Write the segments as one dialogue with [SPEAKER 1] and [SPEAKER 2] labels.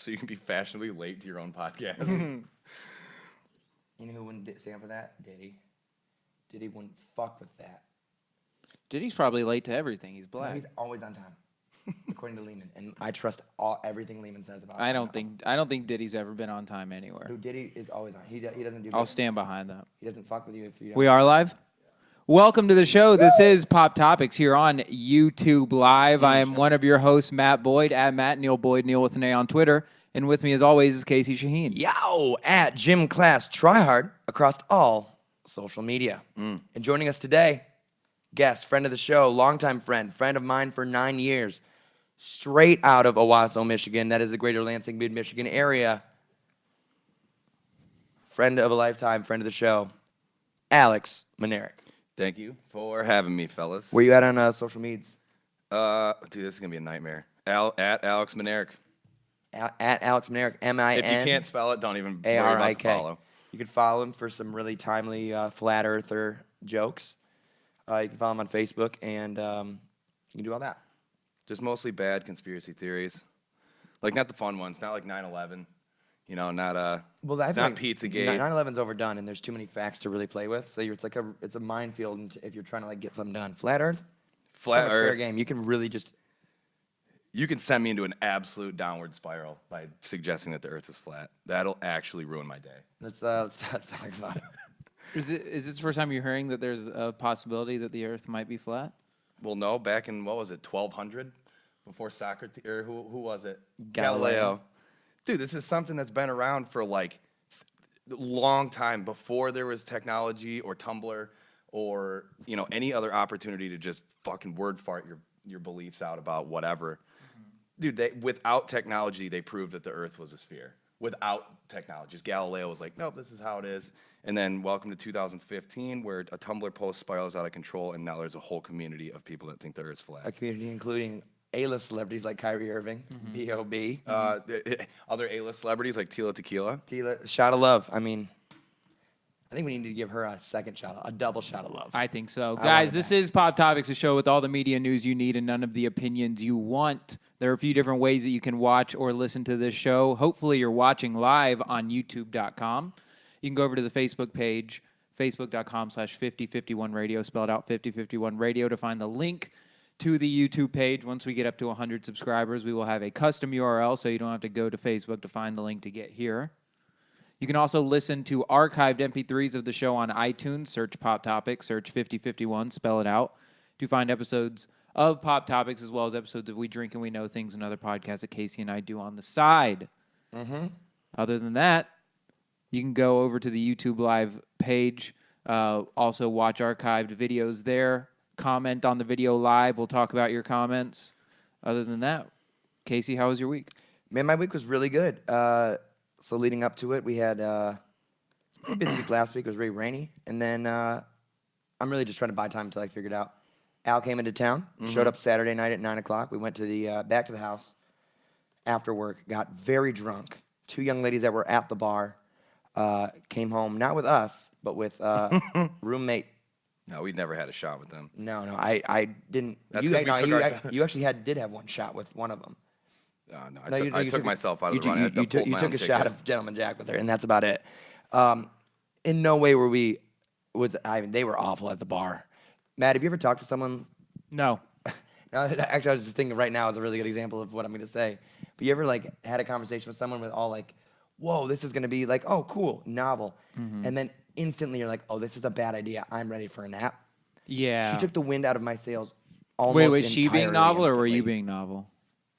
[SPEAKER 1] so you can be fashionably late to your own podcast.
[SPEAKER 2] You know who wouldn't stand for that? Diddy. Diddy wouldn't fuck with that.
[SPEAKER 3] Diddy's probably late to everything. He's
[SPEAKER 2] No,
[SPEAKER 3] black.
[SPEAKER 2] he's always on time, according to Lehman. And I trust everything Lehman says about him.
[SPEAKER 3] I don't think Diddy's ever been on time anywhere.
[SPEAKER 2] Dude, Diddy is always on. He doesn't do.
[SPEAKER 3] I'll stand behind that.
[SPEAKER 2] He doesn't fuck with you if you don't.
[SPEAKER 3] We are live? Welcome to the show. This is Pop Topics here on YouTube Live. I am one of your hosts, Matt Boyd, at Matt Neil Boyd, Neil with an A on Twitter. And with me, as always, is Casey Shaheen.
[SPEAKER 2] Yo, at Gym Class Tryhard across all social media. And joining us today, guest, friend of the show, longtime friend of mine for 9 years, straight out of Owasso, Michigan. That is the greater Lansing, mid-Michigan area. Friend of a lifetime, friend of the show, Alex Minarik.
[SPEAKER 1] Thank you for having me, fellas.
[SPEAKER 2] Where you at on social medias?
[SPEAKER 1] Dude, this is gonna be a nightmare. At Alex Minarik.
[SPEAKER 2] At Alex Minarik, M-I-N.
[SPEAKER 1] If you can't spell it, don't even worry
[SPEAKER 2] A-R-I-K.
[SPEAKER 1] about the follow.
[SPEAKER 2] You can follow him for some really timely flat earther jokes. You can follow him on Facebook, and you can do all that.
[SPEAKER 1] Just mostly bad conspiracy theories, like not the fun ones, not like 9/11. You know, not
[SPEAKER 2] Well, I
[SPEAKER 1] not
[SPEAKER 2] think
[SPEAKER 1] Pizzagate.
[SPEAKER 2] 9/11's overdone, and there's too many facts to really play with. So it's a minefield if you're trying to like get something done. Flat Earth,
[SPEAKER 1] Flat
[SPEAKER 2] fair
[SPEAKER 1] Earth.
[SPEAKER 2] game. You can really just.
[SPEAKER 1] You can send me into an absolute downward spiral by suggesting that the Earth is flat. That'll actually ruin my day.
[SPEAKER 2] Let's talk about it.
[SPEAKER 3] Is this the first time you're hearing that there's a possibility that the Earth might be flat?
[SPEAKER 1] Well, no, back in, what was it, 1200? Before Socrates, or who was it?
[SPEAKER 2] Galileo.
[SPEAKER 1] Dude, this is something that's been around for like a long time before there was technology or Tumblr or, you know, any other opportunity to just fucking word fart your beliefs out about whatever. Dude, without technology, they proved that the Earth was a sphere. Without technology. Galileo was like, nope, this is how it is. And then welcome to 2015, where a Tumblr post spirals out of control, and now there's a whole community of people that think the Earth's flat.
[SPEAKER 2] A community including A-list celebrities like Kyrie Irving, B.O.B.
[SPEAKER 1] Other A-list celebrities like Tila Tequila.
[SPEAKER 2] Tila, shot of love. I mean, I think we need to give her a second shot, a double shot of love.
[SPEAKER 3] I think so.
[SPEAKER 2] I
[SPEAKER 3] Guys,
[SPEAKER 2] wanted
[SPEAKER 3] this
[SPEAKER 2] that.
[SPEAKER 3] is Pop Topics, a show with all the media news you need and none of the opinions you want. There are a few different ways that you can watch or listen to this show. Hopefully, you're watching live on YouTube.com. You can go over to the Facebook page, facebook.com/5051radio, spelled out 5051radio, to find the link to the YouTube page. Once we get up to 100 subscribers, we will have a custom URL, so you don't have to go to Facebook to find the link to get here. You can also listen to archived MP3s of the show on iTunes. Search Pop Topics, search 5051, spell it out, to find episodes of Pop Topics as well as episodes of We Drink and We Know Things and other podcasts that Casey and I do on the side. Other than that, you can go over to the YouTube Live page. Also watch archived videos there. Comment on the video live. We'll talk about your comments. Other than that, Casey, how was your week?
[SPEAKER 2] Man, my week was really good. So leading up to it, we had a busy week last week. It was very rainy. And then I'm really just trying to buy time until I figured it out. Al came into town, showed up Saturday night at 9 o'clock. We went to the back to the house after work, got very drunk. Two young ladies that were at the bar came home, not with us, but with roommate.
[SPEAKER 1] No, we never had a shot with them.
[SPEAKER 2] No, I didn't.
[SPEAKER 1] That's
[SPEAKER 2] You,
[SPEAKER 1] 'cause we
[SPEAKER 2] no,
[SPEAKER 1] took
[SPEAKER 2] you,
[SPEAKER 1] our-
[SPEAKER 2] you actually did have one shot with one of them.
[SPEAKER 1] No,
[SPEAKER 2] No,
[SPEAKER 1] I took myself out of the run. I
[SPEAKER 2] You
[SPEAKER 1] pulled my
[SPEAKER 2] took
[SPEAKER 1] own
[SPEAKER 2] a shot
[SPEAKER 1] ticket.
[SPEAKER 2] of Gentleman Jack with her, and that's about it. In no way were we. I mean, they were awful at the bar. Matt, have you ever talked to someone?
[SPEAKER 3] No.
[SPEAKER 2] No, actually, I was just thinking right now is a really good example of what I'm going to say. But you ever like had a conversation with someone with all like, whoa, this is going to be like, oh, cool, novel, and then instantly you're like, oh, this is a bad idea. I'm ready for a nap.
[SPEAKER 3] Yeah.
[SPEAKER 2] She took the wind out of my sails. Almost
[SPEAKER 3] Wait, was she being
[SPEAKER 2] entirely
[SPEAKER 3] novel or were you
[SPEAKER 2] instantly.
[SPEAKER 3] being novel?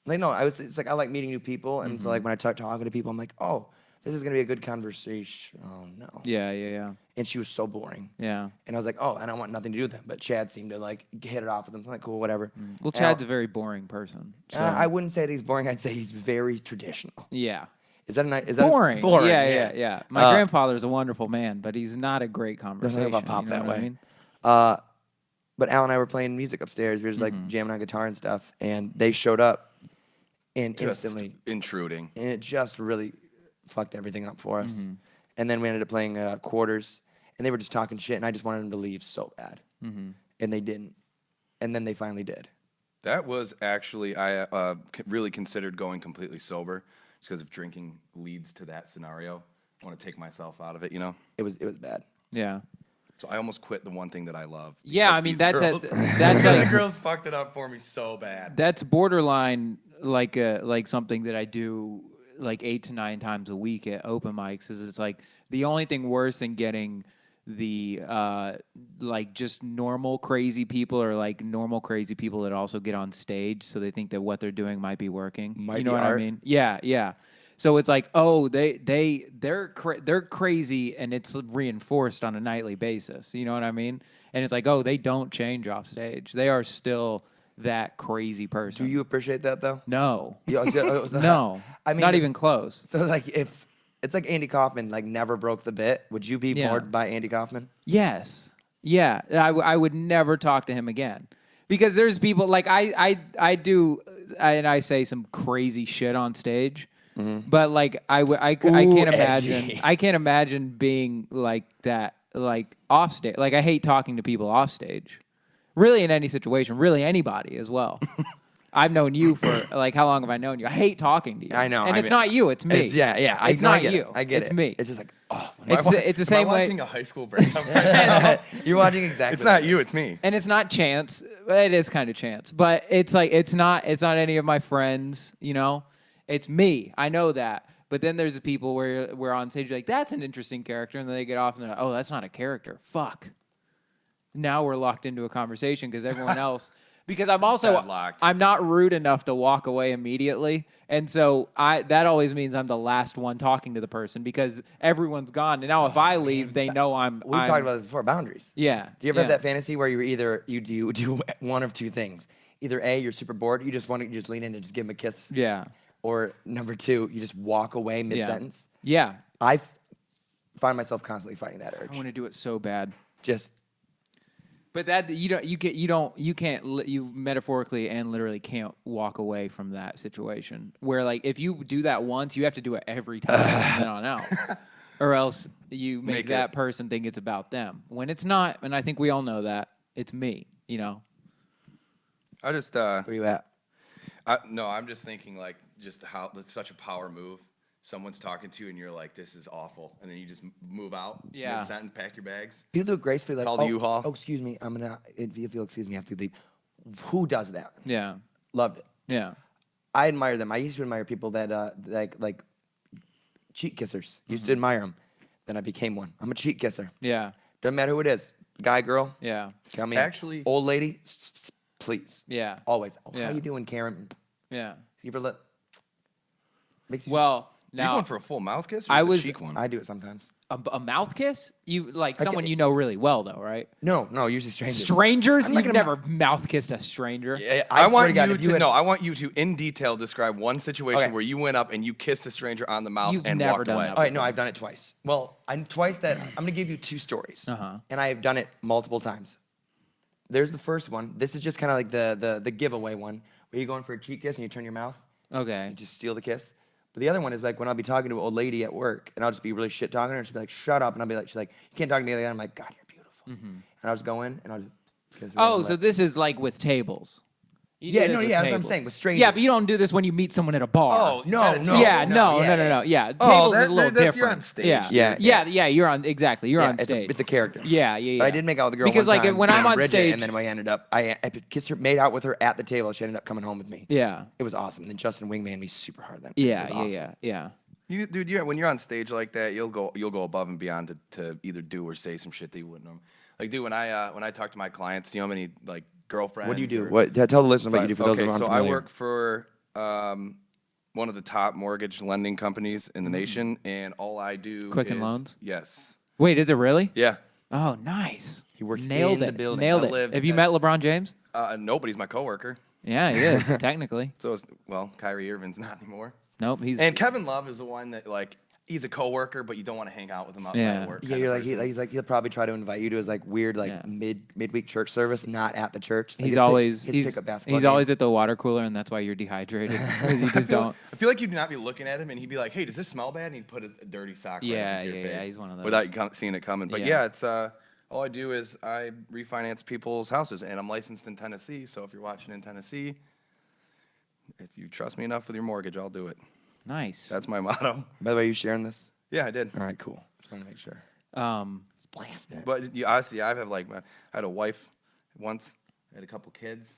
[SPEAKER 2] Like no, it's like I like meeting new people, and so like when I start talking to people, I'm like, oh, this is gonna be a good conversation. Oh no.
[SPEAKER 3] Yeah.
[SPEAKER 2] And she was so boring.
[SPEAKER 3] Yeah.
[SPEAKER 2] And I was like, oh, and I want nothing to do with them. But Chad seemed to like hit it off with them. I'm like, cool, whatever.
[SPEAKER 3] Well, Chad's a very boring person. So.
[SPEAKER 2] I wouldn't say that he's boring. I'd say he's very traditional.
[SPEAKER 3] Yeah.
[SPEAKER 2] Is that a nice? Is that
[SPEAKER 3] Boring.
[SPEAKER 2] boring?
[SPEAKER 3] Yeah. My grandfather's a wonderful man, but he's not a great
[SPEAKER 2] Doesn't
[SPEAKER 3] conversation.
[SPEAKER 2] have a pop
[SPEAKER 3] you know
[SPEAKER 2] that
[SPEAKER 3] what
[SPEAKER 2] way.
[SPEAKER 3] I mean?
[SPEAKER 2] But Al and I were playing music upstairs. We were just like jamming on guitar and stuff, and they showed up, and
[SPEAKER 1] Just
[SPEAKER 2] instantly,
[SPEAKER 1] intruding.
[SPEAKER 2] and it just really fucked everything up for us. And then we ended up playing quarters, and they were just talking shit, and I just wanted them to leave so bad, and they didn't, and then they finally did.
[SPEAKER 1] That was actually, I really considered going completely sober just because if drinking leads to that scenario, I want to take myself out of it, you know.
[SPEAKER 2] It was bad.
[SPEAKER 3] Yeah.
[SPEAKER 1] So I almost quit the one thing that I love.
[SPEAKER 3] Yeah,
[SPEAKER 1] because
[SPEAKER 3] I mean
[SPEAKER 1] these
[SPEAKER 3] that's
[SPEAKER 1] girls,
[SPEAKER 3] that's
[SPEAKER 1] the
[SPEAKER 3] like
[SPEAKER 1] girls fucked it up for me so bad.
[SPEAKER 3] that's borderline like something that I do like 8 to 9 times a week at open mics. Is it's like the only thing worse than getting the like just normal crazy people or like normal crazy people that also get on stage so they think that what they're doing might be working.
[SPEAKER 2] Might
[SPEAKER 3] you know
[SPEAKER 2] be
[SPEAKER 3] what
[SPEAKER 2] art.
[SPEAKER 3] I mean? Yeah, yeah. So it's like, oh, they're crazy, and it's reinforced on a nightly basis. You know what I mean? And it's like, oh, they don't change off stage. They are still that crazy person.
[SPEAKER 2] Do you appreciate that though?
[SPEAKER 3] No,
[SPEAKER 2] No.
[SPEAKER 3] no.
[SPEAKER 2] I mean,
[SPEAKER 3] not
[SPEAKER 2] if-
[SPEAKER 3] even close.
[SPEAKER 2] So like if it's like Andy Kaufman like never broke the bit, would you be
[SPEAKER 3] Yeah.
[SPEAKER 2] bored by Andy Kaufman?
[SPEAKER 3] Yes. Yeah. I would never talk to him again. Because there's people like I do and I say some crazy shit on stage. But like I can't imagine
[SPEAKER 2] edgy.
[SPEAKER 3] I can't imagine being like that like off stage. Like I hate talking to people off stage. Really in any situation, really anybody as well. I've known you for like how long have I known you? I hate talking to you.
[SPEAKER 2] I know.
[SPEAKER 3] And
[SPEAKER 2] I
[SPEAKER 3] it's
[SPEAKER 2] mean,
[SPEAKER 3] not you, it's me.
[SPEAKER 2] It's, yeah.
[SPEAKER 3] It's
[SPEAKER 2] I
[SPEAKER 3] not
[SPEAKER 2] get
[SPEAKER 3] you.
[SPEAKER 2] It. I get
[SPEAKER 3] it's
[SPEAKER 2] it.
[SPEAKER 3] me.
[SPEAKER 2] It's just like, oh.
[SPEAKER 3] It's the same
[SPEAKER 1] Am I
[SPEAKER 3] way.
[SPEAKER 1] watching a high school breakup right now?
[SPEAKER 2] You're watching exactly.
[SPEAKER 1] It's not
[SPEAKER 2] like
[SPEAKER 1] you,
[SPEAKER 2] this.
[SPEAKER 1] it's me.
[SPEAKER 3] And it's not chance. It is kind of chance, but it's like it's not any of my friends. You know, it's me. I know that. But then there's the people where we're on stage you're like that's an interesting character, and then they get off and they're like, oh, that's not a character. Fuck. Now we're locked into a conversation because everyone else. Because I'm also
[SPEAKER 1] Deadlocked.
[SPEAKER 3] I'm not rude enough to walk away immediately, and so that always means I'm the last one talking to the person because everyone's gone. And now if I leave, they know I'm.
[SPEAKER 2] We talked about this before. Boundaries.
[SPEAKER 3] Yeah.
[SPEAKER 2] Do you ever have
[SPEAKER 3] yeah.
[SPEAKER 2] that fantasy where you do one of two things? Either A, you're super bored, you just lean in and just give him a kiss.
[SPEAKER 3] Yeah.
[SPEAKER 2] Or number two, you just walk away mid sentence.
[SPEAKER 3] Yeah.
[SPEAKER 2] I find myself constantly fighting that
[SPEAKER 3] I
[SPEAKER 2] urge.
[SPEAKER 3] want to do it so bad.
[SPEAKER 2] Just
[SPEAKER 3] But that you metaphorically and literally can't walk away from that situation. Where like if you do that once, you have to do it every time from then on out, or else you make that person think it's about them when it's not. And I think we all know that it's me. You know.
[SPEAKER 1] I just
[SPEAKER 2] where you at?
[SPEAKER 1] no, I'm just thinking like just how that's such a power move. Someone's talking to you and you're like, this is awful. And then you just move out.
[SPEAKER 3] Yeah.
[SPEAKER 1] Mid-sentence, pack your bags.
[SPEAKER 2] People do it gracefully, like,
[SPEAKER 1] Call the U-Haul.
[SPEAKER 2] Oh, excuse me, if you'll excuse me, I have to leave. Who does that?
[SPEAKER 3] Yeah.
[SPEAKER 2] Loved it.
[SPEAKER 3] Yeah.
[SPEAKER 2] I admire them. I used to admire people that like cheek kissers. Used to admire them. Then I became one. I'm a cheek kisser.
[SPEAKER 3] Yeah.
[SPEAKER 2] Doesn't matter who it is. Guy, girl.
[SPEAKER 3] Yeah.
[SPEAKER 2] Tell me. in.
[SPEAKER 1] Actually-
[SPEAKER 2] Old lady, please.
[SPEAKER 3] Yeah.
[SPEAKER 2] Always. Oh,
[SPEAKER 3] Yeah.
[SPEAKER 2] How you doing, Karen?
[SPEAKER 3] Yeah.
[SPEAKER 2] You ever let? Makes you
[SPEAKER 3] Well,
[SPEAKER 1] Are you
[SPEAKER 3] now
[SPEAKER 1] going for a full mouth kiss or
[SPEAKER 3] I
[SPEAKER 1] just
[SPEAKER 3] was-
[SPEAKER 1] a cheek one?
[SPEAKER 2] I do it sometimes.
[SPEAKER 3] a mouth kiss. You like someone
[SPEAKER 2] Okay.
[SPEAKER 3] you know really well though, right?
[SPEAKER 2] No, usually strangers.
[SPEAKER 3] Strangers?
[SPEAKER 2] I'm not
[SPEAKER 3] You've
[SPEAKER 2] gonna
[SPEAKER 3] never mouth kissed a stranger.
[SPEAKER 2] Yeah,
[SPEAKER 1] I
[SPEAKER 2] swear
[SPEAKER 1] want
[SPEAKER 2] to God,
[SPEAKER 1] you
[SPEAKER 2] if
[SPEAKER 1] to
[SPEAKER 2] had-
[SPEAKER 1] no. I want you to, in detail, describe one situation
[SPEAKER 2] Okay.
[SPEAKER 1] where you went up and you kissed a stranger on the mouth
[SPEAKER 3] You've
[SPEAKER 1] and
[SPEAKER 3] never
[SPEAKER 1] walked
[SPEAKER 3] done
[SPEAKER 1] away.
[SPEAKER 3] that
[SPEAKER 2] All right, no, I've done it twice. Well, I'm twice that. I'm gonna give you two stories,
[SPEAKER 3] Uh-huh.
[SPEAKER 2] and I have done it multiple times. There's the first one. This is just kind of like the giveaway one, where you're going for a cheek kiss and you turn your mouth,
[SPEAKER 3] Okay.
[SPEAKER 2] you just steal the kiss. But the other one is like when I'll be talking to an old lady at work, and I'll just be really shit talking to her, and she'll be like, "Shut up," and I'll be like, "She's like, you can't talk to me like that." I'm like, "God, you're beautiful," and I'll just go in and I'll just. Kiss her on
[SPEAKER 3] Oh,
[SPEAKER 2] the
[SPEAKER 3] so
[SPEAKER 2] lips.
[SPEAKER 3] this is like with tables. You do
[SPEAKER 2] Yeah,
[SPEAKER 3] this
[SPEAKER 2] no,
[SPEAKER 3] with
[SPEAKER 2] yeah, that's what I'm
[SPEAKER 3] tables.
[SPEAKER 2] saying, with strangers.
[SPEAKER 3] Yeah, but you don't do this when you meet someone at a bar.
[SPEAKER 1] Oh,
[SPEAKER 2] No,
[SPEAKER 1] is that a
[SPEAKER 2] no.
[SPEAKER 1] table?
[SPEAKER 3] yeah, no. Yeah, tables is a little
[SPEAKER 1] that's
[SPEAKER 3] different.
[SPEAKER 1] you're on stage,
[SPEAKER 3] Yeah.
[SPEAKER 1] dude.
[SPEAKER 3] Yeah. You're on exactly. You're
[SPEAKER 2] Yeah,
[SPEAKER 3] on
[SPEAKER 2] it's
[SPEAKER 3] stage.
[SPEAKER 2] it's a character.
[SPEAKER 3] Yeah.
[SPEAKER 2] But I did make out with a girl
[SPEAKER 3] because
[SPEAKER 2] one
[SPEAKER 3] like
[SPEAKER 2] time
[SPEAKER 3] when I'm
[SPEAKER 2] named
[SPEAKER 3] on
[SPEAKER 2] Bridget,
[SPEAKER 3] stage,
[SPEAKER 2] and then I ended up, I kissed her, made out with her at the table. She ended up coming home with me.
[SPEAKER 3] yeah,
[SPEAKER 2] It was awesome. And then Justin wingman me super hard then.
[SPEAKER 3] yeah,
[SPEAKER 2] It was awesome.
[SPEAKER 3] yeah.
[SPEAKER 1] Dude, when you're on stage like that, you'll go above and beyond to either do or say some shit that you wouldn't. Like, dude, when I talk to my clients, do you know how many like girlfriends?
[SPEAKER 2] What do you do?
[SPEAKER 1] or-
[SPEAKER 2] What? Tell the listeners what you do for those
[SPEAKER 1] okay,
[SPEAKER 2] who aren't
[SPEAKER 1] so I
[SPEAKER 2] familiar.
[SPEAKER 1] work for one of the top mortgage lending companies in the nation, and all I do
[SPEAKER 3] Quicken
[SPEAKER 1] is,
[SPEAKER 3] Loans?
[SPEAKER 1] Yes.
[SPEAKER 3] Wait, is it really?
[SPEAKER 1] Yeah.
[SPEAKER 3] Oh, nice.
[SPEAKER 2] He works
[SPEAKER 3] Nailed
[SPEAKER 2] in
[SPEAKER 3] it.
[SPEAKER 2] the building.
[SPEAKER 3] Nailed
[SPEAKER 1] I
[SPEAKER 3] it.
[SPEAKER 1] lived
[SPEAKER 3] Have you
[SPEAKER 1] at-
[SPEAKER 3] met LeBron James?
[SPEAKER 1] Nobody's my coworker.
[SPEAKER 3] Yeah, he is technically.
[SPEAKER 1] So Kyrie Irving's not anymore.
[SPEAKER 3] Nope, he's
[SPEAKER 1] And Kevin Love is the one that like he's a coworker, but you don't want to hang out with him outside
[SPEAKER 3] Yeah.
[SPEAKER 1] of work.
[SPEAKER 2] Yeah,
[SPEAKER 1] kind
[SPEAKER 2] you're
[SPEAKER 1] of
[SPEAKER 2] like,
[SPEAKER 1] person.
[SPEAKER 2] he's like he'll probably try to invite you to his like weird like
[SPEAKER 3] Yeah.
[SPEAKER 2] midweek church service, not at the church. Like
[SPEAKER 3] he's
[SPEAKER 2] his
[SPEAKER 3] always
[SPEAKER 2] his
[SPEAKER 3] he's,
[SPEAKER 2] pickup basketball
[SPEAKER 3] he's
[SPEAKER 2] game.
[SPEAKER 3] always at the water cooler, and that's why you're dehydrated because you just don't.
[SPEAKER 1] I feel like you'd not be looking at him, and he'd be like, "Hey, does this smell bad?" And he'd put his dirty sock right
[SPEAKER 3] Yeah,
[SPEAKER 1] up into your
[SPEAKER 3] yeah,
[SPEAKER 1] face
[SPEAKER 3] he's one of
[SPEAKER 1] without
[SPEAKER 3] those.
[SPEAKER 1] you seeing it coming. But
[SPEAKER 3] Yeah.
[SPEAKER 1] yeah, it's all I do is I refinance people's houses, and I'm licensed in Tennessee. So if you're watching in Tennessee, if you trust me enough with your mortgage, I'll do it.
[SPEAKER 3] Nice.
[SPEAKER 1] That's my motto.
[SPEAKER 2] By the way, you sharing this?
[SPEAKER 1] Yeah, I did.
[SPEAKER 2] All right, cool. Just want to make sure.
[SPEAKER 3] Um,
[SPEAKER 2] Blast it.
[SPEAKER 1] But honestly, I have I had a wife once, I had a couple kids,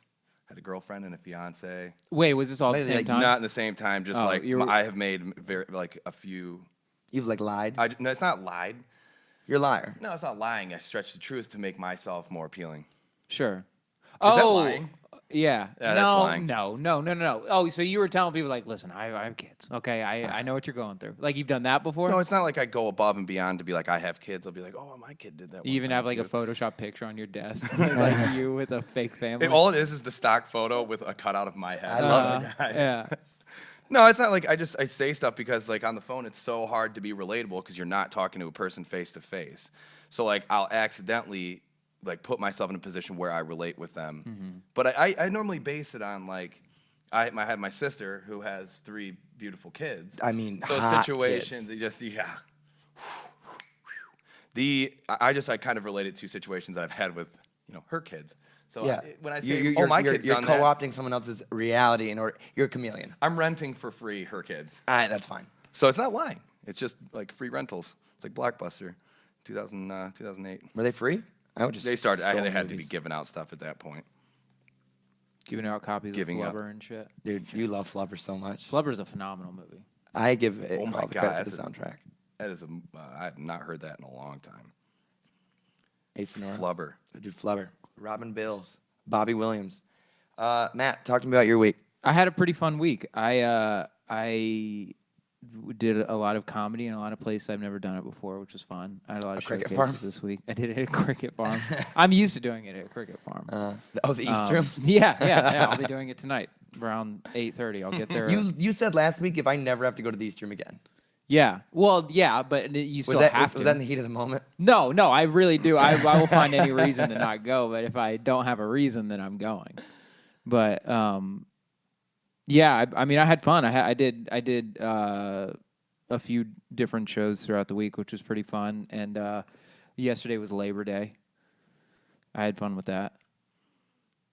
[SPEAKER 1] had a girlfriend and a fiance.
[SPEAKER 3] wait, was this all at the
[SPEAKER 2] Maybe,
[SPEAKER 3] same
[SPEAKER 2] like,
[SPEAKER 3] time?
[SPEAKER 1] Not in the same time, just
[SPEAKER 3] Oh,
[SPEAKER 1] like
[SPEAKER 3] you were-
[SPEAKER 1] I have made very like a few.
[SPEAKER 2] You've like lied.
[SPEAKER 1] No, it's not lied.
[SPEAKER 2] You're a liar.
[SPEAKER 1] No, it's not lying. I stretch the truth to make myself more appealing.
[SPEAKER 3] Sure.
[SPEAKER 1] that lying?
[SPEAKER 3] Yeah.
[SPEAKER 1] Yeah,
[SPEAKER 3] no,
[SPEAKER 1] that's lying.
[SPEAKER 3] no. Oh, so you were telling people like, listen, I have kids. Okay, I know what you're going through. Like you've done that before.
[SPEAKER 1] No, it's not like I go above and beyond to be like I have kids. I'll be like, oh, my kid did that.
[SPEAKER 3] You
[SPEAKER 1] one
[SPEAKER 3] even
[SPEAKER 1] time
[SPEAKER 3] have like
[SPEAKER 1] too.
[SPEAKER 3] a Photoshop picture on your desk, like you with a fake family.
[SPEAKER 1] All it is the stock photo with a cutout of my head.
[SPEAKER 2] I love that
[SPEAKER 1] guy.
[SPEAKER 3] Yeah.
[SPEAKER 1] No, it's not like I say stuff because like on the phone it's so hard to be relatable because you're not talking to a person face to face. So like I'll accidentally like put myself in a position where I relate with them.
[SPEAKER 3] Mm-hmm.
[SPEAKER 1] But I normally base it on like I have my sister who has 3 beautiful kids.
[SPEAKER 2] I mean,
[SPEAKER 1] so
[SPEAKER 2] hot
[SPEAKER 1] situations
[SPEAKER 2] kids.
[SPEAKER 1] you just I kind of related to situations that I've had with her kids. So
[SPEAKER 2] Yeah.
[SPEAKER 1] when I say
[SPEAKER 2] you're,
[SPEAKER 1] my
[SPEAKER 2] you're,
[SPEAKER 1] kid's
[SPEAKER 2] you're
[SPEAKER 1] done that,
[SPEAKER 2] co-opting someone else's reality in order. You're a chameleon.
[SPEAKER 1] I'm renting for free her kids.
[SPEAKER 2] All right, that's fine.
[SPEAKER 1] So it's not lying. It's just like free rentals. It's like Blockbuster, 2008.
[SPEAKER 2] Were they free? I would just.
[SPEAKER 1] They started.
[SPEAKER 2] steal
[SPEAKER 1] They had to be
[SPEAKER 2] movies.
[SPEAKER 1] giving out stuff at that point.
[SPEAKER 3] Giving out copies
[SPEAKER 1] Giving
[SPEAKER 3] of
[SPEAKER 1] up.
[SPEAKER 3] Flubber and shit.
[SPEAKER 2] Dude, you love Flubber so much.
[SPEAKER 3] Flubber's a phenomenal movie.
[SPEAKER 2] I give it
[SPEAKER 1] Oh my
[SPEAKER 2] all the
[SPEAKER 1] God,
[SPEAKER 2] credit for
[SPEAKER 1] that's
[SPEAKER 2] the
[SPEAKER 1] a-
[SPEAKER 2] soundtrack.
[SPEAKER 1] That is I have not heard that in a long time.
[SPEAKER 2] Ace Nora.
[SPEAKER 1] Flubber.
[SPEAKER 2] Dude, Flubber. Robin Bills. Bobby Williams. Matt, talk to me about your week.
[SPEAKER 3] I had a pretty fun week. I did a lot of comedy in a lot of places I've never done it before, which was fun. I had a lot of
[SPEAKER 2] cricket
[SPEAKER 3] showcases
[SPEAKER 2] farm?
[SPEAKER 3] this week. I did it at a cricket farm. I'm used to doing it at a cricket farm.
[SPEAKER 2] The East Room.
[SPEAKER 3] Yeah. I'll be doing it tonight around 8:30. I'll get there.
[SPEAKER 2] You said last week if I never have to go to the East Room again.
[SPEAKER 3] Yeah. Well, yeah, but you still have to.
[SPEAKER 2] Was that in the heat of the moment?
[SPEAKER 3] No, I really do. I will find any reason to not go, but if I don't have a reason, then I'm going. But yeah, I mean, I had fun. I did a few different shows throughout the week, which was pretty fun. And yesterday was Labor Day. I had fun with that.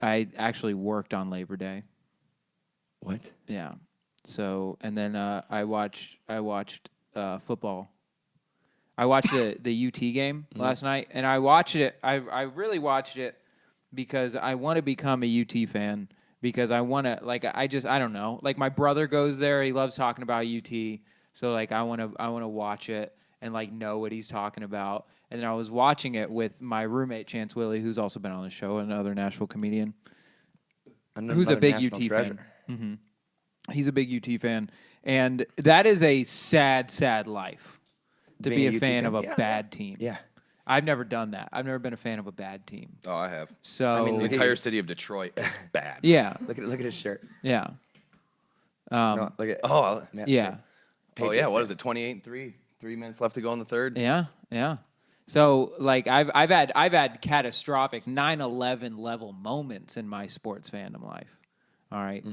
[SPEAKER 3] I actually worked on Labor Day.
[SPEAKER 2] What?
[SPEAKER 3] Yeah. So and then I watched football. I watched the UT game last night, and I watched it. I really watched it because I want to become a UT fan. Because I want to I don't know. Like my brother goes there. He loves talking about UT. So like I want to watch it and like know what he's talking about. And then I was watching it with my roommate Chance Willie, who's also been on the show, another Nashville comedian. Who's a big UT fan. Mm-hmm. He's a big UT fan, and that is a sad, sad life to be
[SPEAKER 2] Being
[SPEAKER 3] a
[SPEAKER 2] a UT
[SPEAKER 3] fan of
[SPEAKER 2] fan?
[SPEAKER 3] a
[SPEAKER 2] Yeah.
[SPEAKER 3] bad team.
[SPEAKER 2] Yeah.
[SPEAKER 3] I've never done that. I've never been a fan of a bad team.
[SPEAKER 1] Oh, I have.
[SPEAKER 3] So
[SPEAKER 2] I mean,
[SPEAKER 1] The
[SPEAKER 2] look at
[SPEAKER 1] entire
[SPEAKER 2] your-
[SPEAKER 1] city of Detroit is bad.
[SPEAKER 3] yeah,
[SPEAKER 2] Look at his shirt.
[SPEAKER 3] yeah,
[SPEAKER 2] No, look at Matt's
[SPEAKER 3] yeah,
[SPEAKER 2] shirt.
[SPEAKER 1] Oh yeah.
[SPEAKER 2] Patriots
[SPEAKER 1] What
[SPEAKER 2] fan.
[SPEAKER 1] is it? 28-3. 3 minutes left to go in the third.
[SPEAKER 3] yeah. So like I've had catastrophic 9/11 level moments in my sports fandom life. All right?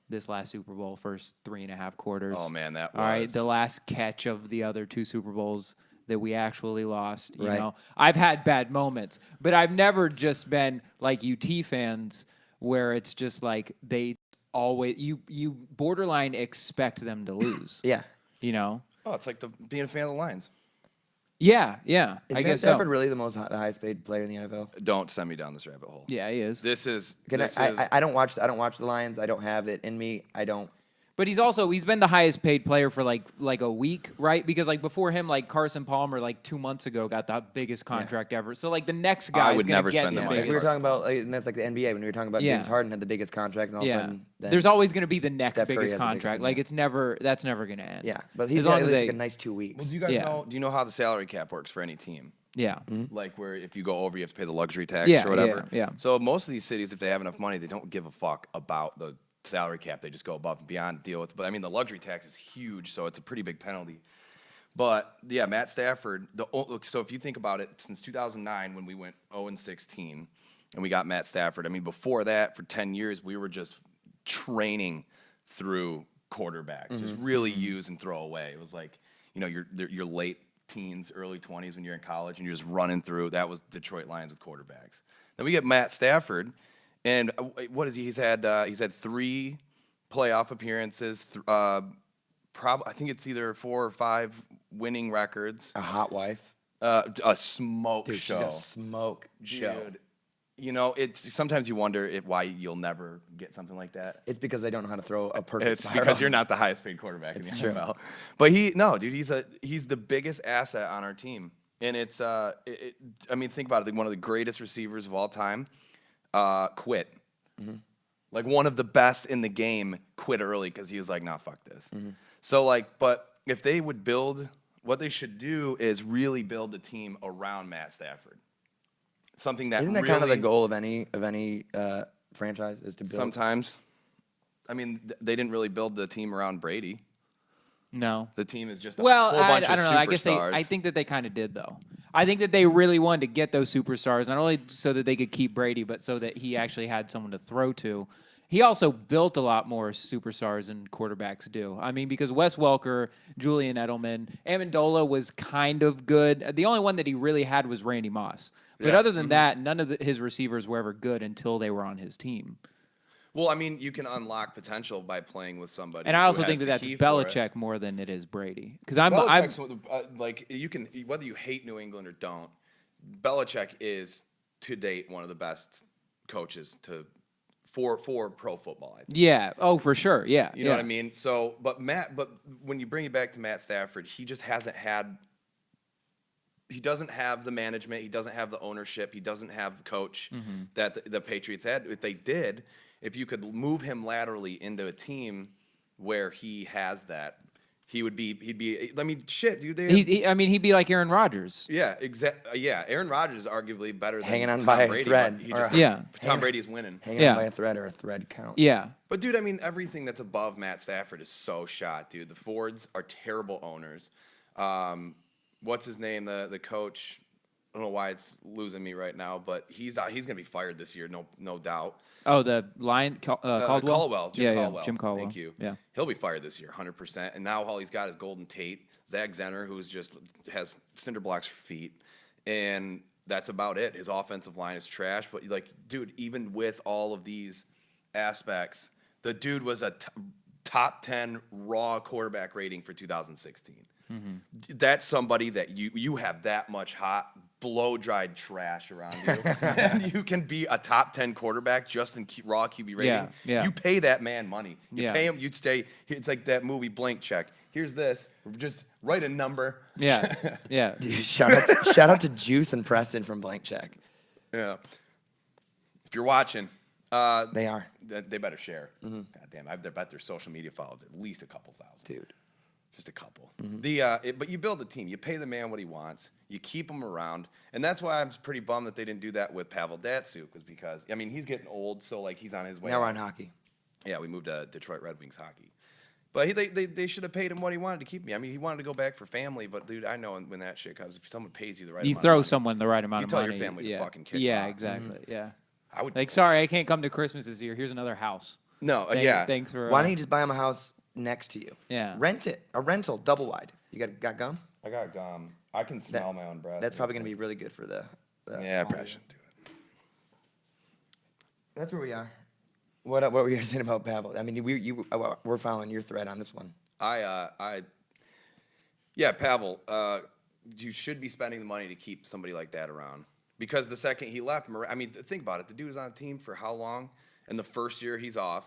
[SPEAKER 3] This last Super Bowl, first 3.5 quarters.
[SPEAKER 1] Oh man, that was.
[SPEAKER 3] All right, the last catch of the other 2 Super Bowls that we actually lost. You
[SPEAKER 2] Right.
[SPEAKER 3] know, I've had bad moments, but I've never just been like UT fans where it's just like they always you borderline expect them to lose.
[SPEAKER 2] Yeah.
[SPEAKER 3] You know?
[SPEAKER 1] Oh, it's like being a fan of the Lions.
[SPEAKER 3] Yeah.
[SPEAKER 2] Is
[SPEAKER 3] I
[SPEAKER 2] Matt
[SPEAKER 3] guess
[SPEAKER 2] Stafford
[SPEAKER 3] so.
[SPEAKER 2] really the highest paid player in the NFL?
[SPEAKER 1] Don't send me down this rabbit hole.
[SPEAKER 3] Yeah, he is.
[SPEAKER 1] This is.
[SPEAKER 2] Again,
[SPEAKER 1] This is.
[SPEAKER 2] I don't watch the Lions. I don't have it in me. I don't.
[SPEAKER 3] But he's been the highest paid player for like a week, right? Because like before him, like Carson Palmer, like 2 months ago, got the biggest contract ever. So like the next guy
[SPEAKER 1] would never
[SPEAKER 3] get
[SPEAKER 1] spend
[SPEAKER 3] the
[SPEAKER 1] the money.
[SPEAKER 2] Like we were
[SPEAKER 3] biggest.
[SPEAKER 2] talking about, and that's like the NBA when we were talking about
[SPEAKER 3] Yeah.
[SPEAKER 2] James Harden had the biggest contract, and all of a
[SPEAKER 3] Yeah,
[SPEAKER 2] sudden, then,
[SPEAKER 3] there's always going to be the next
[SPEAKER 2] Steph Curry
[SPEAKER 3] biggest
[SPEAKER 2] has the biggest
[SPEAKER 3] contract.
[SPEAKER 2] one,
[SPEAKER 3] Like
[SPEAKER 2] yeah.
[SPEAKER 3] that's never going to end.
[SPEAKER 2] yeah, but he's
[SPEAKER 3] as
[SPEAKER 2] got
[SPEAKER 3] long
[SPEAKER 2] at
[SPEAKER 3] as
[SPEAKER 2] least
[SPEAKER 3] they,
[SPEAKER 2] like a nice 2 weeks.
[SPEAKER 1] Well, do you guys
[SPEAKER 3] Yeah.
[SPEAKER 1] know? Do you know how the salary cap works for any team?
[SPEAKER 3] yeah,
[SPEAKER 1] Like where if you go over, you have to pay the luxury tax
[SPEAKER 3] Yeah,
[SPEAKER 1] or whatever.
[SPEAKER 3] yeah.
[SPEAKER 1] So most of these cities, if they have enough money, they don't give a fuck about the salary cap. They just go above and beyond to deal with. But I mean, the luxury tax is huge, so it's a pretty big penalty. But yeah, Matt Stafford. So if you think about it, since 2009 when we went 0-16 and we got Matt Stafford. I mean, before that, for 10 years, we were just training through quarterbacks, just really use and throw away. It was like your late teens, early 20s when you're in college and you're just running through. That was Detroit Lions with quarterbacks. Then we get Matt Stafford, and what is he? He's had 3 playoff appearances, I think it's either 4 or 5 winning records.
[SPEAKER 2] A hot wife.
[SPEAKER 1] A smoke
[SPEAKER 2] Dude,
[SPEAKER 1] show.
[SPEAKER 2] she's a smoke show.
[SPEAKER 1] Dude, you know, it's sometimes you wonder why you'll never get something like that.
[SPEAKER 2] It's because they don't know how to throw a perfect
[SPEAKER 1] It's
[SPEAKER 2] spiral.
[SPEAKER 1] because you're not the highest paid quarterback in the
[SPEAKER 2] It's true.
[SPEAKER 1] NFL. But dude, he's the biggest asset on our team, and it's I mean, think about it. One of the greatest receivers of all time, quit.
[SPEAKER 2] Mm-hmm.
[SPEAKER 1] Like one of the best in the game quit early because he was like, nah, fuck this.
[SPEAKER 2] Mm-hmm.
[SPEAKER 1] So like, but if they would build, what they should do is really build a team around Matt Stafford. Something that
[SPEAKER 2] Isn't that
[SPEAKER 1] really,
[SPEAKER 2] kind of the goal of any franchise is to build?
[SPEAKER 1] sometimes. I mean, they didn't really build the team around Brady.
[SPEAKER 3] No.
[SPEAKER 1] The team is just a
[SPEAKER 3] Well,
[SPEAKER 1] whole bunch
[SPEAKER 3] I
[SPEAKER 1] of
[SPEAKER 3] don't know. I guess
[SPEAKER 1] superstars.
[SPEAKER 3] I think that they kind of did though. I think that they really wanted to get those superstars not only so that they could keep Brady, but so that he actually had someone to throw to. He also built a lot more superstars than quarterbacks do. I mean, because Wes Welker, Julian Edelman, Amendola was kind of good. The only one that he really had was Randy Moss. But
[SPEAKER 1] Yeah.
[SPEAKER 3] other than that, none of his receivers were ever good until they were on his team.
[SPEAKER 1] Well, I mean, you can unlock potential by playing with somebody.
[SPEAKER 3] And I
[SPEAKER 1] who
[SPEAKER 3] also
[SPEAKER 1] has
[SPEAKER 3] think that
[SPEAKER 1] the
[SPEAKER 3] that's
[SPEAKER 1] key for it.
[SPEAKER 3] Belichick more than it is Brady. Because I'm
[SPEAKER 1] Belichick's like you can, whether you hate New England or don't, Belichick is to date one of the best coaches for pro football. I think.
[SPEAKER 3] yeah. Oh, for sure. Yeah.
[SPEAKER 1] You know what I mean? So, but when you bring it back to Matt Stafford, he just hasn't had. He doesn't have the management. He doesn't have the ownership. He doesn't have the coach that the Patriots had. If they did, if you could move him laterally into a team where he has that, he'd be. I mean, shit, dude.
[SPEAKER 3] I mean, he'd be like Aaron Rodgers.
[SPEAKER 1] Yeah, yeah, Aaron Rodgers is arguably better than
[SPEAKER 2] Hanging on
[SPEAKER 1] Tom
[SPEAKER 2] by a
[SPEAKER 1] Brady,
[SPEAKER 2] thread,
[SPEAKER 1] but he
[SPEAKER 2] or
[SPEAKER 1] just,
[SPEAKER 3] Yeah.
[SPEAKER 1] Tom Brady's winning.
[SPEAKER 2] Hanging
[SPEAKER 3] Yeah.
[SPEAKER 2] on by a thread or a thread count.
[SPEAKER 3] Yeah.
[SPEAKER 1] But dude, I mean, everything that's above Matt Stafford is so shot, dude. The Fords are terrible owners. What's his name? The coach. I don't know why it's losing me right now, but he's gonna be fired this year, no doubt.
[SPEAKER 3] Oh, the Lion Caldwell.
[SPEAKER 1] Jim
[SPEAKER 3] yeah,
[SPEAKER 1] Caldwell.
[SPEAKER 3] Yeah, Jim Caldwell.
[SPEAKER 1] Thank you.
[SPEAKER 3] Yeah.
[SPEAKER 1] He'll be fired this year, 100%. And now all he's got is Golden Tate, Zach Zenner, who's just has cinder blocks for feet, and that's about it. His offensive line is trash. But like, dude, even with all of these aspects, the dude was a top 10 raw quarterback rating for 2016. That's somebody that you have that much hot blow-dried trash around you, and you can be a top 10 quarterback just in raw QB rating.
[SPEAKER 3] Yeah, yeah.
[SPEAKER 1] You pay that man money. You
[SPEAKER 3] Yeah.
[SPEAKER 1] pay him. You'd stay. It's like that movie Blank Check. Here's this. Just write a number.
[SPEAKER 3] Yeah. Yeah.
[SPEAKER 2] Dude, shout out to Juice and Preston from Blank Check.
[SPEAKER 1] Yeah. If you're watching,
[SPEAKER 2] They are.
[SPEAKER 1] they better share. God damn, I bet their social media follows at least a couple thousand.
[SPEAKER 2] Dude.
[SPEAKER 1] Just a couple. But you build a team. You pay the man what he wants. You keep him around, and that's why I'm pretty bummed that they didn't do that with Pavel Datsyuk. Was because I mean he's getting old, so like he's on his way.
[SPEAKER 2] Now we're
[SPEAKER 1] out.
[SPEAKER 2] on hockey.
[SPEAKER 1] Yeah, we moved to Detroit Red Wings hockey. But they should have paid him what he wanted to keep me. I mean, he wanted to go back for family, but dude, I know when that shit comes, if someone pays you the right
[SPEAKER 3] You
[SPEAKER 1] amount
[SPEAKER 3] throw
[SPEAKER 1] of money,
[SPEAKER 3] someone the right amount
[SPEAKER 1] you
[SPEAKER 3] of
[SPEAKER 1] tell
[SPEAKER 3] money.
[SPEAKER 1] your family to
[SPEAKER 3] yeah.
[SPEAKER 1] fucking kick
[SPEAKER 3] Yeah,
[SPEAKER 1] rocks.
[SPEAKER 3] exactly. Yeah.
[SPEAKER 1] I would
[SPEAKER 3] Like, sorry, I can't come to Christmas this year. Here's another house.
[SPEAKER 1] no, yeah.
[SPEAKER 3] Thanks for.
[SPEAKER 2] Why don't you just buy him a house next to you?
[SPEAKER 3] Yeah.
[SPEAKER 2] Rent it. A rental, double wide. You got gum?
[SPEAKER 1] I got gum. I can smell my own breath.
[SPEAKER 2] That's probably going to be really good for the
[SPEAKER 1] Yeah, I
[SPEAKER 2] audio.
[SPEAKER 1] probably shouldn't do it.
[SPEAKER 2] That's where we are. What were you saying about Pavel? I mean, we're following your thread on this one.
[SPEAKER 1] Yeah, Pavel, you should be spending the money to keep somebody like that around. Because the second he left, I mean, think about it. The dude was on a team for how long? And the first year he's off,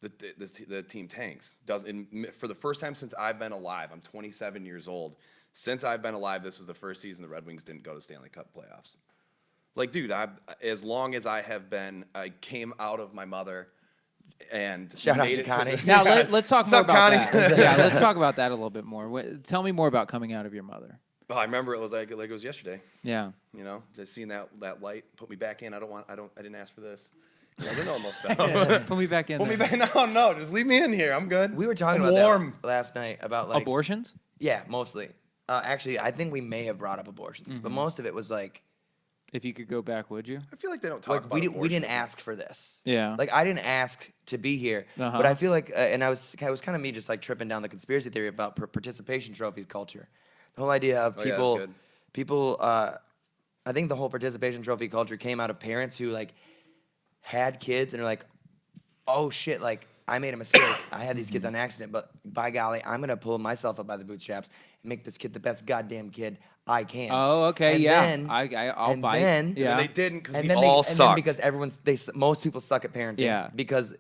[SPEAKER 1] the team tanks. For the first time since I've been alive, I'm 27 years old. Since I've been alive, this was the first season the Red Wings didn't go to Stanley Cup playoffs. Like, dude, as long as I have been, I came out of my mother and
[SPEAKER 2] Shout out
[SPEAKER 1] made
[SPEAKER 2] to
[SPEAKER 1] it
[SPEAKER 2] Connie.
[SPEAKER 1] the-
[SPEAKER 3] Now let's talk more
[SPEAKER 1] Sup,
[SPEAKER 3] about
[SPEAKER 1] Connie?
[SPEAKER 3] that. Yeah, let's talk about that a little bit more. Tell me more about coming out of your mother.
[SPEAKER 1] Oh, I remember it was like it was yesterday.
[SPEAKER 3] Yeah.
[SPEAKER 1] You know, just seeing that light, put me back in. I didn't ask for this. You know, the normal stuff.
[SPEAKER 3] Put me back in.
[SPEAKER 1] Put me
[SPEAKER 3] there.
[SPEAKER 1] back. No, just leave me in here. I'm good.
[SPEAKER 2] We were talking
[SPEAKER 1] I'm
[SPEAKER 2] about
[SPEAKER 1] warm.
[SPEAKER 2] that last night about like
[SPEAKER 3] Abortions?
[SPEAKER 2] Yeah, mostly. Actually, I think we may have brought up abortions, but most of it was like
[SPEAKER 3] If you could go back, would you?
[SPEAKER 1] I feel like they don't talk about
[SPEAKER 2] we
[SPEAKER 1] abortion.
[SPEAKER 2] didn't ask for this.
[SPEAKER 3] Yeah.
[SPEAKER 2] Like I didn't ask to be here,
[SPEAKER 3] Uh-huh.
[SPEAKER 2] but I feel like, and it was kind of me just like tripping down the conspiracy theory about participation trophies culture. The whole idea of
[SPEAKER 1] Oh, yeah, that's
[SPEAKER 2] people,
[SPEAKER 1] good.
[SPEAKER 2] people. I think the whole participation trophy culture came out of parents who like had kids and are like, oh shit, like I made a mistake. I had these kids on accident, but by golly, I'm gonna pull myself up by the bootstraps and make this kid the best goddamn kid I can.
[SPEAKER 3] Oh, okay,
[SPEAKER 2] And
[SPEAKER 3] yeah.
[SPEAKER 2] then-
[SPEAKER 3] I'll
[SPEAKER 2] and
[SPEAKER 3] bite.
[SPEAKER 2] then-
[SPEAKER 3] Yeah.
[SPEAKER 1] And they didn't because we
[SPEAKER 2] and then
[SPEAKER 1] all
[SPEAKER 2] and then
[SPEAKER 1] sucked.
[SPEAKER 2] because most people suck at parenting.
[SPEAKER 3] Yeah.
[SPEAKER 2] Because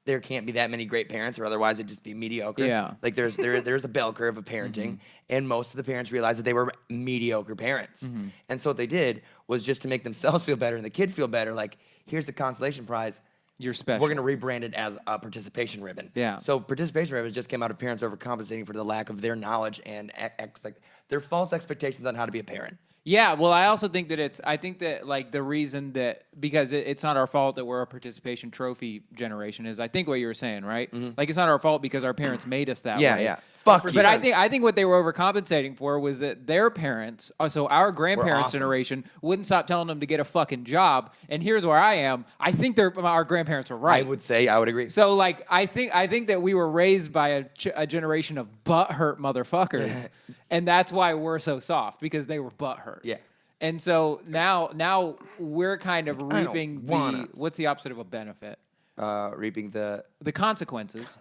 [SPEAKER 2] there can't be that many great parents, or otherwise it'd just be mediocre.
[SPEAKER 3] Yeah.
[SPEAKER 2] Like there's a bell curve of parenting, and most of the parents realized that they were mediocre parents. And so what they did was just to make themselves feel better and the kid feel better. Like, here's the consolation prize.
[SPEAKER 3] You're special.
[SPEAKER 2] We're gonna rebrand it as a participation ribbon.
[SPEAKER 3] Yeah.
[SPEAKER 2] So participation ribbon just came out of parents overcompensating for the lack of their knowledge and their false expectations on how to be a parent.
[SPEAKER 3] Yeah, well, I also think that I think that like the reason that, because it's not our fault that we're a participation trophy generation is, I think what you were saying, right? Like, it's not our fault because our parents made us that way.
[SPEAKER 2] Yeah. Fuck you.
[SPEAKER 3] But I think what they were overcompensating for was that their parents, so our grandparents'
[SPEAKER 2] awesome.
[SPEAKER 3] generation, wouldn't stop telling them to get a fucking job. And here's where I am. I think our grandparents were right.
[SPEAKER 2] I would agree.
[SPEAKER 3] So like I think that we were raised by a generation of butthurt motherfuckers, and that's why we're so soft, because they were butthurt.
[SPEAKER 2] Yeah.
[SPEAKER 3] And so now we're kind of reaping what's the opposite of a benefit?
[SPEAKER 2] Reaping the
[SPEAKER 3] Consequences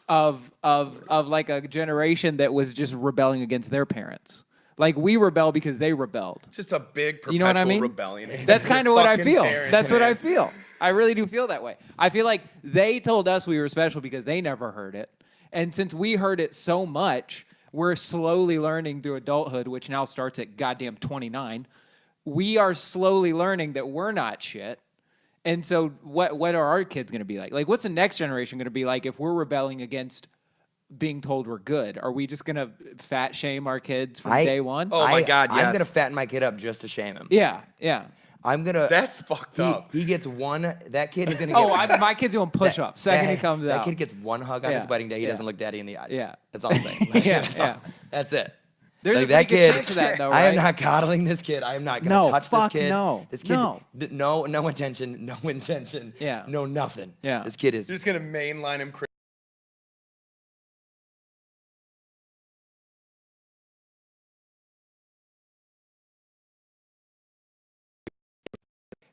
[SPEAKER 3] of like a generation that was just rebelling against their parents. Like, we rebel because they rebelled.
[SPEAKER 1] Just a big perpetual
[SPEAKER 3] You know what I mean?
[SPEAKER 1] rebellion.
[SPEAKER 3] That's kind of what I
[SPEAKER 1] Fucking
[SPEAKER 3] feel.
[SPEAKER 1] parents,
[SPEAKER 3] That's what
[SPEAKER 1] man.
[SPEAKER 3] I feel. I really do feel that way. I feel like they told us we were special because they never heard it. And since we heard it so much, we're slowly learning through adulthood, which now starts at goddamn 29. We are slowly learning that we're not shit. And so what are our kids going to be like? Like, what's the next generation going to be like if we're rebelling against being told we're good? Are we just going to fat shame our kids from day one?
[SPEAKER 1] Oh my God,
[SPEAKER 2] I'm
[SPEAKER 1] yes.
[SPEAKER 2] gonna fatten my kid up just to shame him.
[SPEAKER 3] Yeah.
[SPEAKER 2] I'm gonna.
[SPEAKER 1] That's fucked up.
[SPEAKER 2] He gets one. That kid is gonna. Get,
[SPEAKER 3] Oh, my kid's doing push-ups. Second he comes
[SPEAKER 2] that
[SPEAKER 3] out.
[SPEAKER 2] kid gets one hug on his
[SPEAKER 3] Yeah,
[SPEAKER 2] wedding day. He
[SPEAKER 3] yeah.
[SPEAKER 2] doesn't look daddy in the eyes.
[SPEAKER 3] Yeah.
[SPEAKER 2] That's all I'm saying. Like,
[SPEAKER 3] Yeah,
[SPEAKER 2] that's,
[SPEAKER 3] yeah.
[SPEAKER 2] That's it.
[SPEAKER 3] There's
[SPEAKER 2] Like,
[SPEAKER 3] a
[SPEAKER 2] that
[SPEAKER 3] pretty good
[SPEAKER 2] kid.
[SPEAKER 3] chance of that, though,
[SPEAKER 2] I am
[SPEAKER 3] right?
[SPEAKER 2] not coddling this kid. I am not gonna
[SPEAKER 3] No,
[SPEAKER 2] touch
[SPEAKER 3] fuck
[SPEAKER 2] this kid.
[SPEAKER 3] no.
[SPEAKER 2] This kid.
[SPEAKER 3] No.
[SPEAKER 2] No intention. No intention.
[SPEAKER 3] Yeah.
[SPEAKER 2] No nothing.
[SPEAKER 3] Yeah.
[SPEAKER 2] This kid is.
[SPEAKER 1] You're just gonna mainline him.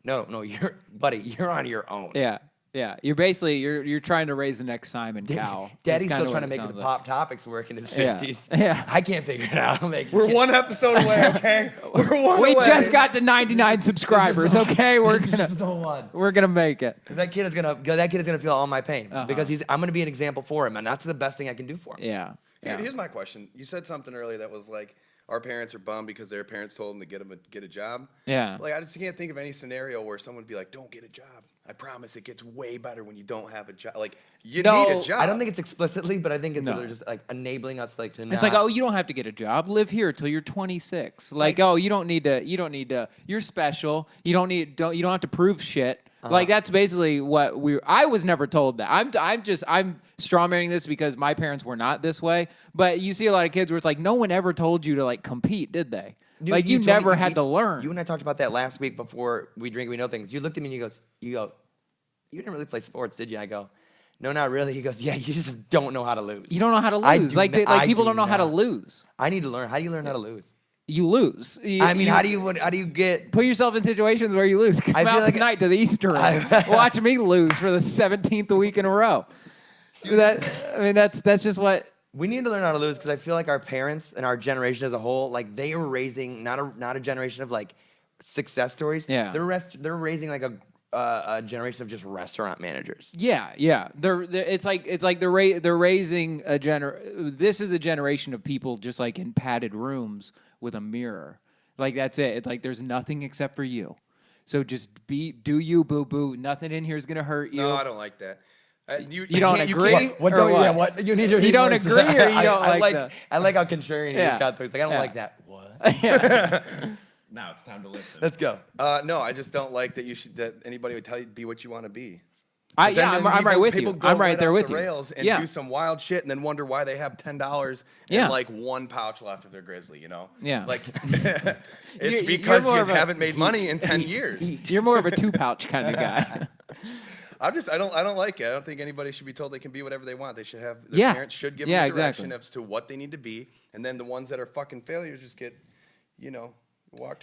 [SPEAKER 2] No, you're on your own.
[SPEAKER 3] Yeah. You're basically you're trying to raise the next Simon Cowell.
[SPEAKER 2] Daddy's
[SPEAKER 3] That's
[SPEAKER 2] still
[SPEAKER 3] kinda
[SPEAKER 2] trying to
[SPEAKER 3] what
[SPEAKER 2] make
[SPEAKER 3] it
[SPEAKER 2] the
[SPEAKER 3] sounds
[SPEAKER 2] pop topics work in his
[SPEAKER 3] Yeah.
[SPEAKER 2] 50s.
[SPEAKER 3] Yeah.
[SPEAKER 2] I can't figure it out. I'll make
[SPEAKER 1] We're one episode away, okay? We're one
[SPEAKER 3] We
[SPEAKER 1] away.
[SPEAKER 3] just got to 99 subscribers. Okay, we're
[SPEAKER 2] This is the one.
[SPEAKER 3] gonna make it.
[SPEAKER 2] That kid is gonna feel all my pain because I'm gonna be an example for him, and that's the best thing I can do for him.
[SPEAKER 3] Yeah.
[SPEAKER 1] Here's my question. You said something earlier that was like, our parents are bummed because their parents told them to get a job.
[SPEAKER 3] Yeah.
[SPEAKER 1] Like, I just can't think of any scenario where someone would be like, don't get a job. I promise it gets way better when you don't have a job. Like, you need a job.
[SPEAKER 2] I don't think it's explicitly, but I think it's
[SPEAKER 3] No.
[SPEAKER 2] they're just like enabling us like to.
[SPEAKER 3] It's like, oh, you don't have to get a job. Live here till you're 26. Like, oh, you don't need to. You're special. You don't have to prove shit. Like, that's basically what I was never told that. I'm strawmanning this because my parents were not this way. But you see a lot of kids where it's like, no one ever told you to like compete, did they? Like, you
[SPEAKER 2] told
[SPEAKER 3] never
[SPEAKER 2] me-
[SPEAKER 3] had to learn.
[SPEAKER 2] You and I talked about that last week before we drink, we know things. You looked at me and you go, you didn't really play sports, did you? I go, no, not really. He goes, yeah, you just don't know how to lose.
[SPEAKER 3] You don't know how to
[SPEAKER 2] I
[SPEAKER 3] lose.
[SPEAKER 2] do
[SPEAKER 3] Like
[SPEAKER 2] I
[SPEAKER 3] people
[SPEAKER 2] do
[SPEAKER 3] don't know how to
[SPEAKER 2] not.
[SPEAKER 3] lose.
[SPEAKER 2] I need to learn. How do you learn how to lose?
[SPEAKER 3] You lose.
[SPEAKER 2] I mean, how do you get?
[SPEAKER 3] Put yourself in situations where you lose. Come
[SPEAKER 2] I feel
[SPEAKER 3] out
[SPEAKER 2] like
[SPEAKER 3] tonight to the Easter egg. Watch me lose for the 17th week in a row. That's just what.
[SPEAKER 2] We need to learn how to lose because I feel like our parents and our generation as a whole, like they were raising not a generation of like success stories.
[SPEAKER 3] Yeah.
[SPEAKER 2] They're raising like a generation of just restaurant managers.
[SPEAKER 3] Yeah. It's like they're raising This is a generation of people just like in padded rooms with a mirror. Like, that's it. It's like there's nothing except for you. So just do you, boo boo. Nothing in here is gonna hurt you.
[SPEAKER 1] No, I don't like that. You
[SPEAKER 3] don't
[SPEAKER 1] can't-
[SPEAKER 3] agree?
[SPEAKER 1] can't-
[SPEAKER 2] What
[SPEAKER 3] Or
[SPEAKER 2] don't?
[SPEAKER 3] what?
[SPEAKER 2] Yeah, what you need to.
[SPEAKER 3] You don't agree or you don't
[SPEAKER 2] I
[SPEAKER 3] like the-
[SPEAKER 2] I like how contrarian he
[SPEAKER 3] Yeah.
[SPEAKER 2] just got through. He's like, I don't
[SPEAKER 3] Yeah.
[SPEAKER 2] like that. What?
[SPEAKER 3] Yeah.
[SPEAKER 1] Now it's time to listen.
[SPEAKER 2] Let's go.
[SPEAKER 1] No, I just don't like that anybody would tell you to be what you want to be.
[SPEAKER 3] I'm
[SPEAKER 1] Then
[SPEAKER 3] right with
[SPEAKER 1] people
[SPEAKER 3] you.
[SPEAKER 1] go
[SPEAKER 3] I'm right there
[SPEAKER 1] off
[SPEAKER 3] with
[SPEAKER 1] the
[SPEAKER 3] you.
[SPEAKER 1] rails and
[SPEAKER 3] Yeah.
[SPEAKER 1] do some wild shit and then wonder why they have $10
[SPEAKER 3] Yeah.
[SPEAKER 1] and like one pouch left of their Grizzly, you know?
[SPEAKER 3] Yeah.
[SPEAKER 1] Like,
[SPEAKER 3] You're
[SPEAKER 1] it's because
[SPEAKER 3] more
[SPEAKER 1] you
[SPEAKER 3] of a-
[SPEAKER 1] haven't made money in 10 years.
[SPEAKER 3] You're more of a 2-pouch kind of guy.
[SPEAKER 1] I don't like it. I don't think anybody should be told they can be whatever they want. They should have, their
[SPEAKER 3] Yeah.
[SPEAKER 1] parents should give
[SPEAKER 3] Yeah,
[SPEAKER 1] them direction
[SPEAKER 3] exactly.
[SPEAKER 1] as to what they need to be. And then the ones that are fucking failures just get,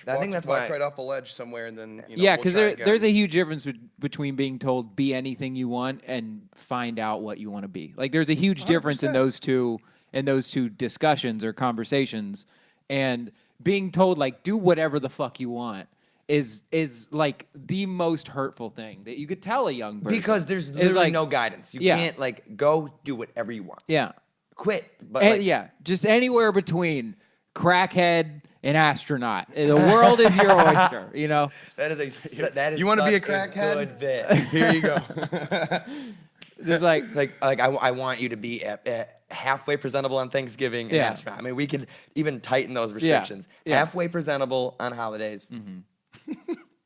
[SPEAKER 2] I think that's
[SPEAKER 1] walk
[SPEAKER 2] why
[SPEAKER 1] right off a ledge somewhere, and then
[SPEAKER 3] Yeah,
[SPEAKER 1] we'll
[SPEAKER 3] because
[SPEAKER 1] try again.
[SPEAKER 3] there's a huge difference between being told be anything you want and find out what you want to be. Like there's a huge difference in
[SPEAKER 1] 100%.
[SPEAKER 3] those two discussions or conversations, and being told like do whatever the fuck you want is like the most hurtful thing that you could tell a young person
[SPEAKER 2] because there's
[SPEAKER 3] Is
[SPEAKER 2] literally
[SPEAKER 3] like,
[SPEAKER 2] no guidance. You
[SPEAKER 3] yeah.
[SPEAKER 2] can't like go do whatever you want.
[SPEAKER 3] yeah.
[SPEAKER 2] Quit. But
[SPEAKER 3] And,
[SPEAKER 2] like,
[SPEAKER 3] yeah, just anywhere between crackhead and astronaut. The world is your oyster, you know?
[SPEAKER 2] that is
[SPEAKER 1] You wanna be a
[SPEAKER 2] such
[SPEAKER 1] crackhead?
[SPEAKER 2] good bit.
[SPEAKER 1] Here you go.
[SPEAKER 3] Just like,
[SPEAKER 2] I want you to be at halfway presentable on Thanksgiving and
[SPEAKER 3] Yeah.
[SPEAKER 2] astronaut. I mean, we could even tighten those restrictions.
[SPEAKER 3] Yeah.
[SPEAKER 2] Halfway presentable on holidays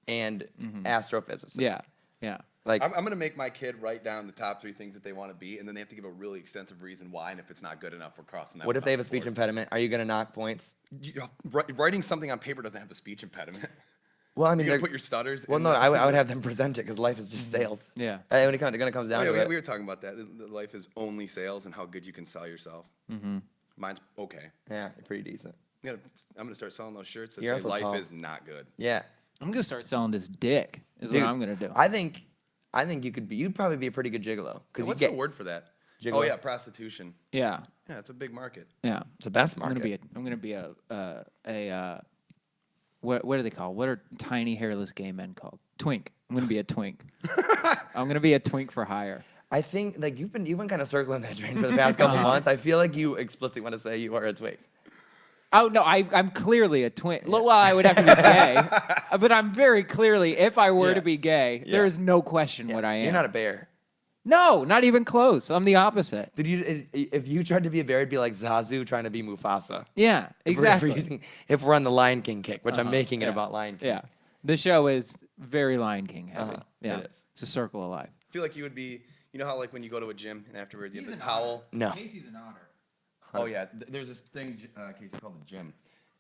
[SPEAKER 2] and astrophysicist.
[SPEAKER 3] yeah, yeah.
[SPEAKER 2] Like,
[SPEAKER 1] I'm going to make my kid write down the top 3 things that they want to be, and then they have to give a really extensive reason why, and if it's not good enough, we're crossing that
[SPEAKER 2] what if
[SPEAKER 1] one
[SPEAKER 2] they have
[SPEAKER 1] off
[SPEAKER 2] a
[SPEAKER 1] the
[SPEAKER 2] speech
[SPEAKER 1] board.
[SPEAKER 2] impediment? Are you going to knock points?
[SPEAKER 1] Writing something on paper doesn't have a speech impediment.
[SPEAKER 2] Well, I mean,
[SPEAKER 1] You're
[SPEAKER 2] they're-
[SPEAKER 1] going to put your stutters
[SPEAKER 2] well,
[SPEAKER 1] in
[SPEAKER 2] no,
[SPEAKER 1] the-
[SPEAKER 2] I would have them present it because life is just sales.
[SPEAKER 3] Yeah.
[SPEAKER 2] When it comes down
[SPEAKER 1] Oh,
[SPEAKER 2] to
[SPEAKER 1] yeah,
[SPEAKER 2] it.
[SPEAKER 1] we were talking about that. Life is only sales and how good you can sell yourself. Mine's okay.
[SPEAKER 2] Yeah, pretty decent.
[SPEAKER 1] I'm going to start selling those shirts that
[SPEAKER 2] You're
[SPEAKER 1] say
[SPEAKER 2] also
[SPEAKER 1] life
[SPEAKER 2] tall.
[SPEAKER 1] is not good.
[SPEAKER 2] Yeah.
[SPEAKER 3] I'm going to start selling this dick, is
[SPEAKER 2] Dude,
[SPEAKER 3] what I'm going to do.
[SPEAKER 2] I think you'd probably be a pretty good gigolo.
[SPEAKER 1] Hey,
[SPEAKER 2] you
[SPEAKER 1] what's
[SPEAKER 2] get
[SPEAKER 1] the word for that?
[SPEAKER 2] Gigolo.
[SPEAKER 1] Oh, yeah, prostitution.
[SPEAKER 3] yeah.
[SPEAKER 1] Yeah, it's a big market.
[SPEAKER 3] Yeah.
[SPEAKER 2] It's the best
[SPEAKER 3] I'm
[SPEAKER 2] market.
[SPEAKER 3] going to be a what do they call? What are tiny hairless gay men called? Twink. I'm going to be a twink. I'm going to be a twink for hire.
[SPEAKER 2] I think like you've been kind of circling that drain for the past couple months. I feel like you explicitly want to say you are a twink.
[SPEAKER 3] Oh no, I'm clearly a twin. Well, I would have to be gay, but I'm very clearly, if I were
[SPEAKER 2] Yeah.
[SPEAKER 3] to be gay, there is no question what I am.
[SPEAKER 2] You're not a bear.
[SPEAKER 3] No, not even close. I'm the opposite.
[SPEAKER 2] If you tried to be a bear, it'd be like Zazu trying to be Mufasa.
[SPEAKER 3] Yeah, exactly.
[SPEAKER 2] If we're on the Lion King kick, which I'm making it
[SPEAKER 3] Yeah.
[SPEAKER 2] about Lion King.
[SPEAKER 3] Yeah, the show is very Lion King heavy. Yeah,
[SPEAKER 2] it is.
[SPEAKER 3] It's a circle of life.
[SPEAKER 1] I feel like you would be, you know how like when you go to a gym and afterwards you have the towel?
[SPEAKER 2] No.
[SPEAKER 3] Casey's an otter.
[SPEAKER 1] Oh, yeah. There's this thing, Casey, called the gym,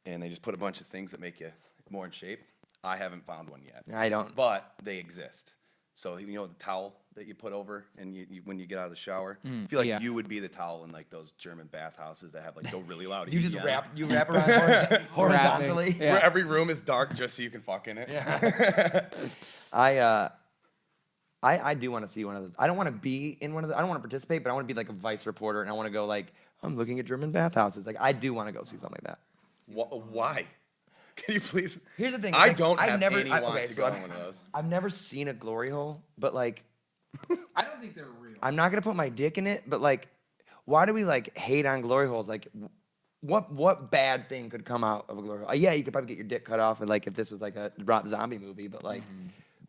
[SPEAKER 1] and they just put a bunch of things that make you more in shape. I haven't found one yet.
[SPEAKER 2] I don't.
[SPEAKER 1] But they exist. So, you know the towel that you put over and you when you get out of the shower? I feel like
[SPEAKER 3] yeah.
[SPEAKER 1] you would be the towel in like those German bathhouses that have like the really loud
[SPEAKER 2] You just
[SPEAKER 1] EDM.
[SPEAKER 2] wrap around horizontally.
[SPEAKER 3] Yeah.
[SPEAKER 1] Where every room is dark just so you can fuck in it.
[SPEAKER 2] I do want to see one of those. I don't want to be in one of those. I don't want to participate, but I want to be like a Vice reporter, and I want to go like, I'm looking at German bathhouses. Like, I do want to go see something like that.
[SPEAKER 1] Why? Can you please?
[SPEAKER 2] Here's the thing.
[SPEAKER 1] I
[SPEAKER 2] like,
[SPEAKER 1] don't
[SPEAKER 2] I've
[SPEAKER 1] have
[SPEAKER 2] never,
[SPEAKER 1] any
[SPEAKER 2] I,
[SPEAKER 1] want
[SPEAKER 2] okay,
[SPEAKER 1] to
[SPEAKER 2] so
[SPEAKER 1] go
[SPEAKER 2] I've,
[SPEAKER 1] on one of those.
[SPEAKER 2] I've never seen a glory hole, but like,
[SPEAKER 3] I don't think they're real.
[SPEAKER 2] I'm not gonna put my dick in it. But like, why do we like hate on glory holes? Like, what bad thing could come out of a glory hole? Yeah, you could probably get your dick cut off, and like if this was like a Rob Zombie movie, but like.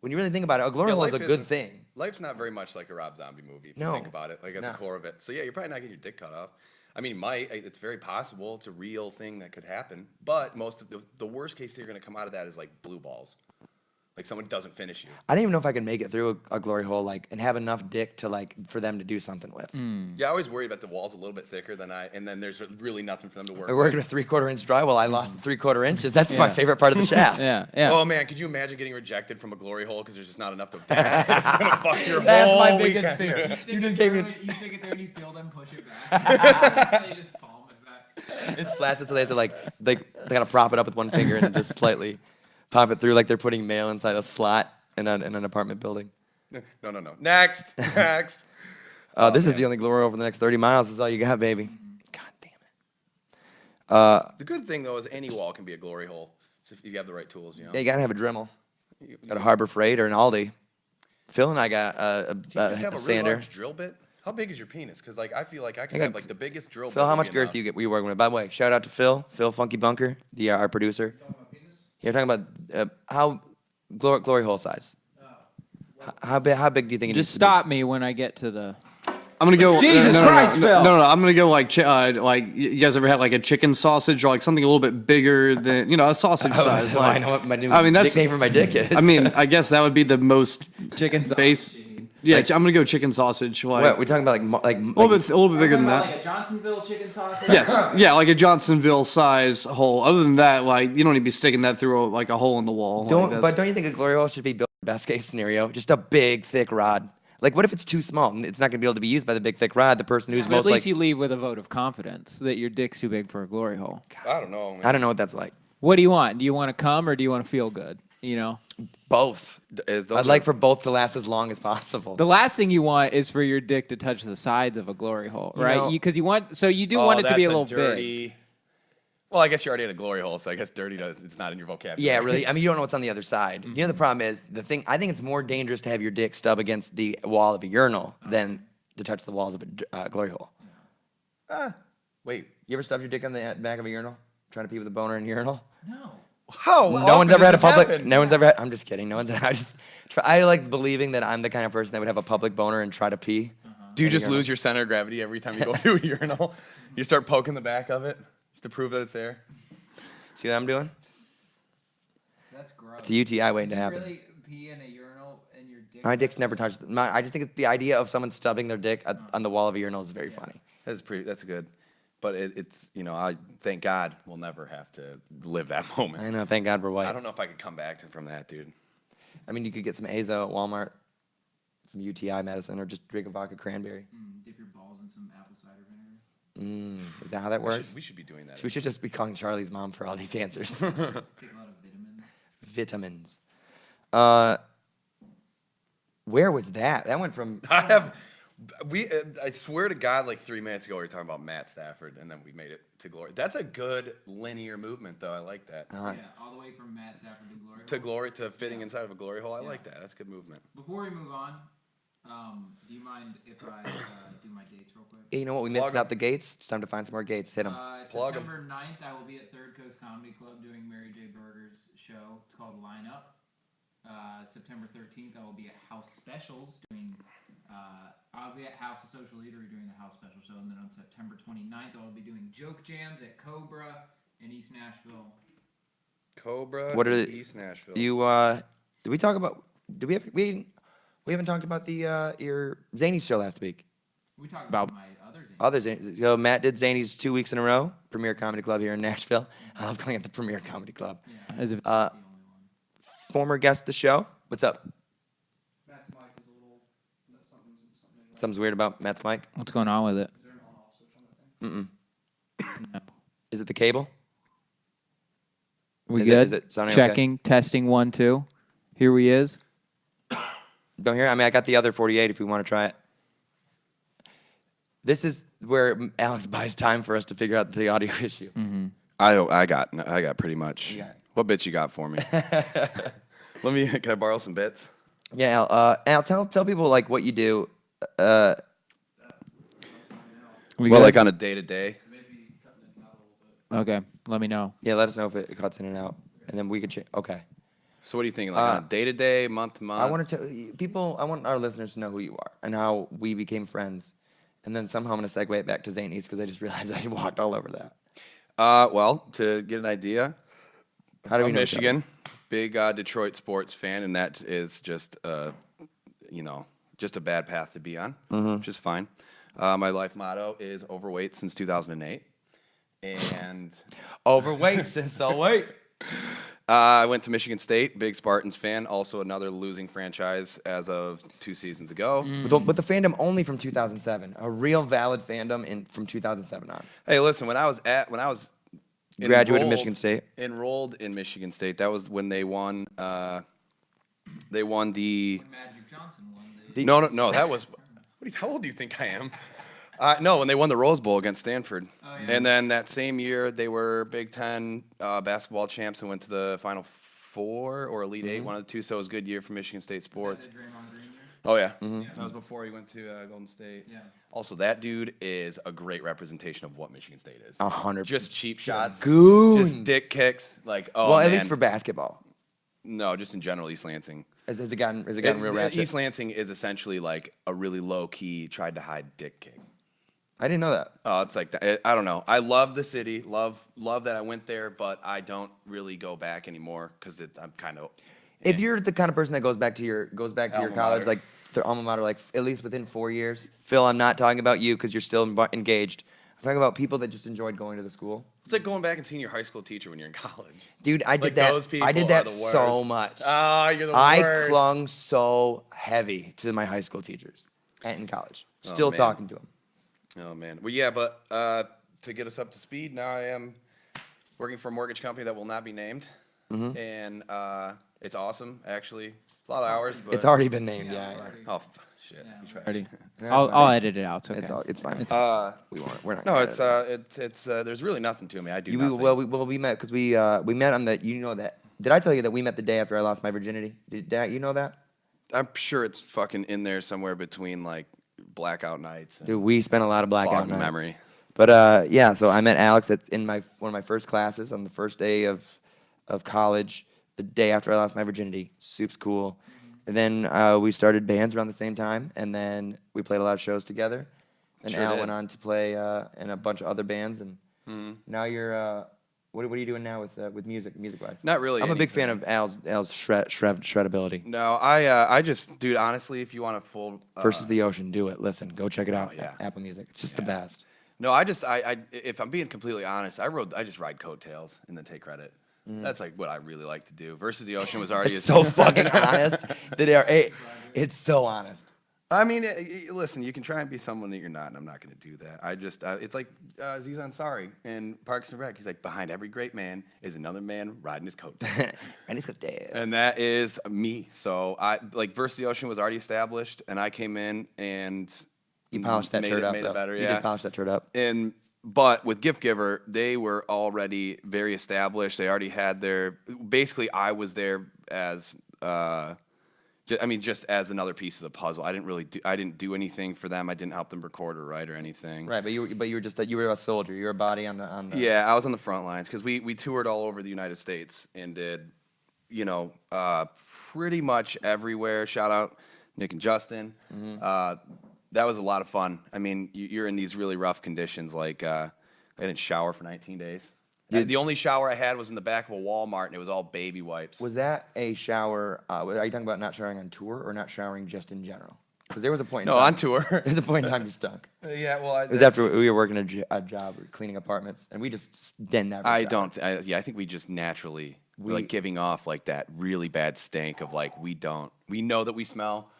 [SPEAKER 2] When you really think about it, a glory hole is a
[SPEAKER 1] life
[SPEAKER 2] good
[SPEAKER 1] isn't-
[SPEAKER 2] thing.
[SPEAKER 1] Life's not very much like a Rob Zombie movie if
[SPEAKER 2] No.
[SPEAKER 1] you think about it, like at
[SPEAKER 2] No.
[SPEAKER 1] the core of it. So yeah, you're probably not getting your dick cut off. I mean, it's very possible. It's a real thing that could happen. But most of the worst case that you're going to come out of that is like blue balls. Like someone doesn't finish you.
[SPEAKER 2] I don't even know if I could make it through a glory hole, like, and have enough dick to like for them to do something with.
[SPEAKER 1] Yeah, I always worry about the walls a little bit thicker than and then there's really nothing for them to work
[SPEAKER 2] I
[SPEAKER 1] with.
[SPEAKER 2] worked with 3/4 inch drywall. I lost 3/4 inches. That's my favorite part of the shaft.
[SPEAKER 3] Yeah, yeah.
[SPEAKER 1] Oh man, could you imagine getting rejected from a glory hole because there's just not enough to bang? It's gonna fuck your
[SPEAKER 2] That's
[SPEAKER 1] whole
[SPEAKER 2] my biggest
[SPEAKER 1] weekend.
[SPEAKER 2] fear. You just gave me.
[SPEAKER 3] You stick it there and you feel them push it back. They just palm it back.
[SPEAKER 2] It's flat, so they have to like they gotta prop it up with one finger and just slightly pop it through, like they're putting mail inside a slot in an apartment building.
[SPEAKER 1] No. Next. Next.
[SPEAKER 2] This is the only glory hole for the next 30 miles. This is all you got, baby. God damn it.
[SPEAKER 1] The good thing though is any wall can be a glory hole. So if you have the right tools, you know.
[SPEAKER 2] Yeah, you gotta have a Dremel. Got a Harbor Freight or an Aldi. Phil and I got
[SPEAKER 1] Do you just have a really
[SPEAKER 2] sander.
[SPEAKER 1] large drill bit? How big is your penis? Because like I feel like I could
[SPEAKER 2] got-
[SPEAKER 1] have like the biggest drill.
[SPEAKER 2] Phil,
[SPEAKER 1] bit
[SPEAKER 2] how
[SPEAKER 1] would
[SPEAKER 2] much
[SPEAKER 1] be
[SPEAKER 2] girth
[SPEAKER 1] enough.
[SPEAKER 2] do you get? We working with? By the way, shout out to Phil Funky Bunker, our producer. You're talking about how glory hole size. How big do you think it needs
[SPEAKER 3] Just
[SPEAKER 2] to be?
[SPEAKER 3] stop me when I get to the.
[SPEAKER 4] I'm gonna go.
[SPEAKER 3] Jesus Christ, Phil.
[SPEAKER 4] No. I'm gonna go like you guys ever had like a chicken sausage or like something a little bit bigger than a sausage size.
[SPEAKER 2] Oh, I
[SPEAKER 4] Like,
[SPEAKER 2] know what my new
[SPEAKER 4] I mean, that's-
[SPEAKER 2] nickname for my dick is.
[SPEAKER 4] I mean, I guess that would be the most
[SPEAKER 3] Chicken
[SPEAKER 4] base. Yeah, I'm gonna go chicken sausage. Like
[SPEAKER 2] what we talking about? Like
[SPEAKER 4] a little bit bigger than that.
[SPEAKER 3] Like a Johnsonville chicken sausage.
[SPEAKER 4] Yes, yeah, like a Johnsonville size hole. Other than that, like you don't need to be sticking that through like a hole in the wall.
[SPEAKER 2] But don't you think a glory hole should be built best case scenario? Just a big thick rod. Like what if it's too small? It's not gonna be able to be used by the big thick rod. The person who's
[SPEAKER 3] But at
[SPEAKER 2] most
[SPEAKER 3] least
[SPEAKER 2] like
[SPEAKER 3] you leave with a vote of confidence that your dick's too big for a glory hole.
[SPEAKER 1] I don't know. Man.
[SPEAKER 2] I don't know what that's like.
[SPEAKER 3] What do you want? Do you want to come or do you want to feel good? You know,
[SPEAKER 1] Both.
[SPEAKER 2] I'd like for both to last as long as possible.
[SPEAKER 3] the last thing you want is for your dick to touch the sides of a glory hole,
[SPEAKER 2] You
[SPEAKER 3] right?
[SPEAKER 2] know-
[SPEAKER 3] Because you want, so you do want it to be a little big.
[SPEAKER 1] dirty. Well, I guess you already had a glory hole, so I guess dirty it's not in your vocabulary.
[SPEAKER 2] Yeah, really. I mean, you don't know what's on the other side. You know, the problem is I think it's more dangerous to have your dick stub against the wall of a urinal than to touch the walls of a glory hole.
[SPEAKER 1] Wait.
[SPEAKER 2] You ever stubbed your dick on the back of a urinal? Trying to pee with a boner in a urinal?
[SPEAKER 3] No.
[SPEAKER 1] How?
[SPEAKER 2] No one's ever had a public. No one's ever had. I'm just kidding. No one's. I like believing that I'm the kind of person that would have a public boner and try to pee.
[SPEAKER 1] Do you just
[SPEAKER 2] urinal.
[SPEAKER 1] lose your center of gravity every time you go through a urinal? You start poking the back of it just to prove that it's there?
[SPEAKER 2] See what I'm doing?
[SPEAKER 3] That's gross.
[SPEAKER 2] It's a UTI waiting to happen.
[SPEAKER 3] Really pee in a urinal and your dick?
[SPEAKER 2] My dick's never touched. I just think the idea of someone stubbing their dick on the wall of a urinal is very funny.
[SPEAKER 1] That's good. But it's, I thank God we'll never have to live that moment.
[SPEAKER 2] I know. Thank God we're white.
[SPEAKER 1] I don't know if I could come back from that, dude.
[SPEAKER 2] I mean, you could get some Azo at Walmart, some UTI medicine, or just drink a vodka cranberry.
[SPEAKER 3] Dip your balls in some apple cider vinegar.
[SPEAKER 2] Is that how that works?
[SPEAKER 1] We should be doing that.
[SPEAKER 2] We should just be calling Charlie's mom for all these answers.
[SPEAKER 3] Take a lot of vitamins.
[SPEAKER 2] Vitamins. Where was that? That went from.
[SPEAKER 1] I swear to God, like 3 minutes ago, we were talking about Matt Stafford, and then we made it to glory. That's a good linear movement, though. I like that.
[SPEAKER 3] Yeah, all the way from Matt Stafford to glory.
[SPEAKER 1] To glory, to fitting inside of a glory hole. I like that. That's good movement.
[SPEAKER 3] Before we move on, do you mind if I do my dates real quick?
[SPEAKER 2] Hey, you know what? We
[SPEAKER 1] Plug
[SPEAKER 2] missed
[SPEAKER 1] 'em.
[SPEAKER 2] out the gates. It's time to find some more gates. Hit them.
[SPEAKER 1] Plug 'em.
[SPEAKER 3] September 9th, I will be at Third Coast Comedy Club doing Mary J. Berger's show. It's called Line Up. September 13th, I will be at House Specials doing. I'll be at House of Social Eatery doing the House Special show, and then on September 29th, I will be doing Joke Jams at Cobra in East Nashville.
[SPEAKER 1] Cobra.
[SPEAKER 2] What are
[SPEAKER 1] in
[SPEAKER 2] the-
[SPEAKER 1] East Nashville?
[SPEAKER 2] Did we talk about? We haven't talked about the your Zany's show last week.
[SPEAKER 3] We talked about my other Zane.
[SPEAKER 2] Other Zany. So Matt did Zany's 2 weeks in a row. Premier Comedy Club here in Nashville. I love calling it the Premier Comedy Club.
[SPEAKER 3] As if
[SPEAKER 2] the only one. Former guest of the show. What's up?
[SPEAKER 5] Matt's mic is a little. Something.
[SPEAKER 2] Something's weird about Matt's mic.
[SPEAKER 3] What's going on with it?
[SPEAKER 5] Is there an on-off switch on that thing?
[SPEAKER 3] No.
[SPEAKER 2] Is it the cable?
[SPEAKER 3] We
[SPEAKER 2] Is it-
[SPEAKER 3] good?
[SPEAKER 2] is it sounding okay?
[SPEAKER 3] Checking, testing, 1, 2. Here he is.
[SPEAKER 2] Don't hear? I mean, I got the other 48 if we want to try it. This is where Alex buys time for us to figure out the audio issue.
[SPEAKER 1] I got pretty much.
[SPEAKER 2] You got it.
[SPEAKER 1] What bits you got for me? Can I borrow some bits?
[SPEAKER 2] Yeah, Al, tell people like what you do.
[SPEAKER 3] We
[SPEAKER 1] Well,
[SPEAKER 3] good?
[SPEAKER 1] like on a day-to-day.
[SPEAKER 3] Okay, let me know.
[SPEAKER 2] Yeah, let us know if it cuts in and out, and then we could change. Okay.
[SPEAKER 1] So what are you thinking? Like on a day-to-day, month-to-month?
[SPEAKER 2] I want to tell people. I want our listeners to know who you are and how we became friends, and then somehow I'm going to segue it back to Zany's because I just realized I walked all over that.
[SPEAKER 1] Well, to get an idea,
[SPEAKER 2] How do we
[SPEAKER 1] I'm
[SPEAKER 2] know each other?
[SPEAKER 1] Michigan, big Detroit sports fan, and that is just just a bad path to be on, which is fine. My life motto is overweight since 2008, and
[SPEAKER 2] Overweight, since I'll wait.
[SPEAKER 1] I went to Michigan State, big Spartans fan, also another losing franchise as of 2 seasons ago.
[SPEAKER 2] But the fandom only from 2007, a real valid fandom from 2007 on.
[SPEAKER 1] Hey, listen, when I was
[SPEAKER 2] Graduated Michigan State.
[SPEAKER 1] enrolled in Michigan State, that was when they won. They won the.
[SPEAKER 3] Magic Johnson won
[SPEAKER 1] No, that was. How old do you think I am? No, when they won the Rose Bowl against Stanford.
[SPEAKER 3] Oh, yeah.
[SPEAKER 1] And then that same year, they were Big Ten basketball champs and went to the Final Four or Elite Eight, one of the two. So it was a good year for Michigan State sports. Oh, yeah. That was before he went to Golden State.
[SPEAKER 3] Yeah.
[SPEAKER 1] Also, that dude is a great representation of what Michigan State is.
[SPEAKER 2] 100%.
[SPEAKER 1] Just cheap shots.
[SPEAKER 2] Goon.
[SPEAKER 1] Just dick kicks. Like, oh,
[SPEAKER 2] well, at
[SPEAKER 1] man.
[SPEAKER 2] least for basketball.
[SPEAKER 1] No, just in general, East Lansing.
[SPEAKER 2] Has it gotten real ratchet?
[SPEAKER 1] East Lansing is essentially like a really low-key, tried to hide dick kick.
[SPEAKER 2] I didn't know that.
[SPEAKER 1] Oh, it's like that. I don't know. I love the city. Love that I went there, but I don't really go back anymore because I'm kind of.
[SPEAKER 2] If you're the kind of person that goes back to your
[SPEAKER 1] Alma
[SPEAKER 2] college,
[SPEAKER 1] mater.
[SPEAKER 2] like their alma mater, like at least within 4 years. Phil, I'm not talking about you because you're still engaged. I'm talking about people that just enjoyed going to the school.
[SPEAKER 1] It's like going back and seeing your high school teacher when you're in college.
[SPEAKER 2] Dude, I did
[SPEAKER 1] Like,
[SPEAKER 2] that.
[SPEAKER 1] those people
[SPEAKER 2] I did
[SPEAKER 1] are
[SPEAKER 2] that
[SPEAKER 1] the
[SPEAKER 2] so
[SPEAKER 1] worst.
[SPEAKER 2] much.
[SPEAKER 1] Oh, you're the
[SPEAKER 2] I
[SPEAKER 1] worst.
[SPEAKER 2] clung so heavy to my high school teachers and in college.
[SPEAKER 1] Oh,
[SPEAKER 2] Still
[SPEAKER 1] man.
[SPEAKER 2] talking to them.
[SPEAKER 1] Oh man. Well, yeah, but to get us up to speed, now I am working for a mortgage company that will not be named, and it's awesome actually. A lot of hours, but
[SPEAKER 2] It's already been named. Yeah.
[SPEAKER 1] oh shit.
[SPEAKER 3] Already.
[SPEAKER 2] Yeah,
[SPEAKER 3] I'll
[SPEAKER 2] fine.
[SPEAKER 3] edit it out. It's okay.
[SPEAKER 2] It's fine. We won't. We're not.
[SPEAKER 1] No,
[SPEAKER 2] gonna
[SPEAKER 1] it's
[SPEAKER 2] edit it.
[SPEAKER 1] it's there's really nothing to me. I do
[SPEAKER 2] You,
[SPEAKER 1] nothing.
[SPEAKER 2] we met because we met on the. You know that. Did I tell you that we met the day after I lost my virginity? Did you know that?
[SPEAKER 1] I'm sure it's fucking in there somewhere between like blackout nights and
[SPEAKER 2] Dude, we spent a lot of blackout
[SPEAKER 1] foggy
[SPEAKER 2] nights.
[SPEAKER 1] memory.
[SPEAKER 2] But yeah, so I met Alex in one of my first classes on the first day of college, the day after I lost my virginity. Soup's cool. And then we started bands around the same time, and then we played a lot of shows together. And
[SPEAKER 1] Sure
[SPEAKER 2] Al
[SPEAKER 1] did.
[SPEAKER 2] went on to play in a bunch of other bands, and now you're. What are you doing now with music wise?
[SPEAKER 1] Not really
[SPEAKER 2] I'm a big fan
[SPEAKER 1] anything.
[SPEAKER 2] of Al's shredability.
[SPEAKER 1] No, I just, dude, honestly, if you want a full
[SPEAKER 2] Versus the Ocean, do it. Listen, go check it out.
[SPEAKER 1] yeah.
[SPEAKER 2] Apple Music. It's just the best.
[SPEAKER 1] No, I if I'm being completely honest, I just ride coattails and then take credit. That's like what I really like to do. Versus the Ocean was already
[SPEAKER 2] It's so fucking honest. It's so honest.
[SPEAKER 1] I mean, listen, you can try and be someone that you're not, and I'm not going to do that. I just, it's like Aziz Ansari in Parks and Rec. He's like, behind every great man is another man riding his coattails.
[SPEAKER 2] And he's got dad.
[SPEAKER 1] And that is me. So I like Versus the Ocean was already established, and I came in and
[SPEAKER 2] You polished that
[SPEAKER 1] made
[SPEAKER 2] turd
[SPEAKER 1] it,
[SPEAKER 2] up.
[SPEAKER 1] made
[SPEAKER 2] though.
[SPEAKER 1] it better.
[SPEAKER 2] You
[SPEAKER 1] Yeah,
[SPEAKER 2] did polish that turd up.
[SPEAKER 1] But with Gift Giver, they were already very established. They already had their. Basically, I was there as. Just as another piece of the puzzle. I didn't do anything for them. I didn't help them record or write or anything.
[SPEAKER 2] Right, but you were just you were a soldier. You were a body on the.
[SPEAKER 1] Yeah, I was on the front lines because we toured all over the United States and did, pretty much everywhere. Shout out Nick and Justin. That was a lot of fun. I mean, you're in these really rough conditions. Like I didn't shower for 19 days. The only shower I had was in the back of a Walmart, and it was all baby wipes.
[SPEAKER 2] Was that a shower? Are you talking about not showering on tour or not showering just in general? Because there was a point. In
[SPEAKER 1] No,
[SPEAKER 2] time,
[SPEAKER 1] on tour.
[SPEAKER 2] There's a point in time you stunk.
[SPEAKER 1] Yeah, well,
[SPEAKER 2] It was after we were working a job, we were cleaning apartments, and we just didn't ever.
[SPEAKER 1] I
[SPEAKER 2] shower.
[SPEAKER 1] don't. I think we just naturally we're like giving off like that really bad stank of like we know that we smell,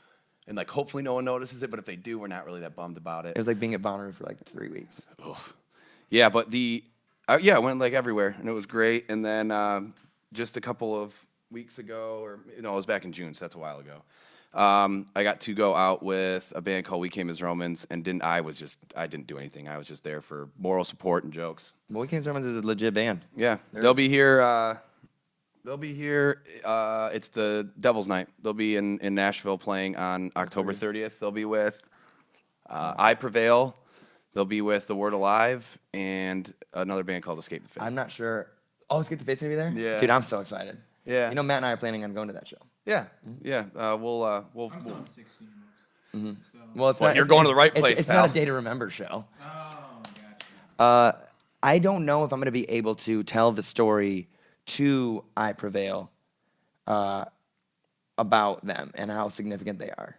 [SPEAKER 1] and like hopefully no one notices it, but if they do, we're not really that bummed about it.
[SPEAKER 2] It was like being at Bonnaroo for like 3 weeks.
[SPEAKER 1] Yeah, but I went like everywhere, and it was great. And then just a couple of weeks ago, it was back in June, so that's a while ago. I got to go out with a band called We Came as Romans, and I didn't do anything. I was just there for moral support and jokes.
[SPEAKER 2] Well, We Came Romans is a legit band.
[SPEAKER 1] Yeah, they'll be here. It's the Devil's Night. They'll be in Nashville playing on October 30th. They'll be with I Prevail. They'll be with The Word Alive and another band called Escape the Fate.
[SPEAKER 2] I'm not sure. Oh, Escape the Fate's gonna be there.
[SPEAKER 1] Yeah.
[SPEAKER 2] Dude, I'm so excited.
[SPEAKER 1] Yeah.
[SPEAKER 2] You know, Matt and I are planning on going to that show.
[SPEAKER 1] Yeah, yeah. We'll.
[SPEAKER 5] I'm still on 16 bucks. So.
[SPEAKER 2] Well, it's
[SPEAKER 1] Well,
[SPEAKER 2] not.
[SPEAKER 1] you're
[SPEAKER 2] it's-
[SPEAKER 1] going to the right
[SPEAKER 2] it's-
[SPEAKER 1] place,
[SPEAKER 2] It's
[SPEAKER 1] pal.
[SPEAKER 2] not a day to remember show.
[SPEAKER 5] Oh, gotcha.
[SPEAKER 2] I don't know if I'm going to be able to tell the story to I Prevail about them and how significant they are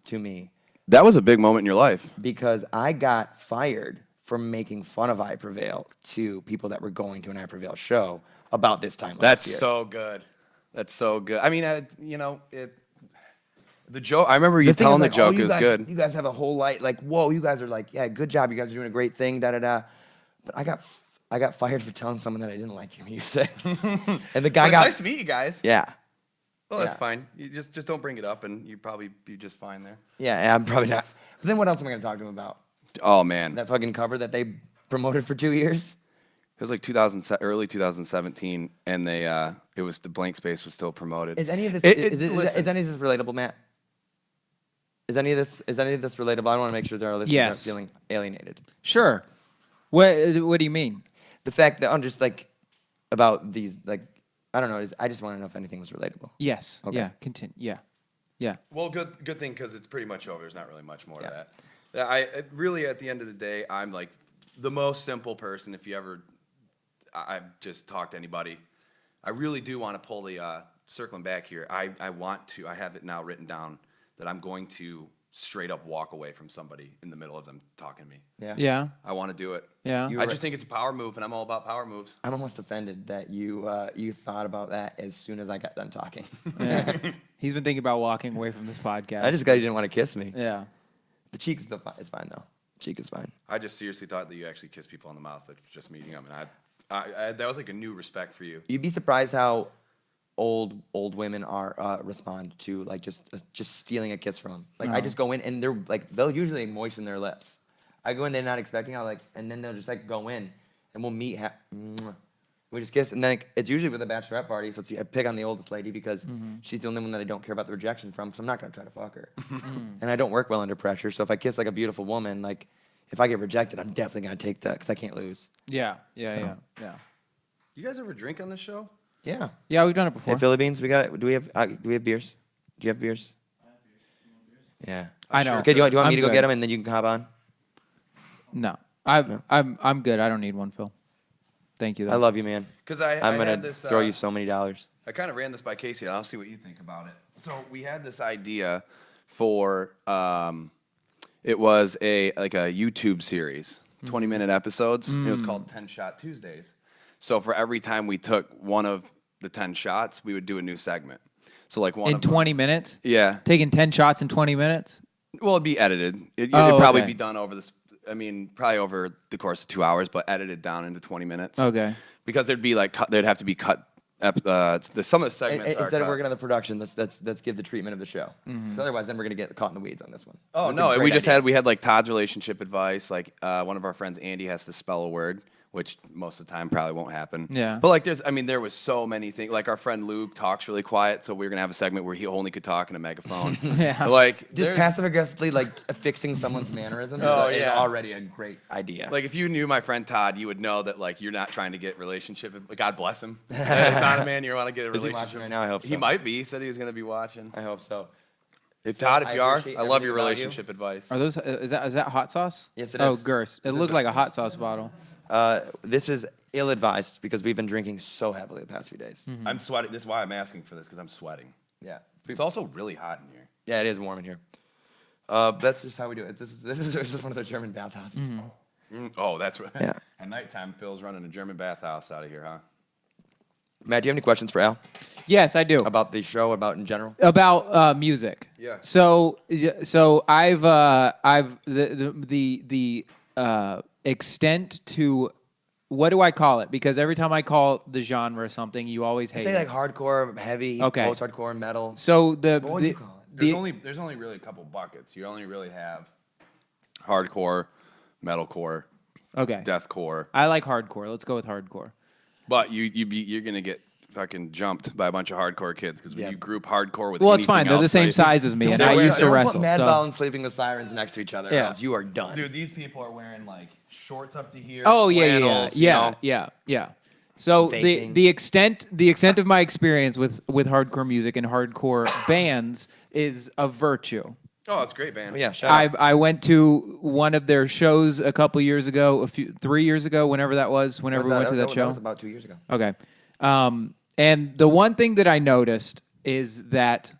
[SPEAKER 2] to me,
[SPEAKER 1] That was a big moment in your life.
[SPEAKER 2] because I got fired for making fun of I Prevail to people that were going to an I Prevail show about this time last
[SPEAKER 1] That's
[SPEAKER 2] year.
[SPEAKER 1] so good. That's so good. I mean, the joke. I remember you
[SPEAKER 2] The thing is,
[SPEAKER 1] telling
[SPEAKER 2] like,
[SPEAKER 1] the joke.
[SPEAKER 2] you
[SPEAKER 1] It was
[SPEAKER 2] guys,
[SPEAKER 1] good.
[SPEAKER 2] You guys have a whole light. Like, whoa, you guys are like, yeah, good job. You guys are doing a great thing. Da da da. But I got fired for telling someone that I didn't like your music, and the guy
[SPEAKER 1] Well, it's
[SPEAKER 2] got
[SPEAKER 1] nice to meet you guys.
[SPEAKER 2] yeah.
[SPEAKER 1] Well, that's
[SPEAKER 2] Yeah.
[SPEAKER 1] fine. You just don't bring it up, and you probably be just fine there.
[SPEAKER 2] Yeah, I'm probably not. But then what else am I going to talk to him about?
[SPEAKER 1] Oh man,
[SPEAKER 2] That fucking cover that they promoted for 2 years?
[SPEAKER 1] it was like early 2017, and it was the Blank Space was still promoted.
[SPEAKER 2] Is any of this
[SPEAKER 1] Listen.
[SPEAKER 2] is any of this relatable, Matt? Is any of this relatable? I want to make sure that our listeners
[SPEAKER 3] Yes.
[SPEAKER 2] aren't feeling alienated.
[SPEAKER 3] Sure. What do you mean?
[SPEAKER 2] The fact that I'm just like about these like I don't know. I just want to know if anything was relatable.
[SPEAKER 3] Yes.
[SPEAKER 2] Okay.
[SPEAKER 3] Yeah. Continue. Yeah. Yeah.
[SPEAKER 1] Well, good thing because it's pretty much over. There's not really much more
[SPEAKER 2] Yeah.
[SPEAKER 1] to that. Really, at the end of the day, I'm like the most simple person. If you ever, I've just talked to anybody. I really do want to pull the circling back here. I have it now written down that I'm going to straight up walk away from somebody in the middle of them talking to me.
[SPEAKER 2] Yeah.
[SPEAKER 3] Yeah.
[SPEAKER 1] I want to do it.
[SPEAKER 3] Yeah.
[SPEAKER 2] You-
[SPEAKER 1] I just think it's a power move, and I'm all about power moves.
[SPEAKER 2] I'm almost offended that you thought about that as soon as I got done talking.
[SPEAKER 3] Yeah. He's been thinking about walking away from this podcast.
[SPEAKER 2] I just got you didn't want to kiss me.
[SPEAKER 3] Yeah.
[SPEAKER 2] The cheek is fine though. Cheek is fine.
[SPEAKER 1] I just seriously thought that you actually kiss people on the mouth after just meeting them, and That was like a new respect for you.
[SPEAKER 2] You'd be surprised how old women are respond to like just stealing a kiss from them. Like I just go in and they're like they'll usually moisten their lips. I go in there not expecting, and then they'll just like go in and we'll meet. We just kiss, and then it's usually with a bachelorette party. So I pick on the oldest lady because she's the only one that I don't care about the rejection from. So I'm not gonna try to fuck her. And I don't work well under pressure. So if I kiss like a beautiful woman, like if I get rejected, I'm definitely gonna take that because I can't lose.
[SPEAKER 3] Yeah.
[SPEAKER 2] So-
[SPEAKER 1] You guys ever drink on this show?
[SPEAKER 2] Yeah.
[SPEAKER 3] Yeah, we've done it before.
[SPEAKER 2] Hey, Philippines, do we have beers? Do you have beers? Yeah.
[SPEAKER 3] I know.
[SPEAKER 2] Okay, do you want
[SPEAKER 3] I'm
[SPEAKER 2] me to go
[SPEAKER 3] good.
[SPEAKER 2] get them and then you can hop on?
[SPEAKER 3] No. I'm good. I don't need one, Phil. Thank you, though.
[SPEAKER 2] I love you, man.
[SPEAKER 1] Because
[SPEAKER 2] I'm gonna
[SPEAKER 1] had this,
[SPEAKER 2] throw you so many dollars.
[SPEAKER 1] I kind of ran this by Casey. I'll see what you think about it. So we had this idea for it was a YouTube series, 20-minute episodes. It was called 10 Shot Tuesdays. So for every time we took one of the 10 shots, we would do a new segment. So like one
[SPEAKER 3] In
[SPEAKER 1] of them-
[SPEAKER 3] 20 minutes?
[SPEAKER 1] Yeah.
[SPEAKER 3] Taking 10 shots in 20 minutes?
[SPEAKER 1] Well, it'd be edited. It'd
[SPEAKER 3] Oh,
[SPEAKER 1] probably
[SPEAKER 3] okay.
[SPEAKER 1] be done over this. I mean, probably over the course of 2 hours, but edited down into 20 minutes.
[SPEAKER 3] Okay.
[SPEAKER 1] Because there'd be like there'd have to be cut. Some of the segments are
[SPEAKER 2] Instead of
[SPEAKER 1] cut.
[SPEAKER 2] working on the production, let's give the treatment of the show. 'Cause otherwise, then we're gonna get caught in the weeds on this one.
[SPEAKER 1] Oh
[SPEAKER 2] That's a
[SPEAKER 1] no,
[SPEAKER 2] great idea.
[SPEAKER 1] we had like Todd's relationship advice. Like one of our friends, Andy, has to spell a word, which most of the time probably won't happen.
[SPEAKER 3] Yeah.
[SPEAKER 1] But like there was so many things. Like our friend Luke talks really quiet, so we were gonna have a segment where he only could talk in a megaphone.
[SPEAKER 3] Yeah.
[SPEAKER 1] Like
[SPEAKER 2] Just
[SPEAKER 1] there's-
[SPEAKER 2] passive aggressively like fixing someone's mannerisms is
[SPEAKER 1] yeah.
[SPEAKER 2] already a great idea.
[SPEAKER 1] Like if you knew my friend Todd, you would know that like you're not trying to get relationship. God bless him. It's not a man you want to get a
[SPEAKER 2] Is he
[SPEAKER 1] relationship.
[SPEAKER 2] watching right now? I hope so.
[SPEAKER 1] He might be. He said he was gonna be watching.
[SPEAKER 2] I hope so.
[SPEAKER 1] If Todd,
[SPEAKER 2] I
[SPEAKER 1] if you are,
[SPEAKER 2] appreciate
[SPEAKER 1] I love
[SPEAKER 2] everything
[SPEAKER 1] your
[SPEAKER 2] about you.
[SPEAKER 1] relationship advice.
[SPEAKER 3] Are those is that hot sauce?
[SPEAKER 2] Yes, it
[SPEAKER 3] Oh,
[SPEAKER 2] is.
[SPEAKER 3] Gers. It looked like a hot sauce bottle.
[SPEAKER 2] This is ill-advised because we've been drinking so heavily the past few days.
[SPEAKER 1] I'm sweating. This is why I'm asking for this because I'm sweating.
[SPEAKER 2] Yeah.
[SPEAKER 1] It's also really hot in here.
[SPEAKER 2] Yeah, it is warm in here. That's just how we do it. This is just one of those German bathhouses.
[SPEAKER 1] Oh, that's right.
[SPEAKER 2] Yeah.
[SPEAKER 1] At nighttime, Phil's running a German bathhouse out of here, huh?
[SPEAKER 2] Matt, do you have any questions for Al
[SPEAKER 3] Yes, I do.
[SPEAKER 2] about the show, about in general?
[SPEAKER 3] About music.
[SPEAKER 1] Yeah.
[SPEAKER 3] So I've the extent to what do I call it? Because every time I call the genre something, you always hate
[SPEAKER 2] Say
[SPEAKER 3] it.
[SPEAKER 2] like hardcore, heavy,
[SPEAKER 3] Okay.
[SPEAKER 2] post-hardcore, metal.
[SPEAKER 3] So
[SPEAKER 2] What would you call it?
[SPEAKER 1] There's only really a couple buckets. You only really have hardcore, metalcore,
[SPEAKER 3] okay.
[SPEAKER 1] deathcore.
[SPEAKER 3] I like hardcore. Let's go with hardcore.
[SPEAKER 1] But you're gonna get fucking jumped by a bunch of hardcore kids because when
[SPEAKER 2] Yeah.
[SPEAKER 1] you group hardcore with
[SPEAKER 3] Well, it's
[SPEAKER 1] anything
[SPEAKER 3] fine. They're the
[SPEAKER 1] else,
[SPEAKER 3] same
[SPEAKER 1] right?
[SPEAKER 3] size as me, and
[SPEAKER 2] Don't
[SPEAKER 3] I
[SPEAKER 2] wear-
[SPEAKER 3] used to
[SPEAKER 2] don't
[SPEAKER 3] wrestle.
[SPEAKER 2] Put
[SPEAKER 3] So.
[SPEAKER 2] Madball and Sleeping with Sirens next to each other, or
[SPEAKER 3] Yeah.
[SPEAKER 2] else you are done.
[SPEAKER 1] Dude, these people are wearing like shorts up to here.
[SPEAKER 3] Oh
[SPEAKER 1] flannels, you know?
[SPEAKER 3] yeah. So
[SPEAKER 2] Vaping.
[SPEAKER 3] the extent of my experience with hardcore music and hardcore bands is a virtue.
[SPEAKER 1] Oh, it's great, man.
[SPEAKER 2] Oh, yeah, shout out.
[SPEAKER 3] I went to one of their shows a couple years ago, 3 years ago, whenever that was. Whenever we went to that show.
[SPEAKER 2] That was about 2 years ago.
[SPEAKER 3] Okay. And the one thing that I noticed is that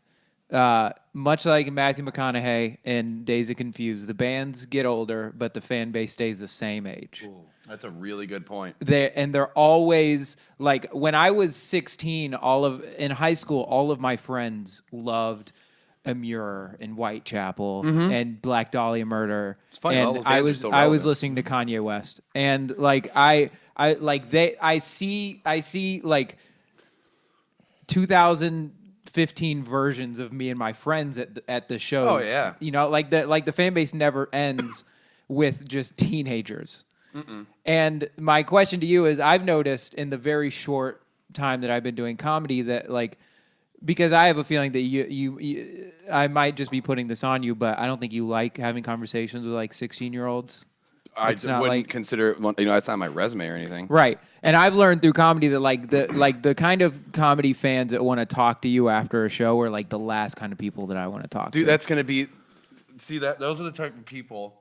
[SPEAKER 3] much like Matthew McConaughey in Days of Confused, the bands get older, but the fan base stays the same age.
[SPEAKER 1] That's a really good point.
[SPEAKER 3] They're always like when I was 16, in high school, all of my friends loved Amur and Whitechapel and Black Dahlia Murder.
[SPEAKER 1] funny, all
[SPEAKER 3] And
[SPEAKER 1] those
[SPEAKER 3] I
[SPEAKER 1] bands are
[SPEAKER 3] was
[SPEAKER 1] still
[SPEAKER 3] I was
[SPEAKER 1] relevant.
[SPEAKER 3] listening to Kanye West. And like I see like 2015 versions of me and my friends at the shows.
[SPEAKER 1] Oh, yeah.
[SPEAKER 3] You know, like the fan base never ends with just teenagers. And my question to you is, I've noticed in the very short time that I've been doing comedy that like, because I have a feeling that you I might just be putting this on you, but I don't think you like having conversations with like 16-year-olds.
[SPEAKER 1] I
[SPEAKER 3] It's not
[SPEAKER 1] wouldn't
[SPEAKER 3] like-
[SPEAKER 1] consider it, it's not my resume or anything.
[SPEAKER 3] Right. And I've learned through comedy that like the kind of comedy fans that want to talk to you after a show are like the last kind of people that I want to talk to.
[SPEAKER 1] Dude, that's gonna be. See that those are the type of people,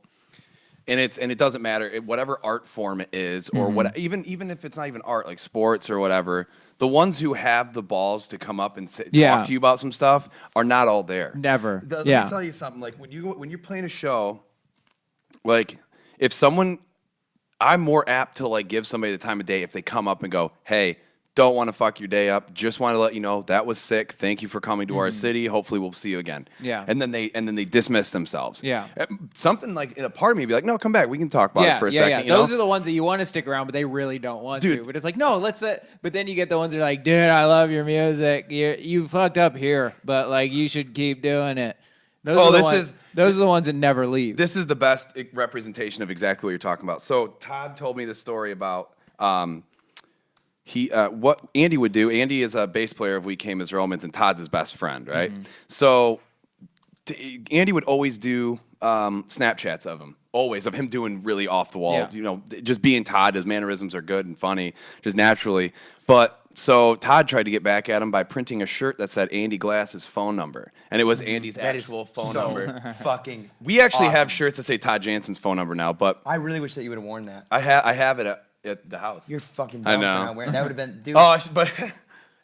[SPEAKER 1] and it doesn't matter whatever art form it is or what even if it's not even art like sports or whatever. The ones who have the balls to come up and
[SPEAKER 3] Yeah.
[SPEAKER 1] talk to you about some stuff are not all there.
[SPEAKER 3] Never.
[SPEAKER 1] Let
[SPEAKER 3] Yeah.
[SPEAKER 1] me tell you something. Like when you're playing a show, like if someone, I'm more apt to like give somebody the time of day if they come up and go, "Hey, Don't want to fuck your day up. Just want to let you know that was sick. Thank you for coming to our city. Hopefully we'll see you again.
[SPEAKER 3] Yeah.
[SPEAKER 1] And then they dismiss themselves.
[SPEAKER 3] Yeah.
[SPEAKER 1] Something like in a part of me be like, no, come back. We can talk about it for a second.
[SPEAKER 3] Yeah.
[SPEAKER 1] You know?
[SPEAKER 3] Those are the ones that you want to stick around, but they really don't want
[SPEAKER 1] Dude.
[SPEAKER 3] to. But it's like, no, let's. But then you get the ones that are like, dude, I love your music. You fucked up here, but like you should keep doing it. Those are the ones that never leave.
[SPEAKER 1] This is the best representation of exactly what you're talking about. So Todd told me the story about what Andy would do. Andy is a bass player of We Came as Romans, and Todd's his best friend, right? So Andy would always do Snapchats of him, always of him doing really off the wall. Just being Todd. His mannerisms are good and funny, just naturally. But so Todd tried to get back at him by printing a shirt that said Andy Glass's phone number, and it was Andy's actual phone number.
[SPEAKER 2] Fucking.
[SPEAKER 1] We actually
[SPEAKER 2] awesome.
[SPEAKER 1] have shirts that say Todd Jansen's phone number now, but
[SPEAKER 2] I really wish that you would have worn that.
[SPEAKER 1] I have it at the house.
[SPEAKER 2] You're fucking
[SPEAKER 1] I
[SPEAKER 2] dumb
[SPEAKER 1] know.
[SPEAKER 2] for not wearing that. Would have been, dude.
[SPEAKER 1] But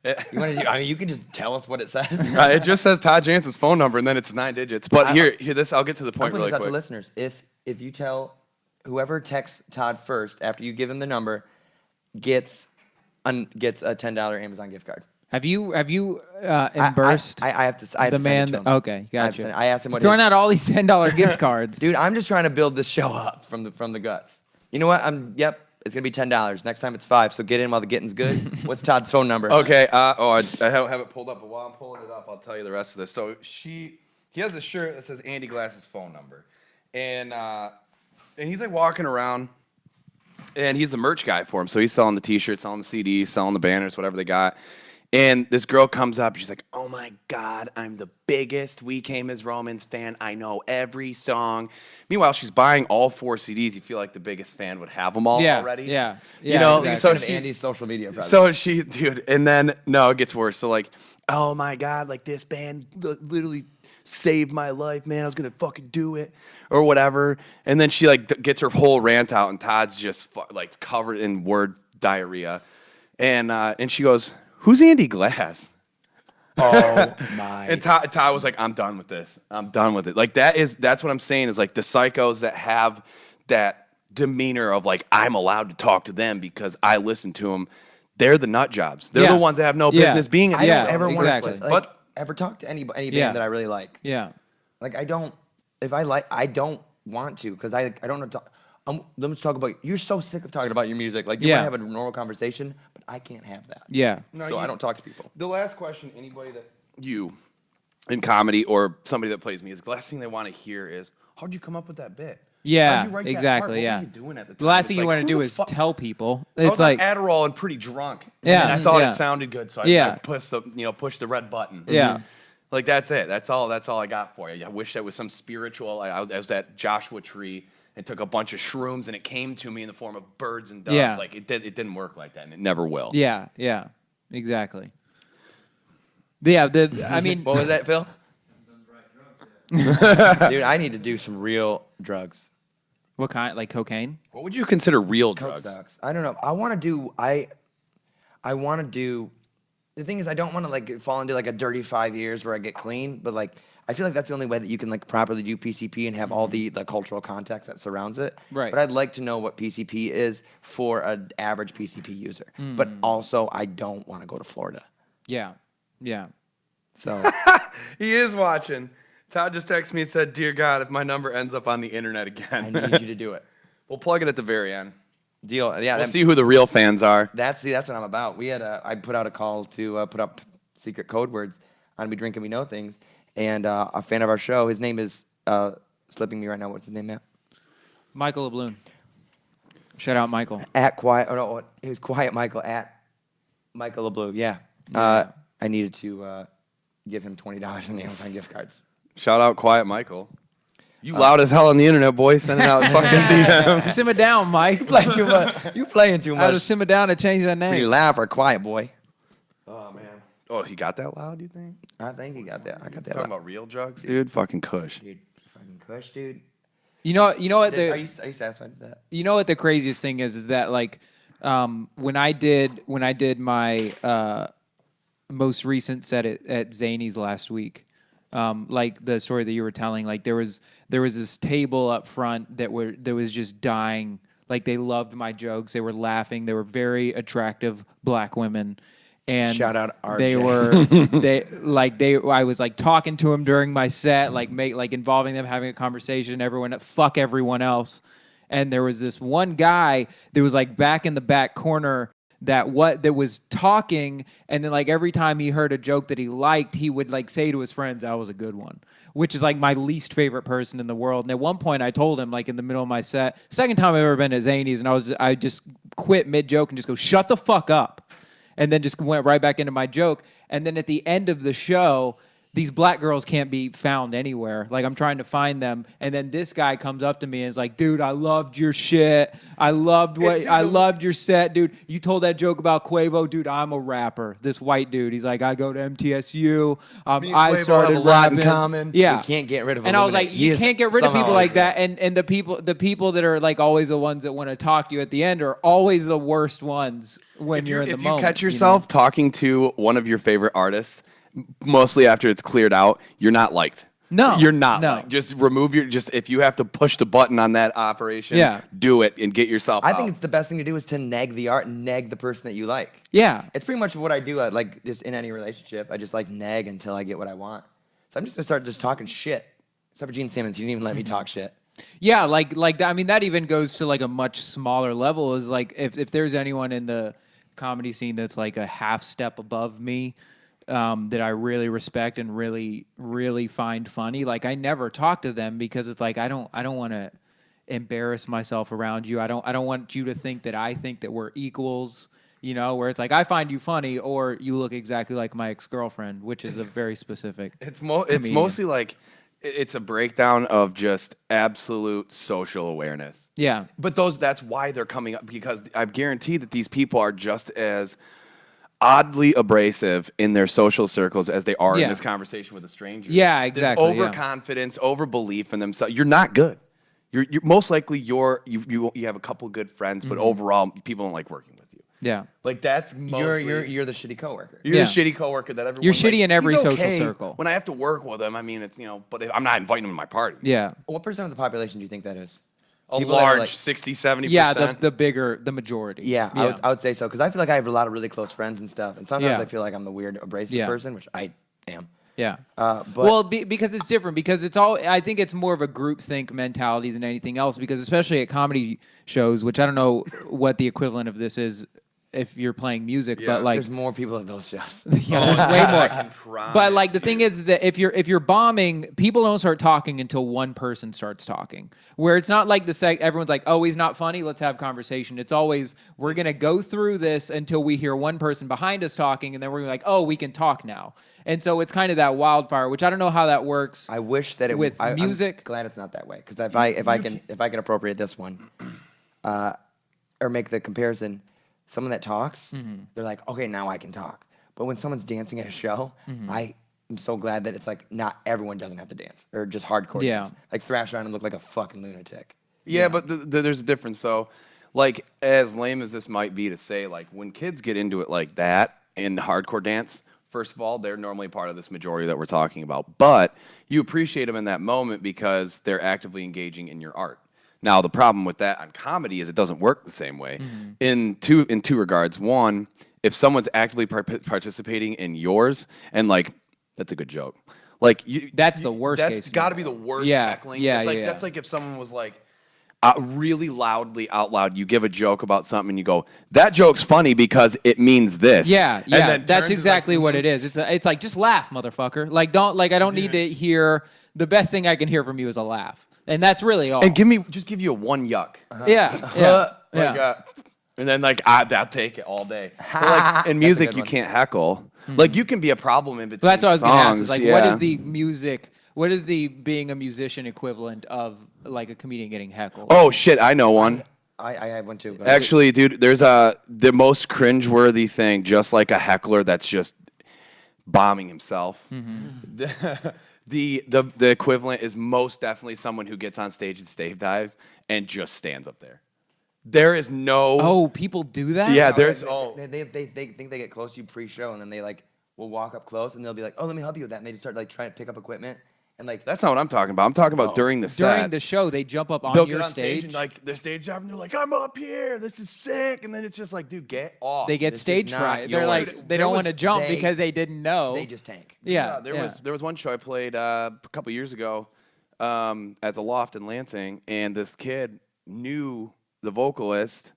[SPEAKER 2] You want to do? I mean, you can just tell us what it says.
[SPEAKER 1] it just says Todd Jansen's phone number, and then it's 9 digits. But here, this I'll get to the
[SPEAKER 2] I'm
[SPEAKER 1] point
[SPEAKER 2] putting
[SPEAKER 1] really
[SPEAKER 2] this out to
[SPEAKER 1] quick.
[SPEAKER 2] listeners. If you tell whoever texts Todd first after you give him the number, gets a $10 Amazon gift card.
[SPEAKER 3] Have you embarrassed
[SPEAKER 2] I have to. I have
[SPEAKER 3] the
[SPEAKER 2] to send it
[SPEAKER 3] man?
[SPEAKER 2] to him.
[SPEAKER 3] Okay, gotcha.
[SPEAKER 2] I asked him what.
[SPEAKER 3] Throwing out all these $10 gift cards.
[SPEAKER 2] Dude, I'm just trying to build this show up from the guts. You know what? It's gonna be $10. Next time it's $5. So get in while the getting's good. What's Todd's phone number?
[SPEAKER 1] Okay. I don't have it pulled up, but while I'm pulling it up, I'll tell you the rest of this. So he has a shirt that says Andy Glass's phone number, and he's like walking around, and he's the merch guy for him. So he's selling the T-shirts, selling the CDs, selling the banners, whatever they got. And this girl comes up, she's like, "Oh my God, I'm the biggest We Came as Romans fan. I know every song." Meanwhile, she's buying all 4 CDs. You feel like the biggest fan would have them all already.
[SPEAKER 3] Yeah.
[SPEAKER 1] You know,
[SPEAKER 3] exactly.
[SPEAKER 1] so
[SPEAKER 2] Kind of
[SPEAKER 1] she-
[SPEAKER 2] Andy's social media presence.
[SPEAKER 1] So dude, and then, no, it gets worse. So like, "Oh my God, like this band literally saved my life, man. I was going to fucking do it," or whatever. And then she like gets her whole rant out, and Todd's just like covered in word diarrhea. And she goes, "Who's Andy Glass?"
[SPEAKER 2] Oh my.
[SPEAKER 1] And Todd was like, "I'm done with this. I'm done with it." Like that's what I'm saying is like the psychos that have that demeanor of like, I'm allowed to talk to them because I listen to them. They're the nut jobs. They're
[SPEAKER 3] Yeah.
[SPEAKER 1] the ones that have no
[SPEAKER 3] Yeah.
[SPEAKER 1] business being in
[SPEAKER 2] I
[SPEAKER 1] the
[SPEAKER 2] don't
[SPEAKER 1] show.
[SPEAKER 2] ever
[SPEAKER 3] exactly.
[SPEAKER 2] want to
[SPEAKER 1] But-
[SPEAKER 2] ever talk to any band
[SPEAKER 3] Yeah.
[SPEAKER 2] that I really like.
[SPEAKER 3] Yeah.
[SPEAKER 2] Like I don't. If I like, I don't want to because I don't know. Let's talk about. You're so sick of talking about your music. Like you
[SPEAKER 3] Yeah.
[SPEAKER 2] want to have a normal conversation, but I can't have that.
[SPEAKER 3] Yeah.
[SPEAKER 1] No,
[SPEAKER 2] So
[SPEAKER 1] you-
[SPEAKER 2] I don't talk to people.
[SPEAKER 1] The last question, anybody that you in comedy or somebody that plays music, the last thing they want to hear is, "How'd you come up with that bit?
[SPEAKER 3] Yeah,
[SPEAKER 1] How'd you write that
[SPEAKER 3] exactly.
[SPEAKER 1] part? What
[SPEAKER 3] Yeah.
[SPEAKER 1] were you doing at the time?"
[SPEAKER 3] The last
[SPEAKER 1] It's
[SPEAKER 3] thing you
[SPEAKER 1] like,
[SPEAKER 3] want to
[SPEAKER 1] who
[SPEAKER 3] do
[SPEAKER 1] the
[SPEAKER 3] is
[SPEAKER 1] fuck-
[SPEAKER 3] tell people.
[SPEAKER 1] I
[SPEAKER 3] It's
[SPEAKER 1] was on
[SPEAKER 3] like,
[SPEAKER 1] Adderall and pretty drunk.
[SPEAKER 3] Yeah,
[SPEAKER 1] And I thought
[SPEAKER 3] yeah.
[SPEAKER 1] it sounded good, so I
[SPEAKER 3] Yeah.
[SPEAKER 1] pushed the red button.
[SPEAKER 3] Yeah.
[SPEAKER 1] Like that's it. That's all I got for you. I wish that was some spiritual. I was at Joshua Tree and took a bunch of shrooms, and it came to me in the form of birds and doves.
[SPEAKER 3] Yeah.
[SPEAKER 1] Like it didn't work like that, and it never will.
[SPEAKER 3] yeah, exactly. Yeah, I mean,
[SPEAKER 2] What was that, Phil? Dude, I need to do some real drugs.
[SPEAKER 3] what kind? Like cocaine?
[SPEAKER 1] What would you consider real
[SPEAKER 2] Coke
[SPEAKER 1] drugs?
[SPEAKER 2] sucks. I don't know. I want to do. I want to do. The thing is, I don't want to like fall into like a dirty 5 years where I get clean. But like, I feel like that's the only way that you can like properly do PCP and have all the cultural context that surrounds it.
[SPEAKER 3] Right.
[SPEAKER 2] But I'd like to know what PCP is for an average PCP user. But also, I don't want to go to Florida.
[SPEAKER 3] Yeah.
[SPEAKER 2] So
[SPEAKER 1] He is watching. Todd just texted me and said, "Dear God, if my number ends up on the internet
[SPEAKER 2] I
[SPEAKER 1] again."
[SPEAKER 2] need you to do it.
[SPEAKER 1] We'll plug it at the very end.
[SPEAKER 2] Deal. Yeah.
[SPEAKER 1] We'll see who the real fans are.
[SPEAKER 2] That's what I'm about. I put out a call to put up secret code words on We Drink and We Know Things, and a fan of our show, his name is slipping me right now. What's his name, Matt?
[SPEAKER 3] Michael LeBlune. Shout out Michael.
[SPEAKER 2] At Quiet. Oh no, it was Quiet Michael at Michael LeBlue. Yeah.
[SPEAKER 3] Yeah.
[SPEAKER 2] I needed to give him $20 in Amazon gift cards.
[SPEAKER 1] Shout out Quiet Michael. You loud as hell on the internet, boy. Sending out fucking DMs.
[SPEAKER 3] Simmer down, Mike.
[SPEAKER 2] You playing too
[SPEAKER 3] I had to
[SPEAKER 2] much.
[SPEAKER 3] simmer down to change that
[SPEAKER 2] Pretty
[SPEAKER 3] name.
[SPEAKER 2] loud for a quiet boy.
[SPEAKER 1] Oh man. Oh, he got that loud? You think?
[SPEAKER 2] I think he got that. I got that.
[SPEAKER 1] Talking about real drugs, dude. Fucking Kush.
[SPEAKER 2] Dude, fucking Kush, dude.
[SPEAKER 3] You know what?
[SPEAKER 2] Are you satisfied with that?
[SPEAKER 3] You know what the craziest thing is that like when I did my most recent set at Zany's last week, like the story that you were telling, like there was this table up front that was just dying Like they loved my jokes. They were laughing. They were very attractive black women. And
[SPEAKER 2] Shout out
[SPEAKER 3] they
[SPEAKER 2] RJ.
[SPEAKER 3] were I was like talking to them during my set, like involving them, having a conversation, fuck everyone else. And there was this one guy that was like back in the back corner that was talking, and then like every time he heard a joke that he liked, he would like say to his friends, "That was a good one," which is like my least favorite person in the world. And at one point, I told him like in the middle of my set, second time I've ever been at Zany's, and I just quit mid joke and just go, "Shut the fuck up," and then just went right back into my joke. And then at the end of the show, these black girls can't be found anywhere. Like I'm trying to find them, and then this guy comes up to me and is like, "Dude, I loved your shit. I loved your set, dude. You told that joke about Quavo, dude. I'm a rapper." This white dude, he's like, "I go to MTSU.
[SPEAKER 1] Me and
[SPEAKER 3] I
[SPEAKER 1] Quavo
[SPEAKER 3] started
[SPEAKER 1] have a lot in
[SPEAKER 3] rapping."
[SPEAKER 1] common.
[SPEAKER 3] Yeah,
[SPEAKER 2] We can't get rid of
[SPEAKER 3] And I was like,
[SPEAKER 2] Illuminati. He
[SPEAKER 3] you
[SPEAKER 2] is
[SPEAKER 3] can't get rid of
[SPEAKER 2] somehow
[SPEAKER 3] people like that.
[SPEAKER 2] Illuminati.
[SPEAKER 3] And the people that are like always the ones that want to talk to you at the end are always the worst ones when you're in the
[SPEAKER 1] If
[SPEAKER 3] moment.
[SPEAKER 1] you catch yourself talking to one of your favorite artists, mostly after it's cleared out, you're not liked.
[SPEAKER 3] No,
[SPEAKER 1] you're not.
[SPEAKER 3] no.
[SPEAKER 1] Liked. Just remove if you have to push the button on that operation,
[SPEAKER 3] Yeah.
[SPEAKER 1] do it and get yourself
[SPEAKER 2] I
[SPEAKER 1] out.
[SPEAKER 2] think it's the best thing to do is to neg the art, neg the person that you like.
[SPEAKER 3] Yeah.
[SPEAKER 2] It's pretty much what I do. Like just in any relationship, I just like neg until I get what I want. So I'm just gonna start just talking shit. Except for Gene Simmons, you didn't even let me talk shit.
[SPEAKER 3] Yeah, like that. I mean, that even goes to like a much smaller level. Is like if there's anyone in the comedy scene that's like a half step above me, that I really respect and really find funny. Like I never talk to them because it's like I don't want to embarrass myself around you. I don't want you to think that I think that we're equals. You know, where it's like I find you funny or you look exactly like my ex-girlfriend, which is a very specific.
[SPEAKER 1] It's
[SPEAKER 3] comedian.
[SPEAKER 1] mostly like it's a breakdown of just absolute social awareness.
[SPEAKER 3] Yeah.
[SPEAKER 1] But that's why they're coming up, because I guarantee that these people are just as oddly abrasive in their social circles as they are
[SPEAKER 3] Yeah.
[SPEAKER 1] in this conversation with a stranger.
[SPEAKER 3] Yeah, exactly,
[SPEAKER 1] There's
[SPEAKER 3] yeah.
[SPEAKER 1] overconfidence, overbelief in themselves. You're not good. You're most likely you have a couple good friends, but overall people don't like working with you.
[SPEAKER 3] Yeah.
[SPEAKER 1] Like that's mostly
[SPEAKER 2] You're the shitty coworker.
[SPEAKER 1] you're
[SPEAKER 3] Yeah.
[SPEAKER 1] the shitty coworker that everyone.
[SPEAKER 3] You're shitty in every
[SPEAKER 1] he's
[SPEAKER 3] social
[SPEAKER 1] okay
[SPEAKER 3] circle.
[SPEAKER 1] When I have to work with him, I mean, it's but I'm not inviting him to my party.
[SPEAKER 3] Yeah.
[SPEAKER 2] What percent of the population do you think that is?
[SPEAKER 1] A
[SPEAKER 2] People that are
[SPEAKER 1] large
[SPEAKER 2] like-
[SPEAKER 1] 60, 70%.
[SPEAKER 3] Yeah, the majority.
[SPEAKER 2] Yeah, I would say so because I feel like I have a lot of really close friends and stuff, and sometimes
[SPEAKER 3] Yeah.
[SPEAKER 2] I feel like I'm the weird abrasive
[SPEAKER 3] Yeah.
[SPEAKER 2] person, which I am.
[SPEAKER 3] Yeah.
[SPEAKER 2] But
[SPEAKER 3] Well, because it's different. Because I think it's more of a groupthink mentality than anything else. Because especially at comedy shows, which I don't know what the equivalent of this is if you're playing music,
[SPEAKER 1] Yeah.
[SPEAKER 3] but like
[SPEAKER 2] there's more people at those shows.
[SPEAKER 3] yeah, there's way
[SPEAKER 1] I
[SPEAKER 3] more.
[SPEAKER 1] can promise
[SPEAKER 3] But like the thing
[SPEAKER 1] you.
[SPEAKER 3] is that if you're bombing, people don't start talking until one person starts talking. Where it's not like everyone's like, oh, he's not funny, let's have conversation. It's always we're gonna go through this until we hear one person behind us talking, and then we're like, oh, we can talk now. And so it's kind of that wildfire, which I don't know how that works.
[SPEAKER 2] I wish that it
[SPEAKER 3] With
[SPEAKER 2] I'm
[SPEAKER 3] music?
[SPEAKER 2] glad it's not that way because if I can appropriate this one, or make the comparison, someone that talks, they're like, okay, now I can talk. But when someone's dancing at a show, I am so glad that it's like not everyone doesn't have to dance or just hardcore
[SPEAKER 3] Yeah.
[SPEAKER 2] dance. Like thrash around and look like a fucking lunatic.
[SPEAKER 1] Yeah, but there's a difference though. Like as lame as this might be to say, like when kids get into it like that in hardcore dance, first of all, they're normally part of this majority that we're talking about. But you appreciate them in that moment because they're actively engaging in your art. Now the problem with that on comedy is it doesn't work the same way. In two regards. One, if someone's actively participating in yours and like that's a good joke. Like
[SPEAKER 3] That's the worst
[SPEAKER 1] That's
[SPEAKER 3] case
[SPEAKER 1] got to be the
[SPEAKER 3] scenario.
[SPEAKER 1] worst
[SPEAKER 3] Yeah,
[SPEAKER 1] heckling.
[SPEAKER 3] yeah,
[SPEAKER 1] It's like,
[SPEAKER 3] yeah.
[SPEAKER 1] That's like if someone was like really loudly out loud, you give a joke about something and you go, that joke's funny because it means this.
[SPEAKER 3] Yeah,
[SPEAKER 1] And
[SPEAKER 3] yeah,
[SPEAKER 1] then
[SPEAKER 3] that's
[SPEAKER 1] turns
[SPEAKER 3] exactly
[SPEAKER 1] is like,
[SPEAKER 3] what it is. It's like just laugh, motherfucker. Like I don't need to hear. The best thing I can hear from you is a laugh, and that's really all.
[SPEAKER 1] And just give you a one yuck.
[SPEAKER 3] yeah, yeah,
[SPEAKER 1] Like,
[SPEAKER 3] yeah.
[SPEAKER 1] and then like I'll take it all day. But, like in music,
[SPEAKER 2] good
[SPEAKER 1] you
[SPEAKER 2] one.
[SPEAKER 1] can't heckle. Like you can be a problem in between.
[SPEAKER 3] But that's what I was going to ask. Is
[SPEAKER 1] songs,
[SPEAKER 3] like,
[SPEAKER 1] yeah.
[SPEAKER 3] what is the music? What is the being a musician equivalent of like a comedian getting heckled?
[SPEAKER 1] Oh shit, I know one.
[SPEAKER 2] I have one too. Go ahead.
[SPEAKER 1] Actually, dude, there's the most cringeworthy thing, just like a heckler that's just bombing himself. The equivalent is most definitely someone who gets on stage and stage dive and just stands up there. There is no.
[SPEAKER 3] Oh, people do that?
[SPEAKER 1] Yeah,
[SPEAKER 2] No,
[SPEAKER 1] there's.
[SPEAKER 2] they think they get close to you pre-show and then they like will walk up close and they'll be like, oh, let me help you with that, and they just start like trying to pick up equipment and like
[SPEAKER 1] That's not what I'm talking about. I'm talking about during the set.
[SPEAKER 3] During the show, they jump up
[SPEAKER 1] they'll
[SPEAKER 3] on your
[SPEAKER 1] get on
[SPEAKER 3] stage.
[SPEAKER 1] and like their stage job, and they're like, "I'm up here. This is sick." And then it's just like, dude, get off.
[SPEAKER 3] They get
[SPEAKER 2] This is
[SPEAKER 3] stage
[SPEAKER 2] not
[SPEAKER 3] fright. They're like,
[SPEAKER 2] yours.
[SPEAKER 3] they
[SPEAKER 1] There
[SPEAKER 3] don't
[SPEAKER 1] was-
[SPEAKER 3] want to jump
[SPEAKER 2] they-
[SPEAKER 3] because they didn't know.
[SPEAKER 2] they just tank.
[SPEAKER 3] yeah,
[SPEAKER 1] there was one show I played a couple years ago at the Loft in Lansing, and this kid knew the vocalist,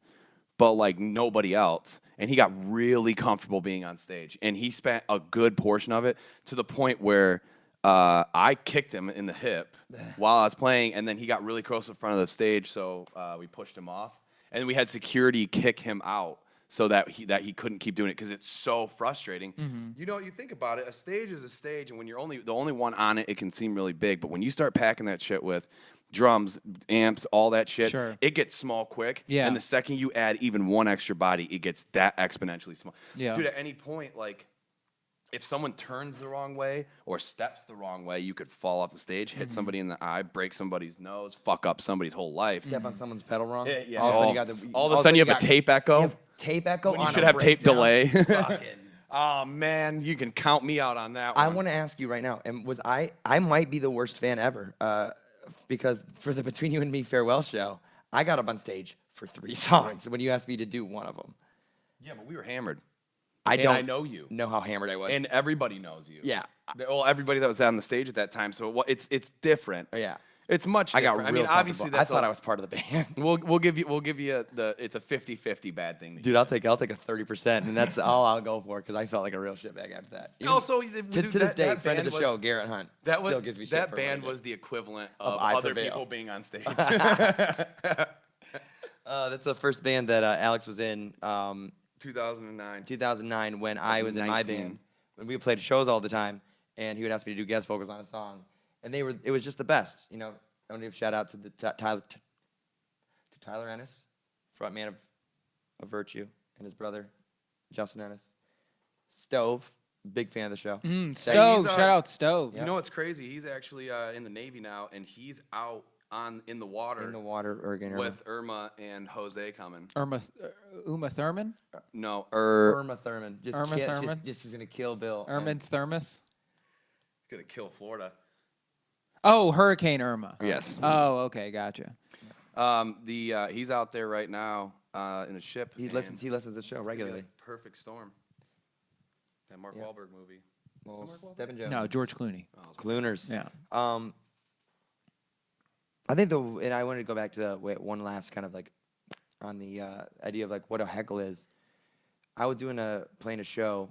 [SPEAKER 1] but like nobody else, and he got really comfortable being on stage, and he spent a good portion of it to the point where I kicked him in the hip while I was playing, and then he got really close in front of the stage, so we pushed him off, and we had security kick him out so that he couldn't keep doing it because it's so frustrating. You know, you think about it, a stage is a stage, and when you're the only one on it, it can seem really big. But when you start packing that shit with drums, amps, all that shit,
[SPEAKER 3] Sure.
[SPEAKER 1] it gets small quick.
[SPEAKER 3] Yeah.
[SPEAKER 1] And the second you add even one extra body, it gets that exponentially small.
[SPEAKER 3] Yeah.
[SPEAKER 1] Dude, at any point, like, if someone turns the wrong way or steps the wrong way, you could fall off the stage, hit somebody in the eye, break somebody's nose, fuck up somebody's whole life.
[SPEAKER 2] Step on someone's pedal wrong.
[SPEAKER 1] Yeah.
[SPEAKER 2] All of a sudden you got
[SPEAKER 1] All of a sudden you have a tape echo.
[SPEAKER 2] You have tape echo.
[SPEAKER 1] When you
[SPEAKER 2] on
[SPEAKER 1] should
[SPEAKER 2] a
[SPEAKER 1] have tape
[SPEAKER 2] breakdown.
[SPEAKER 1] delay.
[SPEAKER 2] Fucking.
[SPEAKER 1] Oh man, you can count me out on that one.
[SPEAKER 2] I want to ask you right now, and I might be the worst fan ever, because for the Between You and Me farewell show, I got up on stage for 3 songs when you asked me to do one of them.
[SPEAKER 1] Yeah, but we were hammered.
[SPEAKER 2] I
[SPEAKER 1] And
[SPEAKER 2] don't
[SPEAKER 1] I know you.
[SPEAKER 2] know how hammered I was.
[SPEAKER 1] And everybody knows you.
[SPEAKER 2] yeah,
[SPEAKER 1] Well, everybody that was on the stage at that time. So it's different.
[SPEAKER 2] yeah.
[SPEAKER 1] It's much
[SPEAKER 2] I got
[SPEAKER 1] different.
[SPEAKER 2] real
[SPEAKER 1] obviously
[SPEAKER 2] comfortable.
[SPEAKER 1] that's
[SPEAKER 2] I thought I was part of the band.
[SPEAKER 1] We'll give you it's a 50-50 bad thing.
[SPEAKER 2] Dude, I'll take a 30%, and that's all I'll go for because I felt like a real shitbag after that. Even
[SPEAKER 1] Also,
[SPEAKER 2] to this day, friend of the show, Garrett Hunt, still gives me shit
[SPEAKER 1] that
[SPEAKER 2] for
[SPEAKER 1] band
[SPEAKER 2] running it.
[SPEAKER 1] was the equivalent of
[SPEAKER 2] I
[SPEAKER 1] other
[SPEAKER 2] Prevail.
[SPEAKER 1] people being on stage.
[SPEAKER 2] That's the first band that Alex was in.
[SPEAKER 1] 2009.
[SPEAKER 2] 2009 when I was in my
[SPEAKER 1] 19.
[SPEAKER 2] band, when we played shows all the time, and he would ask me to do guest vocals on a song, and it was just the best. You know, I want to give a shout out to Tyler Ennis, frontman of Virtue, and his brother Justin Ennis. Stove, big fan of the show.
[SPEAKER 3] Stove,
[SPEAKER 1] he's,
[SPEAKER 3] shout out Stove.
[SPEAKER 1] You know what's crazy? He's actually in the Navy now, and he's out in the water
[SPEAKER 2] In the water, Oregon.
[SPEAKER 1] with Irma and Jose coming.
[SPEAKER 3] Uma Thurman?
[SPEAKER 1] No,
[SPEAKER 2] Irma Thurman. Just
[SPEAKER 3] Irma
[SPEAKER 2] kill,
[SPEAKER 3] Thurman?
[SPEAKER 2] She's gonna kill Bill. and-
[SPEAKER 3] Irman's Thermos?
[SPEAKER 1] gonna kill Florida.
[SPEAKER 3] Oh, Hurricane Irma.
[SPEAKER 1] Yes.
[SPEAKER 3] Oh, okay, gotcha.
[SPEAKER 1] He's out there right now in a ship.
[SPEAKER 2] He
[SPEAKER 1] and
[SPEAKER 2] listens to the show
[SPEAKER 1] it's gonna be
[SPEAKER 2] regularly.
[SPEAKER 1] like Perfect Storm. That Mark
[SPEAKER 2] Yeah.
[SPEAKER 1] Wahlberg movie.
[SPEAKER 2] Well,
[SPEAKER 1] Mark Wahlberg?
[SPEAKER 2] Stephen Jones.
[SPEAKER 3] No, George Clooney.
[SPEAKER 2] Clooners.
[SPEAKER 3] Yeah.
[SPEAKER 2] I think and I wanted to go back to one last kind of like on the idea of like what a heckle is. I was playing a show.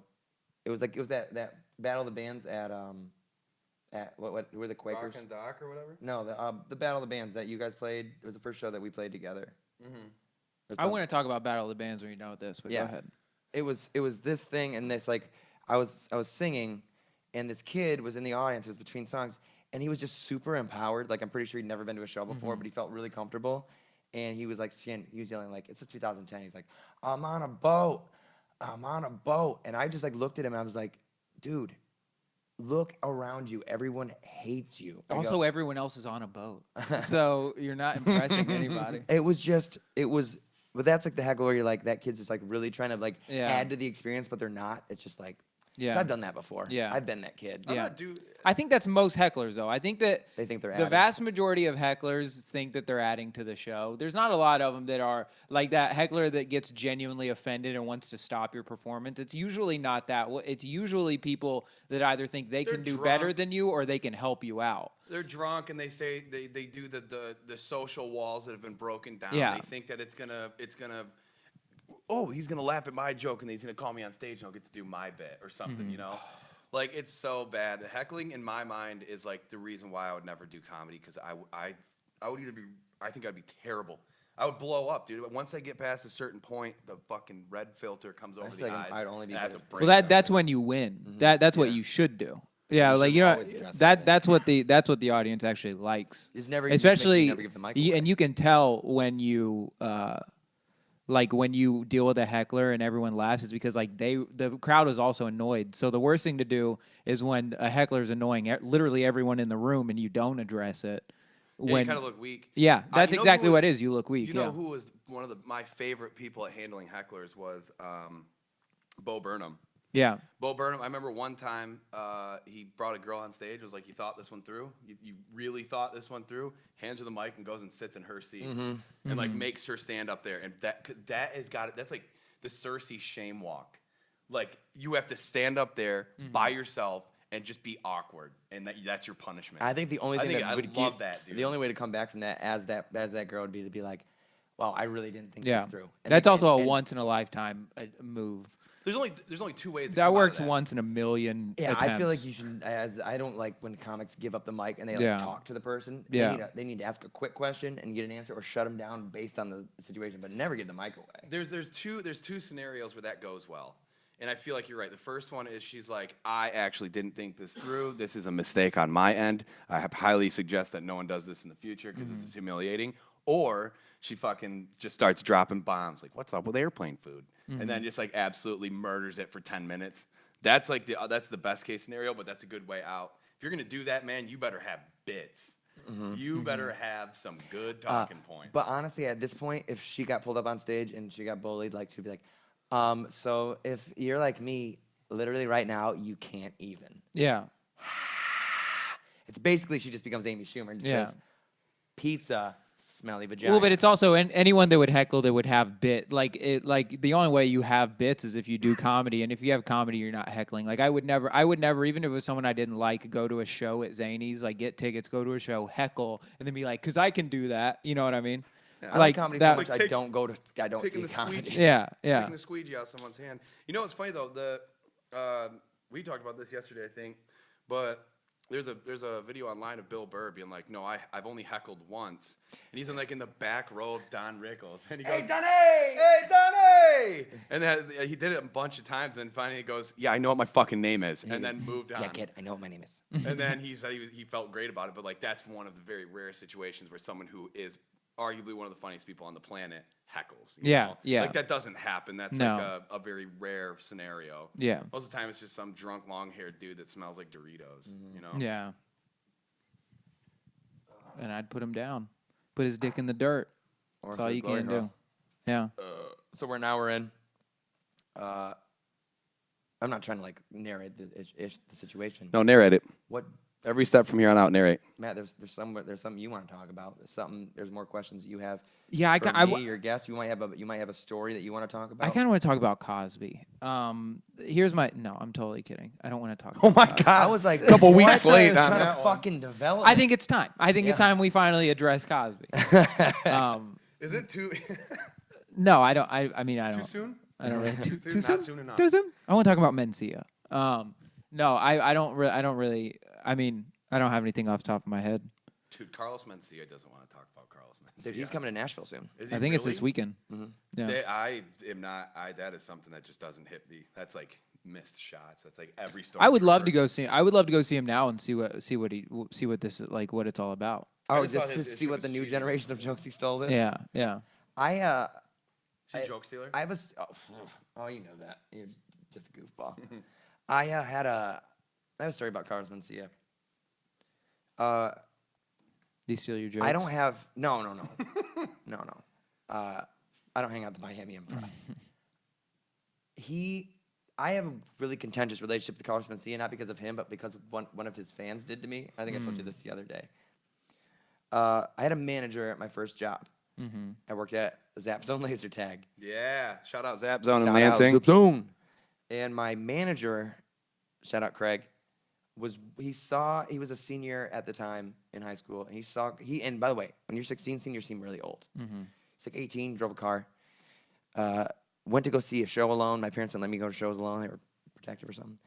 [SPEAKER 2] It was that Battle of the Bands at what were the Quakers?
[SPEAKER 1] Rock and Doc or whatever.
[SPEAKER 2] No, the Battle of the Bands that you guys played. It was the first show that we played together.
[SPEAKER 3] I want to talk about Battle of the Bands when you're done with this, but
[SPEAKER 2] Yeah.
[SPEAKER 3] go ahead.
[SPEAKER 2] It was this thing, and this like I was singing, and this kid was in the audience. It was between songs, and he was just super empowered. Like I'm pretty sure he'd never been to a show before, but he felt really comfortable. And he was like he was yelling like, "It's 2010." He's like, "I'm on a boat, I'm on a boat," and I just like looked at him and I was like, "Dude, look around you. Everyone hates you." I go,
[SPEAKER 3] Also, everyone else is on a boat, so you're not impressing anybody.
[SPEAKER 2] But that's like the heckle where you're like, that kid's just like really trying to like
[SPEAKER 3] Yeah.
[SPEAKER 2] add to the experience, but they're not. It's just like, 'cause
[SPEAKER 3] Yeah.
[SPEAKER 2] I've done that before.
[SPEAKER 3] Yeah.
[SPEAKER 2] I've been that kid.
[SPEAKER 3] Yeah.
[SPEAKER 1] Dude.
[SPEAKER 3] I think that's most hecklers, though. I think that
[SPEAKER 2] They think they're
[SPEAKER 3] the
[SPEAKER 2] adding.
[SPEAKER 3] vast majority of hecklers think that they're adding to the show. There's not a lot of them that are like that heckler that gets genuinely offended and wants to stop your performance. It's usually not that. It's usually people that either think they
[SPEAKER 1] They're
[SPEAKER 3] can do better
[SPEAKER 1] drunk.
[SPEAKER 3] than you or they can help you out.
[SPEAKER 1] They're drunk and they say they do the social walls that have been broken down.
[SPEAKER 3] Yeah.
[SPEAKER 1] They think that it's gonna he's gonna laugh at my joke and he's gonna call me on stage and I'll get to do my bit or something, you know? Like it's so bad. The heckling in my mind is like the reason why I would never do comedy because I would either I think I'd be terrible. I would blow up, dude. But once I get past a certain point, the fucking red filter comes over
[SPEAKER 2] feel
[SPEAKER 1] the
[SPEAKER 2] like
[SPEAKER 1] eyes.
[SPEAKER 2] I'd only be
[SPEAKER 1] and I have
[SPEAKER 2] good
[SPEAKER 1] to
[SPEAKER 2] at-
[SPEAKER 1] break
[SPEAKER 3] Well, that's
[SPEAKER 1] something.
[SPEAKER 3] when you win. That's what you should do. Yeah, like
[SPEAKER 2] should always address it.
[SPEAKER 3] that's what the audience actually likes.
[SPEAKER 2] It's never- you just make- you
[SPEAKER 3] especially
[SPEAKER 2] never give the mic
[SPEAKER 3] and
[SPEAKER 2] away.
[SPEAKER 3] you can tell when you like when you deal with a heckler and everyone laughs, it's because like the crowd is also annoyed. So the worst thing to do is when a heckler is annoying literally everyone in the room and you don't address it.
[SPEAKER 1] Yeah,
[SPEAKER 3] When
[SPEAKER 1] you kind of look weak.
[SPEAKER 3] yeah, that's
[SPEAKER 1] you know
[SPEAKER 3] exactly
[SPEAKER 1] who
[SPEAKER 3] what it
[SPEAKER 1] was-
[SPEAKER 3] is. You look weak.
[SPEAKER 1] You know
[SPEAKER 3] yeah.
[SPEAKER 1] who was one of my favorite people at handling hecklers was Bo Burnham.
[SPEAKER 3] Yeah.
[SPEAKER 1] Bo Burnham, I remember one time he brought a girl on stage. Was like, "You thought this one through? You really thought this one through?" Hands her the mic and goes and sits in her seat and like makes her stand up there. And that has got it. That's like the Cersei shame walk. Like you have to stand up there by yourself and just be awkward, and that's your punishment.
[SPEAKER 2] I think the only thing
[SPEAKER 1] I
[SPEAKER 2] would
[SPEAKER 1] love that, dude.
[SPEAKER 2] The only way to come back from that as that girl would be to be like, "Wow, I really didn't think
[SPEAKER 3] Yeah.
[SPEAKER 2] this through."
[SPEAKER 3] That's also a once in a lifetime move.
[SPEAKER 1] There's only two ways. To
[SPEAKER 3] That
[SPEAKER 1] come out of
[SPEAKER 3] works
[SPEAKER 1] that.
[SPEAKER 3] once in a million
[SPEAKER 2] Yeah,
[SPEAKER 3] attempts.
[SPEAKER 2] I feel like you should. I don't like when comics give up the mic and they
[SPEAKER 3] Yeah.
[SPEAKER 2] talk to the person.
[SPEAKER 3] Yeah.
[SPEAKER 2] They need to ask a quick question and get an answer, or shut them down based on the situation, but never give the mic away.
[SPEAKER 1] There's two scenarios where that goes well. And I feel like you're right. The first one is she's like, I actually didn't think this through. This is a mistake on my end. I highly suggest that no one does this in the future because this is humiliating. Or she fucking just starts dropping bombs. Like, what's up with airplane food? And then just like absolutely murders it for 10 minutes. That's like that's the best case scenario, but that's a good way out. If you're going to do that, man, you better have bits. You better have some good talking points.
[SPEAKER 2] But honestly, at this point, if she got pulled up on stage and she got bullied, like she'd be like, so if you're like me, literally right now, you can't even.
[SPEAKER 3] Yeah.
[SPEAKER 2] It's basically she just becomes Amy Schumer and just
[SPEAKER 3] Yeah.
[SPEAKER 2] says, pizza, smelly vagina.
[SPEAKER 3] Well, but it's also anyone that would heckle that would have bit like the only way you have bits is if you do comedy, and if you have comedy, you're not heckling. Like I would never, even if it was someone I didn't like, go to a show at Zany's, like get tickets, go to a show, heckle, and then be like, because I can do that. You know what I mean?
[SPEAKER 2] I like comedy
[SPEAKER 3] that.
[SPEAKER 2] so much.
[SPEAKER 1] Like
[SPEAKER 2] I don't
[SPEAKER 1] taking
[SPEAKER 2] see
[SPEAKER 1] the
[SPEAKER 2] comedy.
[SPEAKER 1] squeegee.
[SPEAKER 3] Yeah, yeah.
[SPEAKER 1] Taking the squeegee out of someone's hand. You know what's funny though? We talked about this yesterday, I think, but there's a video online of Bill Burr being like, "No, I've only heckled once," and he's in like in the back row of Don Rickles, and he goes,
[SPEAKER 2] Hey, Donnie!
[SPEAKER 1] "Hey, Donnie!" And then he did it a bunch of times, and then finally he goes, "Yeah, I know what my fucking name is," and then moved on.
[SPEAKER 2] Yeah, kid, I know what my name is.
[SPEAKER 1] And then he said he felt great about it, but like that's one of the very rare situations where someone who is arguably one of the funniest people on the planet heckles. You
[SPEAKER 3] Yeah,
[SPEAKER 1] know?
[SPEAKER 3] yeah.
[SPEAKER 1] Like that doesn't happen. That's
[SPEAKER 3] No.
[SPEAKER 1] like a very rare scenario.
[SPEAKER 3] Yeah.
[SPEAKER 1] Most of the time, it's just some drunk, long-haired dude that smells like Doritos. You know.
[SPEAKER 3] Yeah. And I'd put him down, put his dick in the dirt.
[SPEAKER 2] Or
[SPEAKER 3] That's
[SPEAKER 2] for
[SPEAKER 3] all
[SPEAKER 2] the
[SPEAKER 3] you
[SPEAKER 2] glory
[SPEAKER 3] can
[SPEAKER 2] hole.
[SPEAKER 3] do. Yeah.
[SPEAKER 2] So we're in. I'm not trying to like narrate the situation.
[SPEAKER 1] No, narrate it.
[SPEAKER 2] What,
[SPEAKER 1] Every step from here on out, narrate.
[SPEAKER 2] Matt? There's something you want to talk about. There's more questions that you have.
[SPEAKER 3] Yeah,
[SPEAKER 2] For me, your guest. You might have a story that you want to talk about.
[SPEAKER 3] I kind of want to talk about Cosby. Here's my no. I'm totally kidding. I don't want to talk.
[SPEAKER 1] Oh
[SPEAKER 3] about
[SPEAKER 1] my
[SPEAKER 3] Cosby.
[SPEAKER 1] God!
[SPEAKER 2] I was like,
[SPEAKER 1] Couple
[SPEAKER 2] what?
[SPEAKER 1] weeks late on
[SPEAKER 2] Kind
[SPEAKER 1] that
[SPEAKER 2] of
[SPEAKER 1] one.
[SPEAKER 2] fucking develop.
[SPEAKER 3] I think it's time. I think it's
[SPEAKER 2] Yeah.
[SPEAKER 3] time we finally address Cosby.
[SPEAKER 1] Is it too
[SPEAKER 3] No, I don't. I mean, I don't.
[SPEAKER 1] too soon?
[SPEAKER 3] I don't really. Too
[SPEAKER 1] Not
[SPEAKER 3] soon.
[SPEAKER 1] soon enough.
[SPEAKER 3] Too soon. I want to talk about Mencia. No, I don't. I don't really. I mean, I don't have anything off the top of my head.
[SPEAKER 1] Dude, Carlos Mencia doesn't want to talk about Carlos Mencia.
[SPEAKER 2] Dude, he's coming to Nashville soon.
[SPEAKER 1] Is he
[SPEAKER 3] I think it's
[SPEAKER 1] really?
[SPEAKER 3] this weekend. Yeah.
[SPEAKER 1] I am not. That is something that just doesn't hit me. That's like missed shots. That's like every story.
[SPEAKER 3] I would love to go see. I would love to go see him now and see what this is like. What it's all about.
[SPEAKER 2] Oh,
[SPEAKER 1] just saw
[SPEAKER 2] just to
[SPEAKER 1] his
[SPEAKER 2] see what
[SPEAKER 1] was
[SPEAKER 2] the new
[SPEAKER 1] cheesy.
[SPEAKER 2] generation of jokes he stole is.
[SPEAKER 3] Yeah. Yeah.
[SPEAKER 1] She's a joke stealer.
[SPEAKER 2] I was. Oh, you know that. You're just a goofball. I have a story about Carlos Mencia.
[SPEAKER 3] Do you steal your jokes?
[SPEAKER 2] I don't have no. I don't hang out at the Miami Improv. I have a really contentious relationship with Carlos Mencia, not because of him, but because of one of his fans did to me. I think I told you this the other day. I had a manager at my first job. I worked at Zap Zone Laser Tag.
[SPEAKER 1] Yeah. Shout out Zap Zone in
[SPEAKER 2] Shout out
[SPEAKER 1] Lansing.
[SPEAKER 2] Zap Zone. And my manager, shout out Craig, he was a senior at the time in high school, and and by the way, when you're 16, seniors seem really old. He's like 18, drove a car, went to go see a show alone. My parents didn't let me go to shows alone; they were protective or something.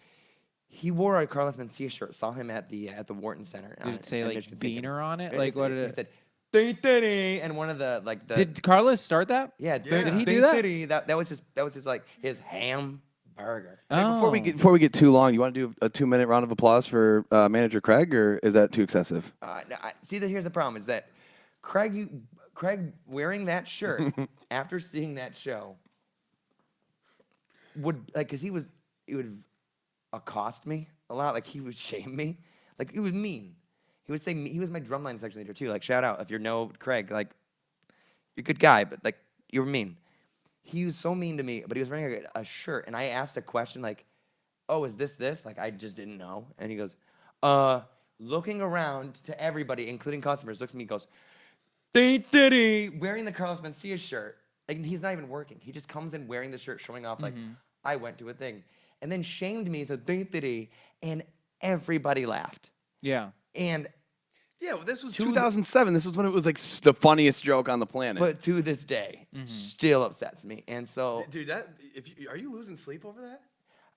[SPEAKER 2] He wore a Carlos Mencia shirt. Saw him at the Wharton Center.
[SPEAKER 3] Did it say
[SPEAKER 2] in
[SPEAKER 3] like
[SPEAKER 2] Michigan State
[SPEAKER 3] Beaner
[SPEAKER 2] campus.
[SPEAKER 3] on it?
[SPEAKER 2] It
[SPEAKER 3] Like what
[SPEAKER 2] said-
[SPEAKER 3] did
[SPEAKER 2] He
[SPEAKER 3] it?
[SPEAKER 2] said, "Ding, ding," and one of the
[SPEAKER 3] Did Carlos start that?
[SPEAKER 2] yeah,
[SPEAKER 3] Did he do that?
[SPEAKER 2] That was his like his hamburger.
[SPEAKER 3] Oh.
[SPEAKER 1] Before we get too long, you want to do a 2-minute round of applause for manager Craig, or is that too excessive?
[SPEAKER 2] Here's the problem: is that Craig wearing that shirt after seeing that show would because he would accost me a lot. Like he would shame me. Like it was mean. He would say he was my drumline section leader too. Like shout out if you know Craig. Like you're a good guy, but like you were mean. He was so mean to me, but he was wearing a shirt, and I asked a question like, oh, is this? Like, I just didn't know. And he goes, looking around to everybody, including customers, looks at me and goes, dee, wearing the Carlos Mencia shirt. Like, he's not even working. He just comes in wearing the shirt, showing off, like, I went to a thing. And then shamed me, said, dee, and everybody laughed.
[SPEAKER 3] Yeah.
[SPEAKER 2] And,
[SPEAKER 1] Yeah, well, this was 2007. This was when it was like the funniest joke on the planet.
[SPEAKER 2] but to this day, still upsets me. And so,
[SPEAKER 1] Dude, are you losing sleep over that?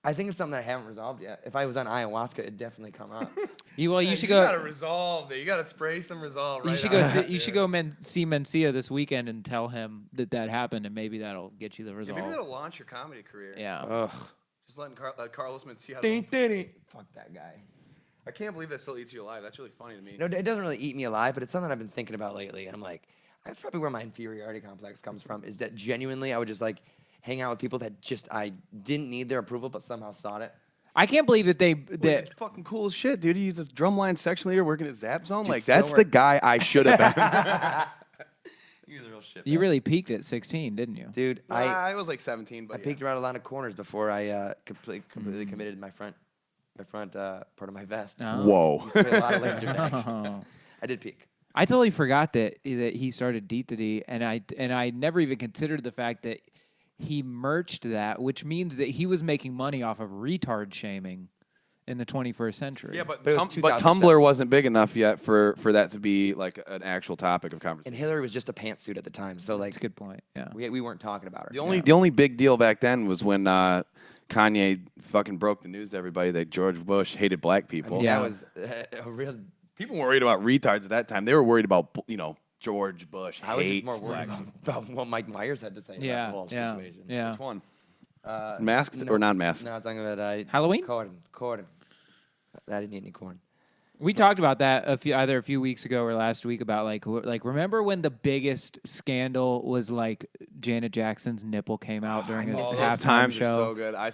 [SPEAKER 2] I think it's something that I haven't resolved yet. If I was on ayahuasca, it'd definitely come up.
[SPEAKER 3] You should
[SPEAKER 1] You
[SPEAKER 3] go.
[SPEAKER 1] gotta resolve it. You gotta spray some resolve. Right
[SPEAKER 3] You should
[SPEAKER 1] on
[SPEAKER 3] go.
[SPEAKER 1] that,
[SPEAKER 3] You should
[SPEAKER 1] dude.
[SPEAKER 3] go see Mencia this weekend and tell him that happened, and maybe that'll get you the
[SPEAKER 1] Yeah,
[SPEAKER 3] resolve.
[SPEAKER 1] maybe that'll launch your comedy career.
[SPEAKER 3] Yeah.
[SPEAKER 2] Ugh.
[SPEAKER 1] Just letting Carlos Mencia.
[SPEAKER 2] Fuck that guy.
[SPEAKER 1] I can't believe that still eats you alive. That's really funny to me.
[SPEAKER 2] No, it doesn't really eat me alive, but it's something I've been thinking about lately. And I'm like, that's probably where my inferiority complex comes from, is that genuinely I would just like hang out with people that just I didn't need their approval, but somehow sought it.
[SPEAKER 3] I can't believe that
[SPEAKER 1] Which is fucking cool as shit, dude. He's this drumline section leader working at Zap Zone.
[SPEAKER 2] Dude,
[SPEAKER 1] Like,
[SPEAKER 2] still
[SPEAKER 1] that's the
[SPEAKER 2] work-
[SPEAKER 1] guy I should have been.
[SPEAKER 2] You're the real shit.
[SPEAKER 3] you really peaked at 16, didn't you?
[SPEAKER 2] Dude,
[SPEAKER 1] I was like 17, but
[SPEAKER 2] I peeked around a lot of corners before I completely committed my front part of my vest.
[SPEAKER 3] Oh.
[SPEAKER 1] Whoa.
[SPEAKER 2] Used to play a lot of laser tags.
[SPEAKER 3] Oh.
[SPEAKER 2] I did peek.
[SPEAKER 3] I totally forgot that he started D, and I never even considered the fact that he merched that, which means that he was making money off of retard shaming in the 21st century.
[SPEAKER 1] Yeah, but
[SPEAKER 2] But it was
[SPEAKER 1] but
[SPEAKER 2] 2007.
[SPEAKER 1] Tumblr wasn't big enough yet for that to be like an actual topic of
[SPEAKER 2] And
[SPEAKER 1] conversation.
[SPEAKER 2] Hillary was just a pantsuit at the time, so like
[SPEAKER 3] that's a good point. Yeah.
[SPEAKER 2] we weren't talking about her.
[SPEAKER 1] The only big deal back then was when Kanye fucking broke the news to everybody that George Bush hated black
[SPEAKER 2] I
[SPEAKER 1] people.
[SPEAKER 2] mean,
[SPEAKER 3] Yeah.
[SPEAKER 2] that was a real.
[SPEAKER 1] People weren't worried about retards at that time. They were worried about George Bush.
[SPEAKER 2] I was just
[SPEAKER 1] hates
[SPEAKER 2] more worried
[SPEAKER 1] black
[SPEAKER 2] about what Mike Myers had to say
[SPEAKER 3] Yeah.
[SPEAKER 2] about the whole
[SPEAKER 3] Yeah.
[SPEAKER 2] situation.
[SPEAKER 3] Yeah.
[SPEAKER 1] Which one?
[SPEAKER 2] Uh,
[SPEAKER 1] Masks or non-masks?
[SPEAKER 2] No, I'm talking about
[SPEAKER 3] Halloween?
[SPEAKER 2] Corn. I didn't eat any corn.
[SPEAKER 3] We talked about that either a few weeks ago or last week about like remember when the biggest scandal was like Janet Jackson's nipple came out during
[SPEAKER 2] miss
[SPEAKER 3] a
[SPEAKER 2] those
[SPEAKER 3] halftime
[SPEAKER 1] Times
[SPEAKER 3] show.
[SPEAKER 1] are so good. I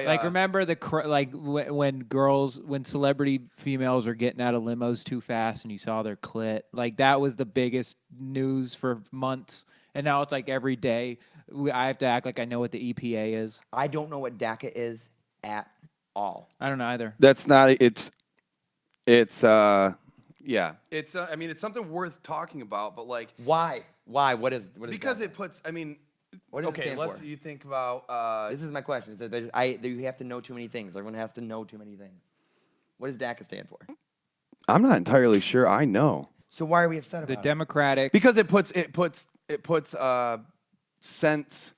[SPEAKER 3] Like remember when celebrity females were getting out of limos too fast and you saw their clit, like that was the biggest news for months, and now it's like every day I have to act like I know what the EPA is.
[SPEAKER 2] I don't know what DACA is at all.
[SPEAKER 3] I don't know either.
[SPEAKER 1] That's not. Yeah. It's. I mean, it's something worth talking about, but like
[SPEAKER 2] Why? What is
[SPEAKER 1] because
[SPEAKER 2] DACA?
[SPEAKER 1] it puts. I mean,
[SPEAKER 2] What does it
[SPEAKER 1] okay.
[SPEAKER 2] stand
[SPEAKER 1] Let's.
[SPEAKER 2] for?
[SPEAKER 1] You think about.
[SPEAKER 2] This is my question. Is that you have to know too many things. Everyone has to know too many things. What does DACA stand for?
[SPEAKER 1] I'm not entirely sure. I know
[SPEAKER 2] So why are we upset
[SPEAKER 3] The
[SPEAKER 2] about it?
[SPEAKER 3] Democratic.
[SPEAKER 1] because it puts sense.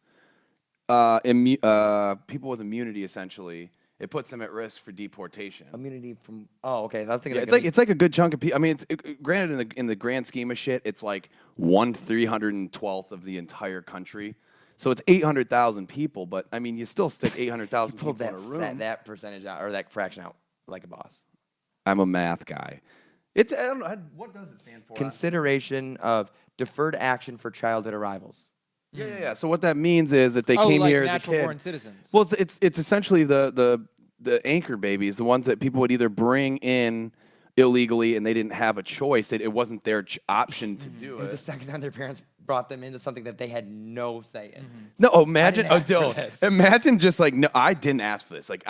[SPEAKER 1] People with immunity essentially. It puts them at risk for deportation.
[SPEAKER 2] Immunity from. Oh, okay. I was thinking.
[SPEAKER 1] Yeah, it's like a good chunk of people. I mean, granted in the grand scheme of shit, it's like 1/312th of the entire country, so it's 800,000 people. But I mean, you still stick 800,000 people
[SPEAKER 2] pulled
[SPEAKER 1] in a room.
[SPEAKER 2] that percentage out or that fraction out like a boss.
[SPEAKER 1] I'm a math guy. I don't know what does it stand for.
[SPEAKER 2] Consideration of deferred action for childhood arrivals.
[SPEAKER 1] Yeah. So what that means is that they came
[SPEAKER 3] like
[SPEAKER 1] here as a
[SPEAKER 3] natural
[SPEAKER 1] kid.
[SPEAKER 3] born citizens.
[SPEAKER 1] Well, it's essentially the anchor babies, the ones that people would either bring in illegally and they didn't have a choice. It wasn't their option to do
[SPEAKER 2] It was the
[SPEAKER 1] it.
[SPEAKER 2] second time their parents brought them into something that they had no say in.
[SPEAKER 1] No, imagine.
[SPEAKER 2] I didn't ask for
[SPEAKER 1] Dude,
[SPEAKER 2] this.
[SPEAKER 1] imagine just like no, I didn't ask for this. Like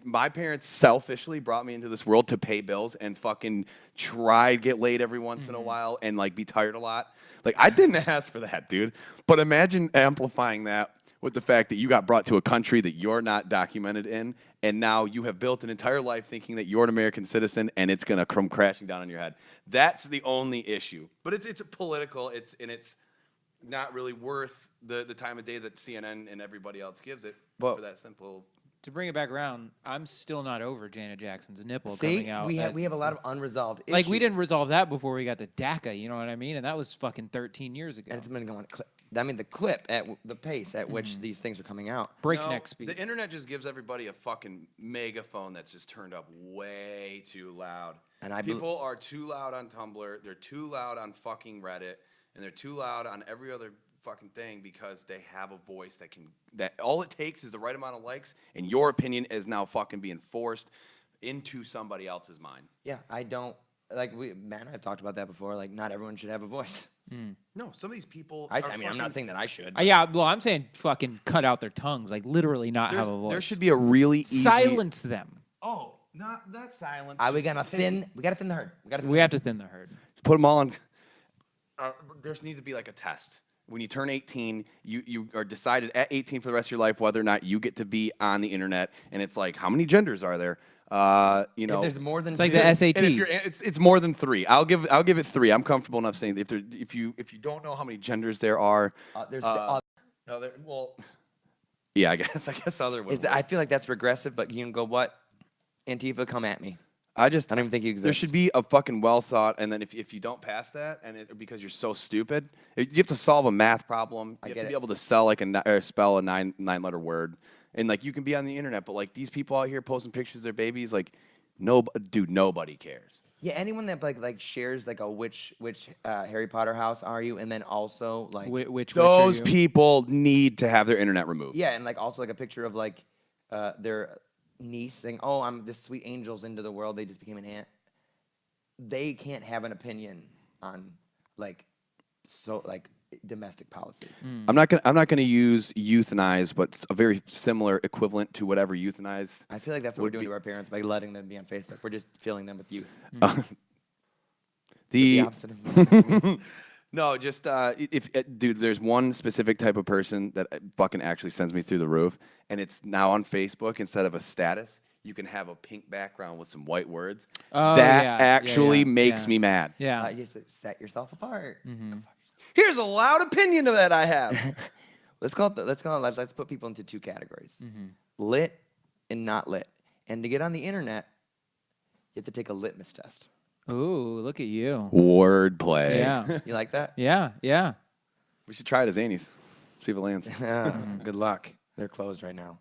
[SPEAKER 1] my parents selfishly brought me into this world to pay bills and fucking try to get laid every once in a while and like be tired a lot. Like I didn't ask for that, dude. But imagine amplifying that with the fact that you got brought to a country that you're not documented in, and now you have built an entire life thinking that you're an American citizen, and it's gonna come crashing down on your head. That's the only issue. But it's political. It's not really worth the time of day that CNN and everybody else gives it
[SPEAKER 2] But-
[SPEAKER 1] for that simple.
[SPEAKER 3] To bring it back around, I'm still not over Janet Jackson's nipple
[SPEAKER 2] See,
[SPEAKER 3] coming out.
[SPEAKER 2] we have a lot of unresolved issues.
[SPEAKER 3] like we didn't resolve that before we got to DACA. You know what I mean? And that was fucking 13 years ago.
[SPEAKER 2] And it's been going. I mean, the clip at the pace at which these things are coming out.
[SPEAKER 3] Breakneck
[SPEAKER 1] No,
[SPEAKER 3] speed.
[SPEAKER 1] The internet just gives everybody a fucking megaphone that's just turned up way too loud.
[SPEAKER 2] And
[SPEAKER 1] People are too loud on Tumblr. They're too loud on fucking Reddit, and they're too loud on every other fucking thing because they have a voice that all it takes is the right amount of likes, and your opinion is now fucking being forced into somebody else's mind.
[SPEAKER 2] Yeah, I don't like Matt and I have talked about that before. Like, not everyone should have a voice.
[SPEAKER 1] No, some of these people.
[SPEAKER 2] I
[SPEAKER 1] are
[SPEAKER 2] mean, I'm not
[SPEAKER 1] fucking-
[SPEAKER 2] saying that I should.
[SPEAKER 3] Yeah, well, I'm saying fucking cut out their tongues, like literally not have a voice.
[SPEAKER 1] There should be a really easy.
[SPEAKER 3] silence them.
[SPEAKER 1] Oh, not silence.
[SPEAKER 2] We gotta thin the herd.
[SPEAKER 3] We have to thin the herd.
[SPEAKER 1] Put them all on. There needs to be like a test. When you turn 18, you are decided at 18 for the rest of your life whether or not you get to be on the internet. And it's like, how many genders are there? You know,
[SPEAKER 2] If there's more than
[SPEAKER 3] It's like
[SPEAKER 2] two,
[SPEAKER 3] the
[SPEAKER 1] and
[SPEAKER 3] SAT.
[SPEAKER 1] if it's more than 3. I'll give it 3. I'm comfortable enough saying if you don't know how many genders there are,
[SPEAKER 2] there's
[SPEAKER 1] no, well, yeah, I guess other would.
[SPEAKER 2] I feel like that's regressive, but you can go, what? Antifa, come at me.
[SPEAKER 1] I don't
[SPEAKER 2] even think you exist.
[SPEAKER 1] There should be a fucking well thought, and then if you don't pass that, and because you're so stupid, you have to solve a math problem. You have to be able to spell a nine letter word, and like you can be on the internet, but like these people out here posting pictures of their babies, like nobody cares.
[SPEAKER 2] Yeah, anyone that like shares like a which Harry Potter house are you, and then also like
[SPEAKER 3] Which
[SPEAKER 1] Those
[SPEAKER 3] are you?
[SPEAKER 1] people need to have their internet removed.
[SPEAKER 2] yeah, and like also like a picture of like their niece saying, "Oh, I'm this sweet angel's into the world. They just became an aunt." They can't have an opinion on like domestic policy.
[SPEAKER 1] I'm not gonna use euthanize, but it's a very similar equivalent to whatever euthanize.
[SPEAKER 2] I feel like that's what we're
[SPEAKER 1] Would
[SPEAKER 2] doing
[SPEAKER 1] be-
[SPEAKER 2] to our parents by letting them be on Facebook. We're just filling them with youth.
[SPEAKER 1] The
[SPEAKER 2] opposite of
[SPEAKER 1] no, just dude, there's one specific type of person that fucking actually sends me through the roof, and it's now on Facebook. Instead of a status, you can have a pink background with some white words.
[SPEAKER 3] Oh,
[SPEAKER 1] that
[SPEAKER 3] yeah,
[SPEAKER 1] actually
[SPEAKER 3] yeah,
[SPEAKER 1] makes
[SPEAKER 3] yeah.
[SPEAKER 1] me mad.
[SPEAKER 3] Yeah.
[SPEAKER 2] just set yourself apart.
[SPEAKER 1] Here's a loud opinion of that I have.
[SPEAKER 2] Let's put people into 2 categories: lit and not lit. And to get on the internet, you have to take a litmus test.
[SPEAKER 3] Ooh, look at you.
[SPEAKER 1] Wordplay.
[SPEAKER 3] Yeah.
[SPEAKER 2] You like that?
[SPEAKER 3] Yeah. Yeah.
[SPEAKER 1] We should try it at Zany's. See if it lands.
[SPEAKER 2] Good luck. They're closed right now.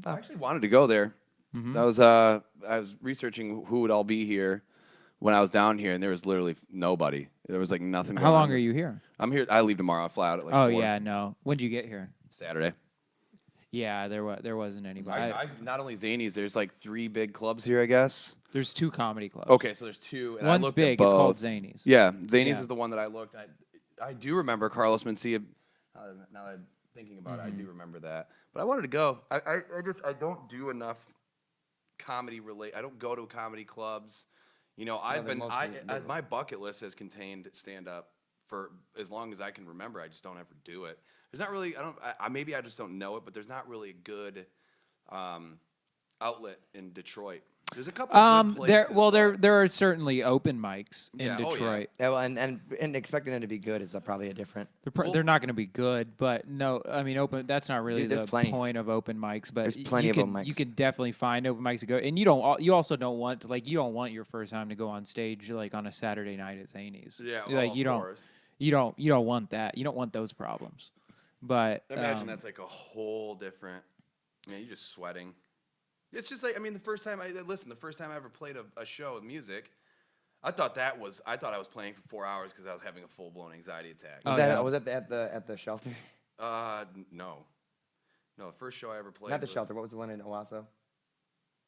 [SPEAKER 1] I actually wanted to go there. That was I was researching who would all be here when I was down here, and there was literally nobody. There was like nothing.
[SPEAKER 3] How
[SPEAKER 1] going
[SPEAKER 3] long
[SPEAKER 1] on.
[SPEAKER 3] are you here?
[SPEAKER 1] I'm here. I leave tomorrow. I fly out at like
[SPEAKER 3] Oh
[SPEAKER 1] 4.
[SPEAKER 3] yeah, no. When'd you get here?
[SPEAKER 1] Saturday.
[SPEAKER 3] Yeah, there wasn't anybody.
[SPEAKER 1] Not only Zany's, there's like 3 big clubs here, I guess.
[SPEAKER 3] There's 2 comedy clubs.
[SPEAKER 1] Okay, so there's 2. And I
[SPEAKER 3] One's
[SPEAKER 1] looked at
[SPEAKER 3] big. It's called
[SPEAKER 1] both.
[SPEAKER 3] Zany's.
[SPEAKER 1] Yeah, Zany's
[SPEAKER 3] Yeah.
[SPEAKER 1] is the one that I looked at. I do remember Carlos Mencia. Now that I'm thinking about it, I do remember that. But I wanted to go. I don't do enough comedy I don't go to comedy clubs. You know, my bucket list has contained stand up for as long as I can remember. I just don't ever do it. There's not really. Maybe I just don't know it, but there's not really a good outlet in Detroit. There's a couple. Of good places,
[SPEAKER 3] there are certainly open mics in
[SPEAKER 1] Yeah, oh, yeah.
[SPEAKER 3] Detroit.
[SPEAKER 2] Yeah, well, and expecting them to be good is probably a different.
[SPEAKER 3] They're not going to be good, but no, I mean open. That's not really
[SPEAKER 2] Dude, there's
[SPEAKER 3] the
[SPEAKER 2] plenty.
[SPEAKER 3] point of open mics. But
[SPEAKER 2] There's plenty
[SPEAKER 3] you
[SPEAKER 2] of
[SPEAKER 3] can,
[SPEAKER 2] open mics.
[SPEAKER 3] You can definitely find open mics to go, and you also don't want to you don't want your first time to go on stage like on a Saturday night at Zany's.
[SPEAKER 1] Yeah,
[SPEAKER 3] like
[SPEAKER 1] of
[SPEAKER 3] you
[SPEAKER 1] course.
[SPEAKER 3] don't want that. You don't want those problems. But
[SPEAKER 1] Imagine that's like a whole different. Man, you're just sweating. It's just like, I mean, the first time I ever played a show with music, I thought I was playing for 4 hours because I was having a full blown anxiety attack.
[SPEAKER 3] Oh,
[SPEAKER 2] Was that at the shelter?
[SPEAKER 1] No, the first show I ever played.
[SPEAKER 2] Not the
[SPEAKER 1] was-
[SPEAKER 2] shelter. What was the one in Owasso?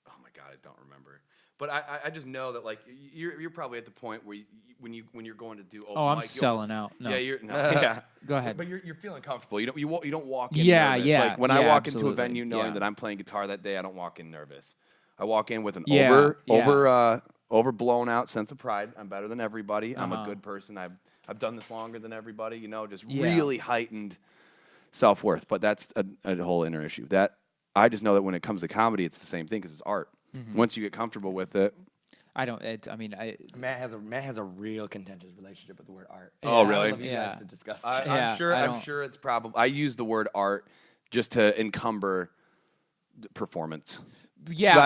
[SPEAKER 1] Oh my god, I don't remember. But I just know that like you're probably at the point where when you're going to do open
[SPEAKER 3] I'm
[SPEAKER 1] mic, you
[SPEAKER 3] selling
[SPEAKER 1] almost-
[SPEAKER 3] out. No.
[SPEAKER 1] Yeah, yeah.
[SPEAKER 3] Go ahead.
[SPEAKER 1] But you're feeling comfortable. You don't walk in
[SPEAKER 3] Yeah,
[SPEAKER 1] nervous.
[SPEAKER 3] yeah,
[SPEAKER 1] Like when I
[SPEAKER 3] yeah,
[SPEAKER 1] walk into a
[SPEAKER 3] absolutely.
[SPEAKER 1] venue knowing
[SPEAKER 3] Yeah.
[SPEAKER 1] that I'm playing guitar that day, I don't walk in nervous. I walk in with an
[SPEAKER 3] Yeah, yeah.
[SPEAKER 1] overblown out sense of pride. I'm better than everybody. I'm a
[SPEAKER 3] Uh-huh.
[SPEAKER 1] good person. I've done this longer than everybody. You know, just
[SPEAKER 3] Yeah.
[SPEAKER 1] really heightened self-worth. But that's a whole inner issue. That I just know that when it comes to comedy, it's the same thing because it's art.
[SPEAKER 3] Mm-hmm.
[SPEAKER 1] Once you get comfortable with it.
[SPEAKER 3] I don't. It's. I mean,
[SPEAKER 2] Matt has a real contentious relationship with the word art.
[SPEAKER 1] Oh,
[SPEAKER 2] I
[SPEAKER 1] really?
[SPEAKER 2] would love you
[SPEAKER 3] Yeah.
[SPEAKER 2] guys to discuss
[SPEAKER 1] I,
[SPEAKER 2] that.
[SPEAKER 3] Yeah,
[SPEAKER 1] I'm sure.
[SPEAKER 3] I
[SPEAKER 1] I'm
[SPEAKER 3] don't-
[SPEAKER 1] sure it's probably. I use the word art just to encumber the performance.
[SPEAKER 3] yeah.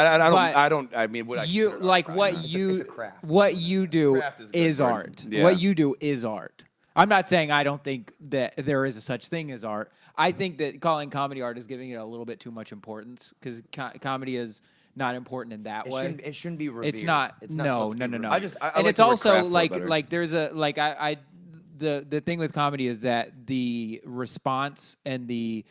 [SPEAKER 1] I don't. I mean, what I
[SPEAKER 3] you
[SPEAKER 1] consider
[SPEAKER 3] like
[SPEAKER 1] art,
[SPEAKER 3] what
[SPEAKER 1] right?
[SPEAKER 3] you
[SPEAKER 2] it's a craft.
[SPEAKER 3] what you do
[SPEAKER 1] Craft is a good
[SPEAKER 3] is
[SPEAKER 1] word.
[SPEAKER 3] art.
[SPEAKER 1] Yeah.
[SPEAKER 3] What you do is art. I'm not saying I don't think that there is a such thing as art. I think that calling comedy art is giving it a little bit too much importance because comedy is not important in that way.
[SPEAKER 2] It shouldn't be revered.
[SPEAKER 3] It's not.
[SPEAKER 2] It's not
[SPEAKER 3] No,
[SPEAKER 2] supposed to
[SPEAKER 3] no,
[SPEAKER 2] be
[SPEAKER 3] no, no.
[SPEAKER 2] revered.
[SPEAKER 1] I
[SPEAKER 3] And
[SPEAKER 1] like
[SPEAKER 3] it's
[SPEAKER 1] the word
[SPEAKER 3] also
[SPEAKER 1] craft a little better.
[SPEAKER 3] like there's a like the thing with comedy is that the response and the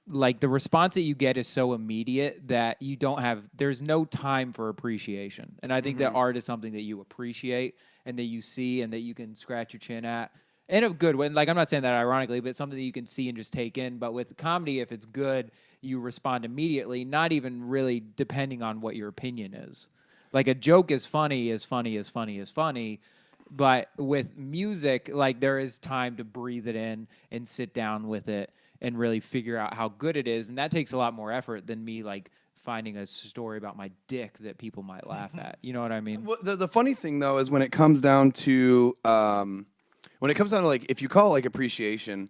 [SPEAKER 3] like the response that you get is so immediate that you don't have there's no time for appreciation. And I think that art is something that you appreciate and that you see and that you can scratch your chin at in a good way. Like I'm not saying that ironically, but something that you can see and just take in. But with comedy, if it's good, you respond immediately, not even really depending on what your opinion is. Like a joke is funny, is funny, is funny, is funny. But with music, like there is time to breathe it in and sit down with it and really figure out how good it is. And that takes a lot more effort than me like finding a story about my dick that people might laugh at. You know what I mean?
[SPEAKER 1] Well, the funny thing though is when it comes down to like if you call it like appreciation,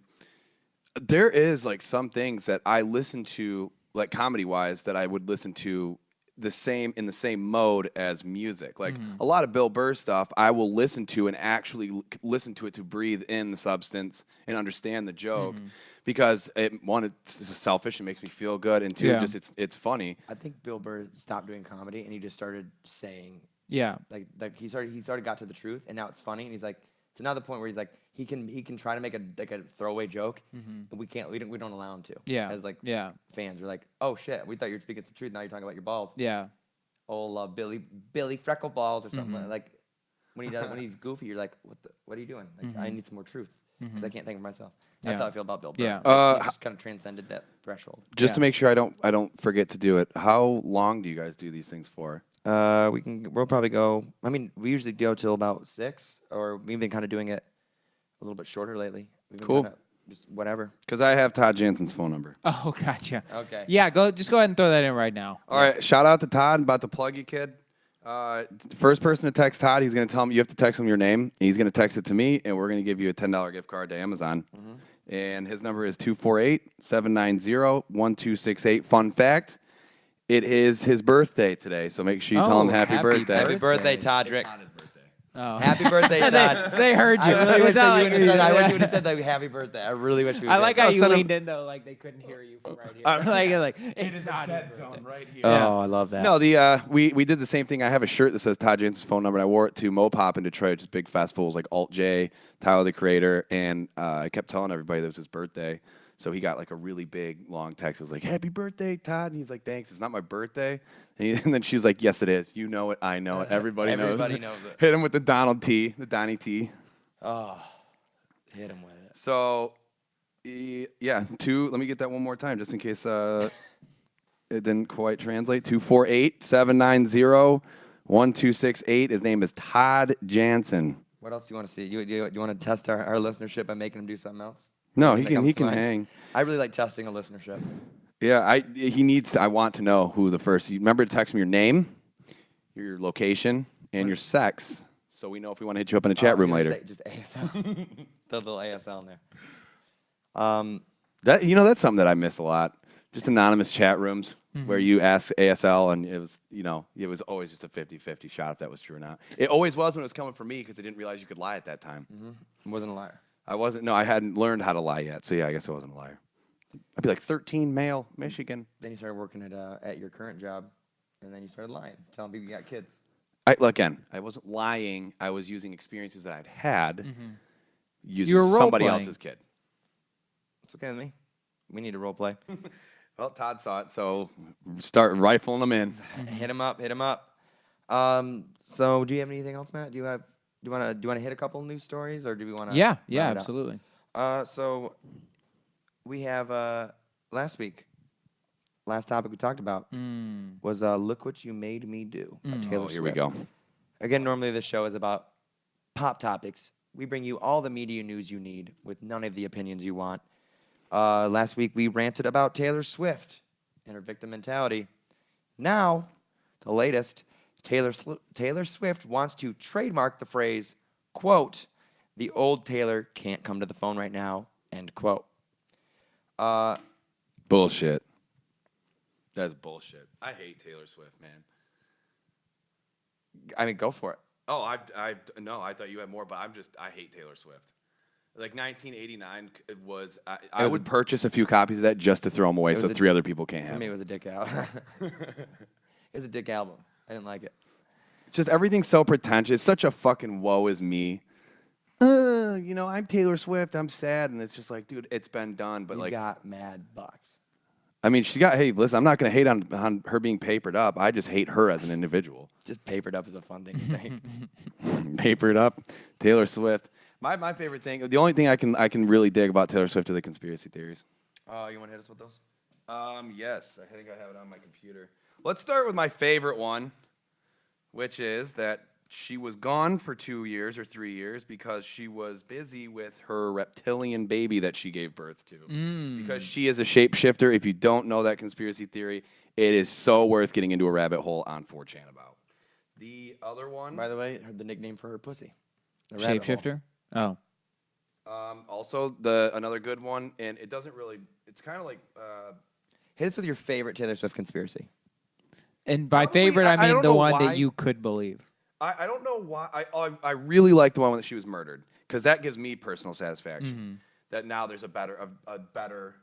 [SPEAKER 1] there is like some things that I listen to like comedy wise that I would listen to in the same mode as music. Like a lot of Bill Burr stuff, I will listen to and actually listen to it to breathe in the substance and understand the joke because it's selfish, it makes me feel good, and two, just it's funny.
[SPEAKER 2] I think Bill Burr stopped doing comedy and he just started saying,
[SPEAKER 3] Yeah.
[SPEAKER 2] like he started got to the truth, and now it's funny, and he's like, it's another point where he's like, he can try to make a throwaway joke, and we don't allow him to.
[SPEAKER 3] Yeah.
[SPEAKER 2] As like
[SPEAKER 3] Yeah.
[SPEAKER 2] fans, we're like, oh shit, we thought you were speaking some truth, now you're talking about your balls.
[SPEAKER 3] Yeah.
[SPEAKER 2] Old Billy Freckle Balls or something like. When he's goofy, you're like, what are you doing? Like, I need some more truth because I can't think of myself. That's
[SPEAKER 3] Yeah.
[SPEAKER 2] how I feel about Bill Burr.
[SPEAKER 3] Yeah.
[SPEAKER 2] Like, he's just kind of transcended that threshold.
[SPEAKER 1] Just to make sure I don't forget to do it. How long do you guys do these things for?
[SPEAKER 2] We'll probably go. I mean, we usually go till about 6, or we've been kind of doing it a little bit shorter lately. We've been
[SPEAKER 1] Cool.
[SPEAKER 2] kinda just whatever.
[SPEAKER 1] Because I have Todd Jansen's phone number.
[SPEAKER 3] Oh, gotcha.
[SPEAKER 2] Okay.
[SPEAKER 3] Yeah, just go ahead and throw that in right now.
[SPEAKER 1] All right, shout out to Todd. I'm about to plug you, kid. First person to text Todd, he's going to tell him you have to text him your name. He's going to text it to me, and we're going to give you a $10 gift card to Amazon. And his number is 248-790-1268. Fun fact, it is his birthday today, so make sure you tell him happy birthday.
[SPEAKER 2] Happy birthday, Todrick.
[SPEAKER 3] Oh.
[SPEAKER 2] Happy birthday, Todd.
[SPEAKER 3] They heard you.
[SPEAKER 2] I really wish
[SPEAKER 3] It's not
[SPEAKER 2] that you
[SPEAKER 3] like-
[SPEAKER 2] would have said. I wish you would have said like happy birthday. I really wish you.
[SPEAKER 3] I like how you
[SPEAKER 1] send him-
[SPEAKER 3] leaned in though, like they couldn't hear you from right here. Like it's not his birthday.
[SPEAKER 5] right here.
[SPEAKER 2] Oh, I love that.
[SPEAKER 1] No, we did the same thing. I have a shirt that says Todd Jansen's phone number, and I wore it to Mopop in Detroit, which is big festivals like Alt J, Tyler the Creator, and I kept telling everybody that it was his birthday. So he got like a really big, long text. It was like, happy birthday, Todd. And he's like, thanks. It's not my birthday. And then she was like, yes, it is. You know it. I know it. Everybody knows.
[SPEAKER 2] Everybody knows it.
[SPEAKER 1] Hit him with the Donald T, the Donnie T.
[SPEAKER 2] Oh, hit him with it.
[SPEAKER 1] So, yeah, let me get that one more time just in case it didn't quite translate. 248-790-1268. His name is Todd Jansen.
[SPEAKER 2] What else do you want to see? You want to test our listenership by making him do something else?
[SPEAKER 1] No,
[SPEAKER 2] You
[SPEAKER 1] he
[SPEAKER 2] think I'm
[SPEAKER 1] can
[SPEAKER 2] swag?
[SPEAKER 1] hang.
[SPEAKER 2] I really like testing a listenership.
[SPEAKER 1] Yeah, I want to know who the first. You remember to text him your name, your location, and your sex, so we know if we want to hit you up in a chat room later.
[SPEAKER 2] Just ASL. The little ASL in there.
[SPEAKER 1] That's something that I miss a lot. Just anonymous chat rooms where you ask ASL, and it was always just a 50-50 shot if that was true or not. It always was when it was coming from me because I didn't realize you could lie at that time.
[SPEAKER 2] Wasn't a liar.
[SPEAKER 1] I hadn't learned how to lie yet, so yeah, I guess I wasn't a liar. I'd be like 13, male, Michigan.
[SPEAKER 2] Then you started working at your current job, and then you started lying, telling people you got kids.
[SPEAKER 1] Again, I wasn't lying. I was using experiences that I'd had using
[SPEAKER 3] You were
[SPEAKER 1] somebody
[SPEAKER 3] role-playing.
[SPEAKER 1] else's kid.
[SPEAKER 2] It's okay with me. We need to role play.
[SPEAKER 1] Well, Todd saw it, so start rifling them in.
[SPEAKER 2] Hit him up. Hit him up. So, do you have anything else, Matt? Do you want to hit a couple news stories, or do we want to?
[SPEAKER 3] Yeah, absolutely.
[SPEAKER 2] So we have last topic we talked about was "Look What You Made Me Do" by Taylor
[SPEAKER 1] Oh, here we
[SPEAKER 2] Swift.
[SPEAKER 1] go.
[SPEAKER 2] Again, normally this show is about pop topics. We bring you all the media news you need with none of the opinions you want. Last week we ranted about Taylor Swift and her victim mentality. Now, the latest, Taylor Swift wants to trademark the phrase, quote, "The old Taylor can't come to the phone right now," end quote.
[SPEAKER 1] Bullshit. That's bullshit. I hate Taylor Swift, man.
[SPEAKER 2] I mean, go for it.
[SPEAKER 1] Oh, I thought you had more, but I hate Taylor Swift. Like 1989 was, I would purchase a few copies of that just to throw them away
[SPEAKER 2] It
[SPEAKER 1] so
[SPEAKER 2] was a-
[SPEAKER 1] 3 other people can't
[SPEAKER 2] For
[SPEAKER 1] have
[SPEAKER 2] me, it
[SPEAKER 1] them.
[SPEAKER 2] was a dick album. It was a dick album. I didn't like it.
[SPEAKER 1] It's just everything's so pretentious. Such a fucking woe is me. I'm Taylor Swift. I'm sad. And it's just like, dude, it's been done. But
[SPEAKER 2] You
[SPEAKER 1] like,
[SPEAKER 2] got mad bucks.
[SPEAKER 1] I mean, hey, listen, I'm not going to hate on her being papered up. I just hate her as an individual.
[SPEAKER 2] Just papered up is a fun thing to say.
[SPEAKER 1] Papered up, Taylor Swift. My favorite thing, the only thing I can really dig about Taylor Swift are the conspiracy theories.
[SPEAKER 2] You want to hit us with those?
[SPEAKER 1] Yes, I think I have it on my computer. Let's start with my favorite one, which is that she was gone for 2 years or 3 years because she was busy with her reptilian baby that she gave birth to. Because she is a shapeshifter. If you don't know that conspiracy theory, it is so worth getting into a rabbit hole on 4chan about. The other one,
[SPEAKER 2] By the way, the nickname for her pussy. The rabbit hole.
[SPEAKER 3] Shapeshifter? Oh.
[SPEAKER 1] also another good one, and it doesn't really. It's kind of like.
[SPEAKER 2] Hit us with your favorite Taylor Swift conspiracy.
[SPEAKER 3] And by
[SPEAKER 1] Probably,
[SPEAKER 3] favorite,
[SPEAKER 1] I
[SPEAKER 3] I mean
[SPEAKER 1] don't
[SPEAKER 3] the
[SPEAKER 1] know
[SPEAKER 3] one
[SPEAKER 1] why.
[SPEAKER 3] that you could believe.
[SPEAKER 1] I don't know why. I really like the one that she was murdered because that gives me personal satisfaction. That now there's a better,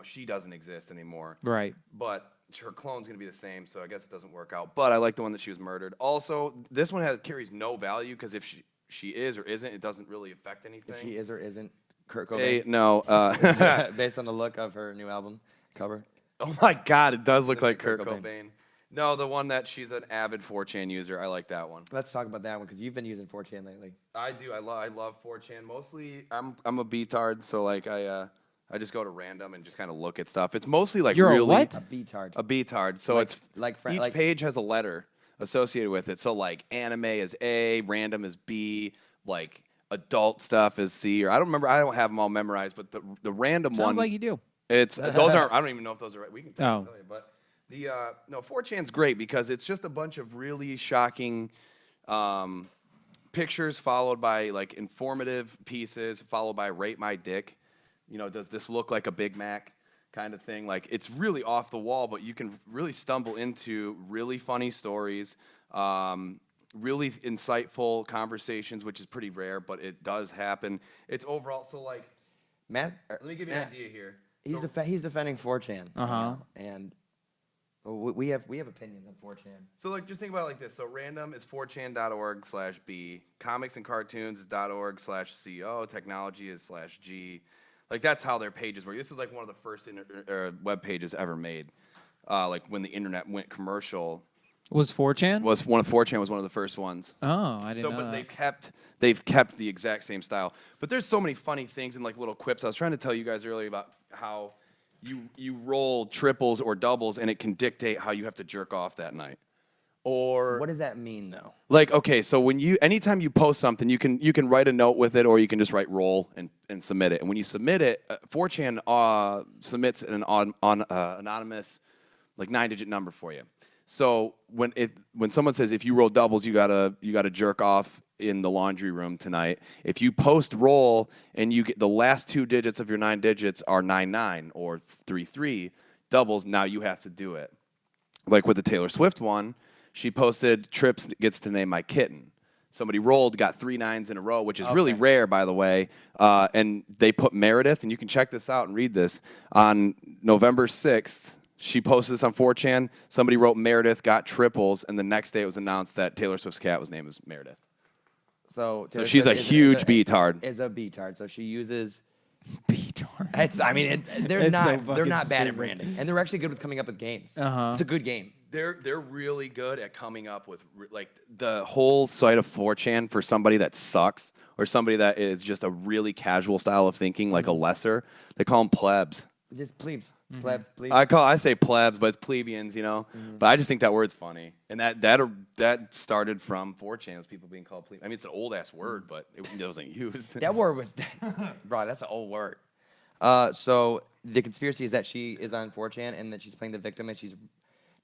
[SPEAKER 1] she doesn't exist anymore.
[SPEAKER 3] Right.
[SPEAKER 1] But her clone's gonna be the same, so I guess it doesn't work out. But I like the one that she was murdered. Also, this one carries no value because if she is or isn't, it doesn't really affect anything.
[SPEAKER 2] If she is or isn't Kurt
[SPEAKER 1] Hey,
[SPEAKER 2] Cobain.
[SPEAKER 1] no.
[SPEAKER 2] Based on the look of her new album cover.
[SPEAKER 1] Oh my God, it does look like Kurt
[SPEAKER 2] Cobain.
[SPEAKER 1] Cobain. No, the one that she's an avid 4chan user. I like that one.
[SPEAKER 2] Let's talk about that one because you've been using 4chan lately.
[SPEAKER 1] I do. I love 4chan. Mostly, I'm a beatard, so like I just go to random and just kind of look at stuff. It's mostly like
[SPEAKER 3] You're a
[SPEAKER 1] really
[SPEAKER 3] what?
[SPEAKER 2] A beatard.
[SPEAKER 1] a beatard. So
[SPEAKER 2] Like-
[SPEAKER 1] it's
[SPEAKER 2] like
[SPEAKER 1] each page has a letter associated with it. So like anime is A, random is B, like adult stuff is C. Or I don't remember. I don't have them all memorized, but the random one.
[SPEAKER 3] Sounds like you do.
[SPEAKER 1] It's those aren't. I don't even know if those are right. We can tell
[SPEAKER 3] Oh.
[SPEAKER 1] you, but the 4chan's great because it's just a bunch of really shocking pictures followed by like informative pieces followed by rate my dick. Does this look like a Big Mac kind of thing? Like it's really off the wall, but you can really stumble into really funny stories, really insightful conversations, which is pretty rare, but it does happen. It's overall so like.
[SPEAKER 2] Matt,
[SPEAKER 1] Let me give you an idea here.
[SPEAKER 2] he's defending 4chan.
[SPEAKER 3] Uh-huh.
[SPEAKER 2] And we have opinions on 4chan.
[SPEAKER 1] So like, just think about it like this. So random is 4chan.org/B. Comics and cartoons is .org/CO. Technology is /G. Like that's how their pages work. This is like one of the first web pages ever made. Like when the internet went commercial.
[SPEAKER 3] Was 4chan?
[SPEAKER 1] 4chan was one of the first ones.
[SPEAKER 3] Oh, I didn't
[SPEAKER 1] So,
[SPEAKER 3] know
[SPEAKER 1] but
[SPEAKER 3] that.
[SPEAKER 1] they've kept the exact same style. But there's so many funny things and like little quips. I was trying to tell you guys earlier about how you roll triples or doubles and it can dictate how you have to jerk off that night. Or
[SPEAKER 2] What does that mean, though?
[SPEAKER 1] like, okay, so anytime you post something, you can write a note with it, or you can just write roll and submit it. And when you submit it, 4chan submits an anonymous like 9-digit number for you. So when someone says if you roll doubles, you gotta jerk off in the laundry room tonight. If you post roll and you get the last 2 digits of your 9 digits are 99 or 33 doubles, now you have to do it. Like with the Taylor Swift one, she posted Trips gets to name my kitten. Somebody rolled, got 3 9s in a row, which is really rare, by the way. And they put Meredith, and you can check this out and read this on November 6th. She posted this on 4chan. Somebody wrote Meredith, got triples, and the next day it was announced that Taylor Swift's cat was named as Meredith.
[SPEAKER 2] So
[SPEAKER 1] She's a huge beatard.
[SPEAKER 2] Is a beatard. So she uses.
[SPEAKER 3] Beatard.
[SPEAKER 2] They're
[SPEAKER 3] It's so
[SPEAKER 2] not
[SPEAKER 3] fucking
[SPEAKER 2] bad at
[SPEAKER 3] stupid.
[SPEAKER 2] branding, and they're actually good with coming up with games.
[SPEAKER 3] Uh-huh.
[SPEAKER 2] It's a good game.
[SPEAKER 1] They're really good at coming up with like the whole site of 4chan for somebody that sucks or somebody that is just a really casual style of thinking, like a lesser. They call them plebs.
[SPEAKER 2] Just plebes, plebs.
[SPEAKER 1] I say plebs, but it's plebeians, But I just think that word's funny, and that started from 4chan. Was people being called plebeians. I mean, it's an old ass word, but it wasn't used.
[SPEAKER 2] That word was, bro. That's an old word. So the conspiracy is that she is on 4chan and that she's playing the victim, and she's.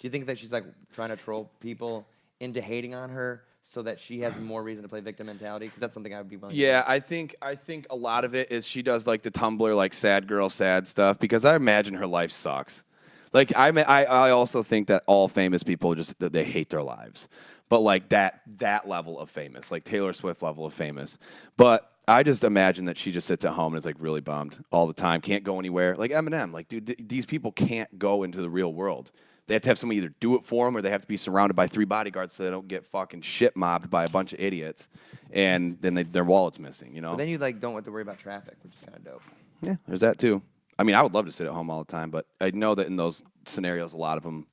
[SPEAKER 2] Do you think that she's like trying to troll people into hating on her so that she has more reason to play victim mentality? Because that's something I would be willing.
[SPEAKER 1] Yeah,
[SPEAKER 2] to do.
[SPEAKER 1] I think a lot of it is she does like the Tumblr like sad girl sad stuff because I imagine her life sucks. Like I also think that all famous people just that they hate their lives, but like that level of famous, like Taylor Swift level of famous. But I just imagine that she just sits at home and is like really bummed all the time, can't go anywhere. Like Eminem, like dude, these people can't go into the real world. They have to have somebody either do it for them or they have to be surrounded by 3 bodyguards so they don't get fucking shit mobbed by a bunch of idiots, and then their wallet's missing.
[SPEAKER 2] But then you like don't have to worry about traffic, which is kind of dope.
[SPEAKER 1] Yeah, there's that too. I mean, I would love to sit at home all the time, but I know that in those scenarios, a lot of them,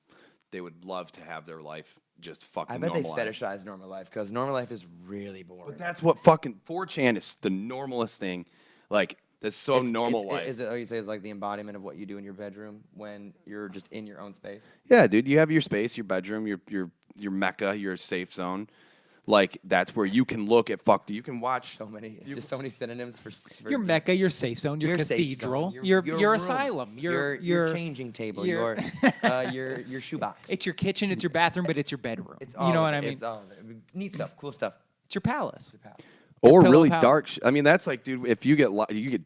[SPEAKER 1] they would love to have their life just fucking
[SPEAKER 2] I bet they
[SPEAKER 1] normalized.
[SPEAKER 2] fetishize normal life because normal life is really boring.
[SPEAKER 1] But that's what fucking 4chan is the normalest thing. Like, that's so normal life.
[SPEAKER 2] Is it, oh, you say it's like the embodiment of what you do in your bedroom when you're just in your own space?
[SPEAKER 1] Yeah, dude, you have your space, your bedroom, your mecca, your safe zone. Like, that's where you can look at you can watch.
[SPEAKER 2] Just so many synonyms for
[SPEAKER 3] Your mecca, your safe zone, your
[SPEAKER 2] safe
[SPEAKER 3] cathedral,
[SPEAKER 2] zone,
[SPEAKER 3] your
[SPEAKER 2] room,
[SPEAKER 3] asylum,
[SPEAKER 2] your changing table,
[SPEAKER 3] your-
[SPEAKER 2] your shoebox.
[SPEAKER 3] It's your kitchen, it's your bathroom, but it's your bedroom.
[SPEAKER 2] It's
[SPEAKER 3] You know
[SPEAKER 2] of
[SPEAKER 3] what
[SPEAKER 2] it,
[SPEAKER 3] I mean?
[SPEAKER 2] It's all of it. Neat stuff, cool stuff.
[SPEAKER 3] It's your palace.
[SPEAKER 1] Or
[SPEAKER 3] Pillow
[SPEAKER 1] really
[SPEAKER 3] pal.
[SPEAKER 1] dark. I mean, that's like, dude, if you get